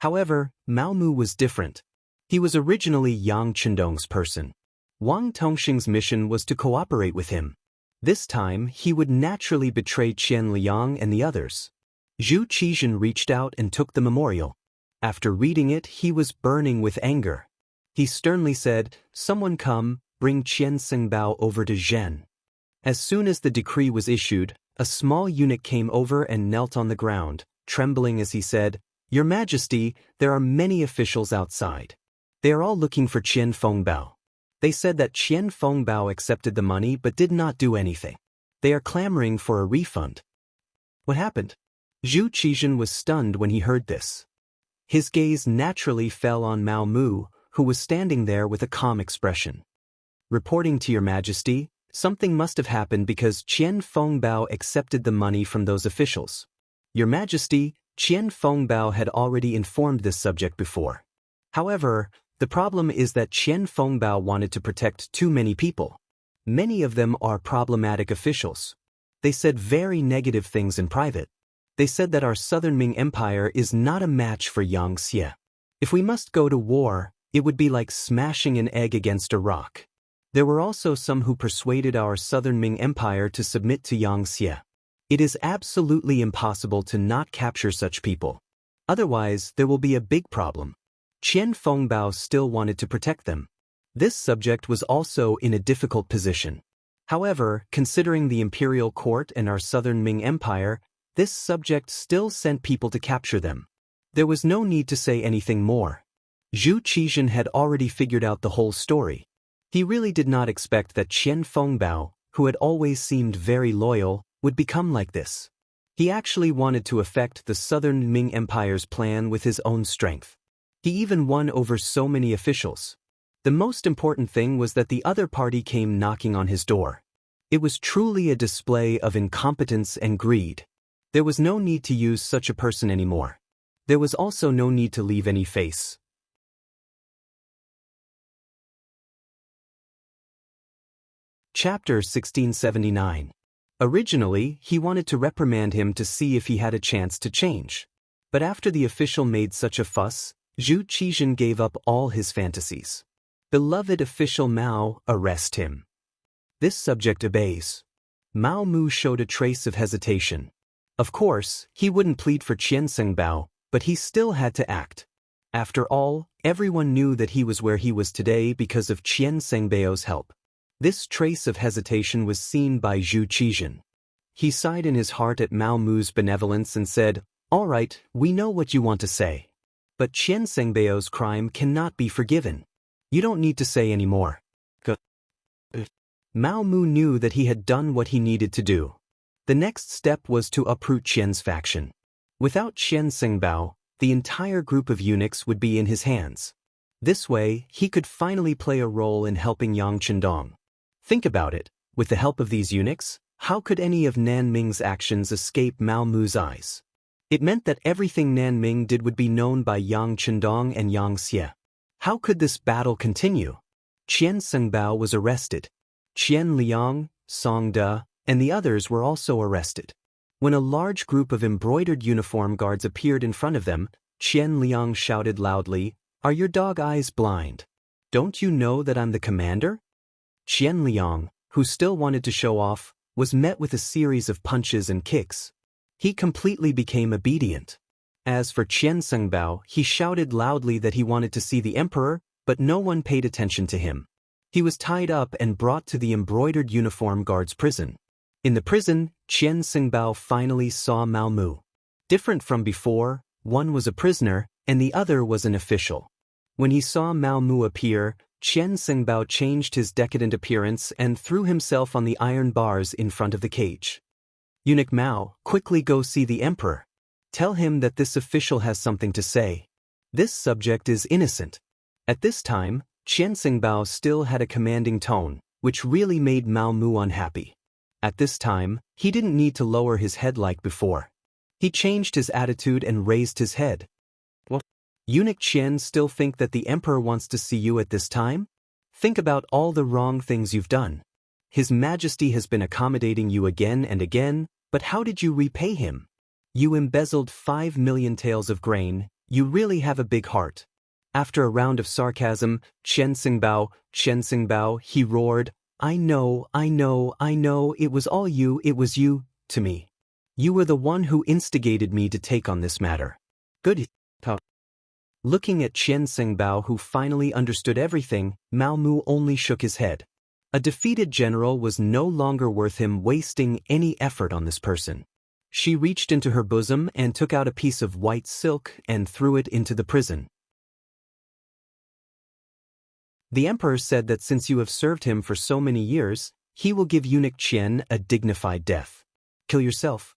However, Mao Mu was different. He was originally Yang Chendong's person. Wang Tongxing's mission was to cooperate with him. This time, he would naturally betray Qian Liang and the others. Zhu Qizhen reached out and took the memorial. After reading it, he was burning with anger. He sternly said, "Someone come, bring Qian Sengbao over to Zhen." As soon as the decree was issued, a small eunuch came over and knelt on the ground, trembling as he said, "Your Majesty, there are many officials outside. They are all looking for Qian Fengbao. They said that Qian Fengbao accepted the money but did not do anything. They are clamoring for a refund." What happened? Zhu Qizhen was stunned when he heard this. His gaze naturally fell on Mao Mu, who was standing there with a calm expression. "Reporting to your Majesty, something must have happened because Qian Fengbao accepted the money from those officials. Your Majesty, Qian Fengbao had already informed this subject before. However, the problem is that Qian Fengbao wanted to protect too many people. Many of them are problematic officials. They said very negative things in private. They said that our Southern Ming Empire is not a match for Yang Xie. If we must go to war, it would be like smashing an egg against a rock. There were also some who persuaded our Southern Ming Empire to submit to Yang Xie. It is absolutely impossible to not capture such people. Otherwise, there will be a big problem. Qian Fengbao still wanted to protect them. This subject was also in a difficult position. However, considering the imperial court and our Southern Ming Empire, this subject still sent people to capture them. There was no need to say anything more. Zhu Qizhen had already figured out the whole story. He really did not expect that Qian Fengbao, who had always seemed very loyal, would become like this. He actually wanted to affect the Southern Ming Empire's plan with his own strength. He even won over so many officials. The most important thing was that the other party came knocking on his door. It was truly a display of incompetence and greed. There was no need to use such a person anymore. There was also no need to leave any face. Chapter 1679. Originally, he wanted to reprimand him to see if he had a chance to change. But after the official made such a fuss, Zhu Qizhen gave up all his fantasies. Beloved official Mao, arrest him. This subject obeys. Mao Mu showed a trace of hesitation. Of course, he wouldn't plead for Qian Sengbao, but he still had to act. After all, everyone knew that he was where he was today because of Qian Sengbao's help. This trace of hesitation was seen by Zhu Qizhen. He sighed in his heart at Mao Mu's benevolence and said, "All right, we know what you want to say. But Qian Sengbao's crime cannot be forgiven. You don't need to say any more." Mao Mu knew that he had done what he needed to do. The next step was to uproot Qian's faction. Without Qian Sengbao, the entire group of eunuchs would be in his hands. This way, he could finally play a role in helping Yang Chendong. Think about it, with the help of these eunuchs, how could any of Nanming's actions escape Mao Mu's eyes? It meant that everything Nanming did would be known by Yang Chendong and Xianxia. How could this battle continue? Qian Sengbao was arrested. Qian Liang, Song De, and the others were also arrested. When a large group of embroidered uniform guards appeared in front of them, Qian Liang shouted loudly, "Are your dog eyes blind? Don't you know that I'm the commander?" Qian Liang, who still wanted to show off, was met with a series of punches and kicks. He completely became obedient. As for Qian Sengbao, he shouted loudly that he wanted to see the emperor, but no one paid attention to him. He was tied up and brought to the embroidered uniform guards' prison. In the prison, Qian Sengbao finally saw Mao Mu. Different from before, one was a prisoner, and the other was an official. When he saw Mao Mu appear, Qian Sengbao changed his decadent appearance and threw himself on the iron bars in front of the cage. "Eunuch Mao, quickly go see the emperor. Tell him that this official has something to say. This subject is innocent." At this time, Qian Sengbao still had a commanding tone, which really made Mao Mu unhappy. At this time, he didn't need to lower his head like before. He changed his attitude and raised his head. "What? Eunuch Qian still think that the emperor wants to see you at this time? Think about all the wrong things you've done. His Majesty has been accommodating you again and again, but how did you repay him? You embezzled 5 million taels of grain, you really have a big heart." After a round of sarcasm, Qian Sengbao, he roared, I know, it was all you, it was you, to me. You were the one who instigated me to take on this matter." "Good." Looking at Qian Sengbao, who finally understood everything, Mao Mu only shook his head. A defeated general was no longer worth him wasting any effort on this person. She reached into her bosom and took out a piece of white silk and threw it into the prison. "The emperor said that since you have served him for so many years, he will give eunuch Qian a dignified death. Kill yourself."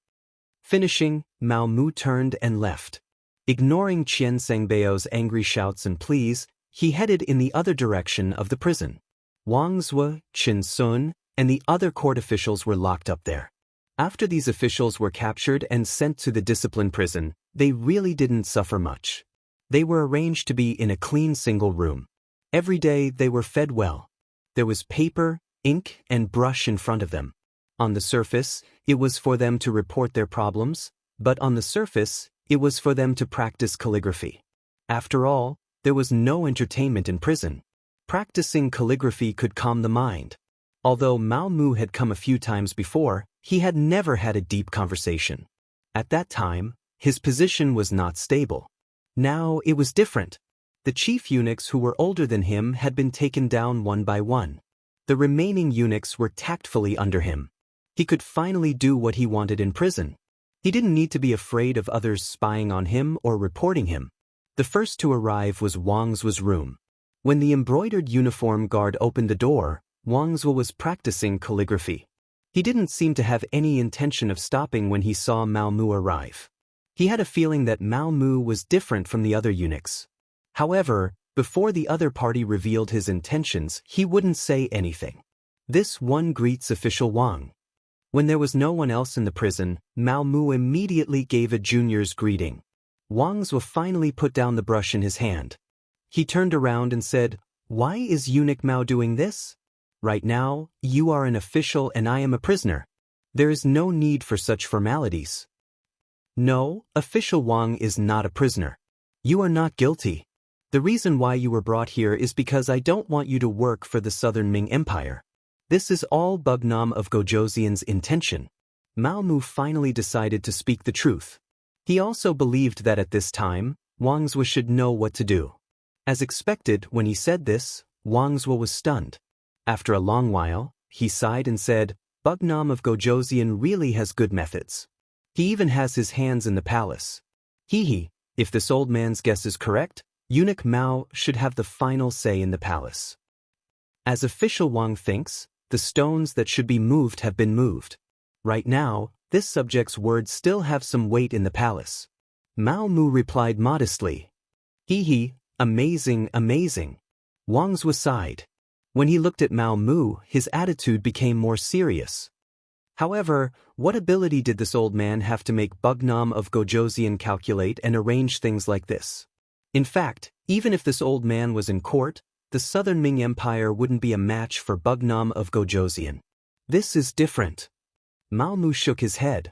Finishing, Mao Mu turned and left. Ignoring Qian Sengbao's angry shouts and pleas, he headed in the other direction of the prison. Wang Zue, Qin Sun, and the other court officials were locked up there. After these officials were captured and sent to the discipline prison, they really didn't suffer much. They were arranged to be in a clean single room. Every day they were fed well. There was paper, ink, and brush in front of them. On the surface, it was for them to report their problems, but on the surface, it was for them to practice calligraphy. After all, there was no entertainment in prison. Practicing calligraphy could calm the mind. Although Mao Mu had come a few times before, he had never had a deep conversation. At that time, his position was not stable. Now it was different. The chief eunuchs who were older than him had been taken down one by one. The remaining eunuchs were tactfully under him. He could finally do what he wanted in prison. He didn't need to be afraid of others spying on him or reporting him. The first to arrive was Wang Zue's room. When the embroidered uniform guard opened the door, Wang Zue was practicing calligraphy. He didn't seem to have any intention of stopping when he saw Mao Mu arrive. He had a feeling that Mao Mu was different from the other eunuchs. However, before the other party revealed his intentions, he wouldn't say anything. This one greets official Wang. When there was no one else in the prison, Mao Mu immediately gave a junior's greeting. Wang Zhuo finally put down the brush in his hand. He turned around and said, "Why is eunuch Mao doing this? Right now, you are an official and I am a prisoner. There is no need for such formalities." "No, official Wang is not a prisoner. You are not guilty. The reason why you were brought here is because I don't want you to work for the Southern Ming Empire. This is all Bugnam of Gojoseon's intention." Mao Mu finally decided to speak the truth. He also believed that at this time, Wang Zhuo should know what to do. As expected, when he said this, Wang Zhuo was stunned. After a long while, he sighed and said, "Bugnam of Gojoseon really has good methods. He even has his hands in the palace. If this old man's guess is correct, eunuch Mao should have the final say in the palace." As official Wang thinks, the stones that should be moved have been moved. Right now, this subject's words still have some weight in the palace. Mao Mu replied modestly, "Amazing, amazing." Wang Zhuo sighed. When he looked at Mao Mu, his attitude became more serious. However, what ability did this old man have to make Bugnam of Gojoseon calculate and arrange things like this? In fact, even if this old man was in court, the Southern Ming Empire wouldn't be a match for Bugnam of Gojoseon. This is different. Mao Mu shook his head.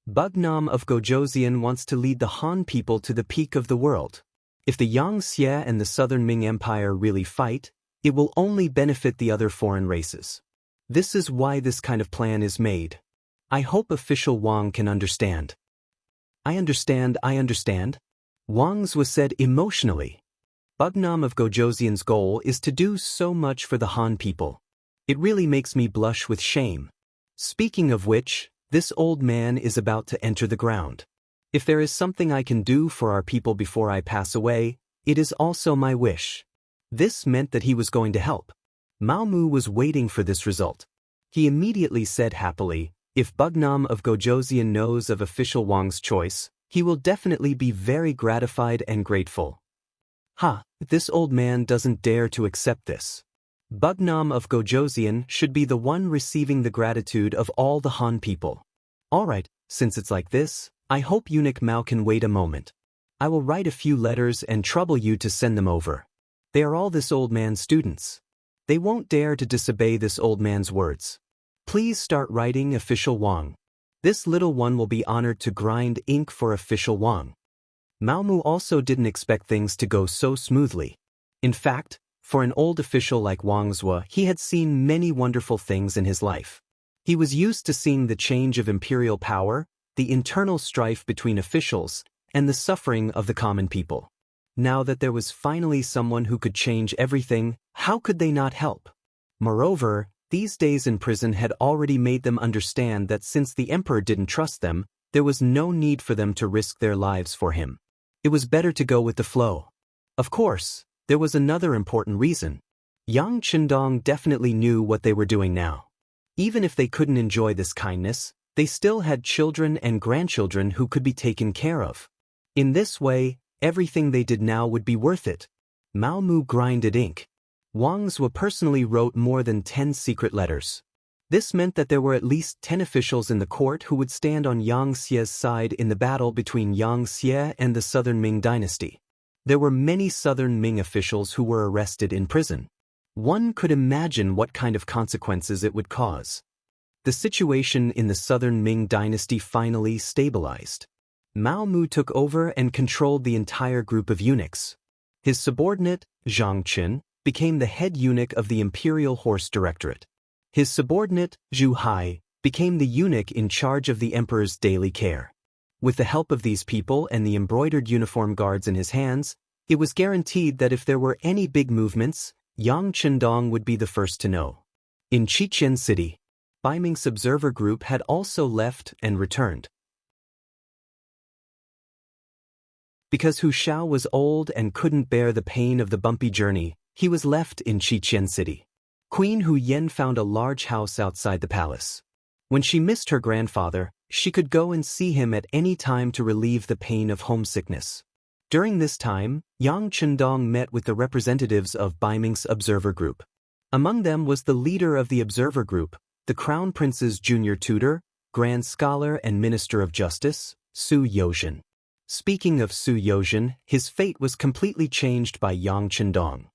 Bugnam of Gojoseon wants to lead the Han people to the peak of the world. If the Xianxia and the Southern Ming Empire really fight, it will only benefit the other foreign races. This is why this kind of plan is made. I hope official Wang can understand. I understand. Wang Zhuo said emotionally. Bugnam of Gojoseon's goal is to do so much for the Han people. It really makes me blush with shame. Speaking of which, this old man is about to enter the ground. If there is something I can do for our people before I pass away, it is also my wish. This meant that he was going to help. Mao Mu was waiting for this result. He immediately said happily, "If Bugnam of Gojoseon knows of official Wang's choice, he will definitely be very gratified and grateful." This old man doesn't dare to accept this. Bugnam of Gojoseon should be the one receiving the gratitude of all the Han people. Alright, since it's like this, I hope eunuch Mao can wait a moment. I will write a few letters and trouble you to send them over. They are all this old man's students. They won't dare to disobey this old man's words. Please start writing, official Wang. This little one will be honored to grind ink for official Wang. Mao Mu also didn't expect things to go so smoothly. In fact, for an old official like Wang Zhuo, he had seen many wonderful things in his life. He was used to seeing the change of imperial power, the internal strife between officials, and the suffering of the common people. Now that there was finally someone who could change everything, how could they not help? Moreover, these days in prison had already made them understand that since the emperor didn't trust them, there was no need for them to risk their lives for him. It was better to go with the flow. Of course, there was another important reason. Yang Qindong definitely knew what they were doing now. Even if they couldn't enjoy this kindness, they still had children and grandchildren who could be taken care of. In this way, everything they did now would be worth it. Mao Mu grinded ink. Wang Zhuo personally wrote more than 10 secret letters. This meant that there were at least 10 officials in the court who would stand on Yang Xie's side in the battle between Yang Xie and the Southern Ming dynasty. There were many Southern Ming officials who were arrested in prison. One could imagine what kind of consequences it would cause. The situation in the Southern Ming dynasty finally stabilized. Mao Mu took over and controlled the entire group of eunuchs. His subordinate, Zhang Qin, became the head eunuch of the Imperial Horse Directorate. His subordinate, Zhu Hai, became the eunuch in charge of the emperor's daily care. With the help of these people and the embroidered uniform guards in his hands, it was guaranteed that if there were any big movements, Yang Qindong would be the first to know. In Xichen City, Baiming's observer group had also left and returned. Because Hu Shao was old and couldn't bear the pain of the bumpy journey, he was left in Xichen City. Queen Hu Yen found a large house outside the palace. When she missed her grandfather, She could go and see him at any time to relieve the pain of homesickness. During this time, Yang Chendong met with the representatives of Baiming's observer group. Among them was the leader of the observer group, the Crown Prince's junior tutor, Grand Scholar and Minister of Justice, Su Yozhen. Speaking of Su Yozhen, his fate was completely changed by Yang Chendong.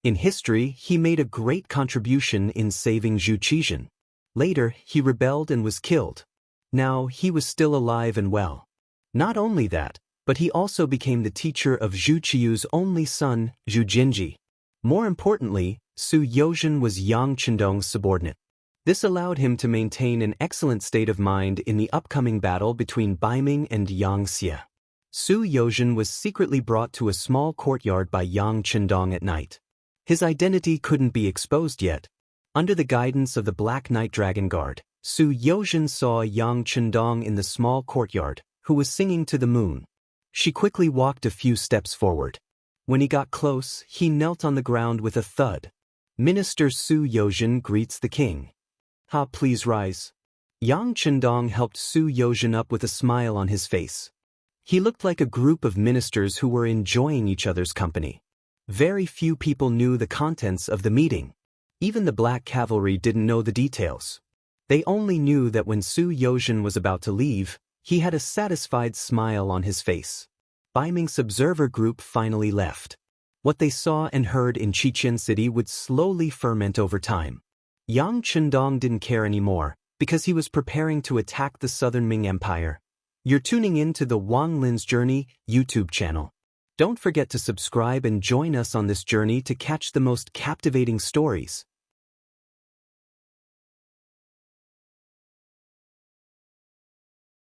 In history, he made a great contribution in saving Zhu Qizhen. Later, he rebelled and was killed. Now, he was still alive and well. Not only that, but he also became the teacher of Zhu Qiu's only son, Zhu Jinji. More importantly, Su Yozhen was Yang Chendong's subordinate. This allowed him to maintain an excellent state of mind in the upcoming battle between Baiming and Xianxia. Su Yozhen was secretly brought to a small courtyard by Yang Chendong at night. His identity couldn't be exposed yet. Under the guidance of the Black Night Dragon Guard, Su Yozhen saw Yang Chendong in the small courtyard, who was singing to the moon. She quickly walked a few steps forward. When he got close, he knelt on the ground with a thud. Minister Su Yozhen greets the king. "Ha, please rise." Yang Chendong helped Su Yozhen up with a smile on his face. He looked like a group of ministers who were enjoying each other's company. Very few people knew the contents of the meeting. Even the Black Cavalry didn't know the details. They only knew that when Su Yozhen was about to leave, he had a satisfied smile on his face. Baiming's observer group finally left. What they saw and heard in Qiqian City would slowly ferment over time. Yang Chendong didn't care anymore, because he was preparing to attack the Southern Ming Empire. You're tuning in to the Wang Lin's Journey YouTube channel. Don't forget to subscribe and join us on this journey to catch the most captivating stories.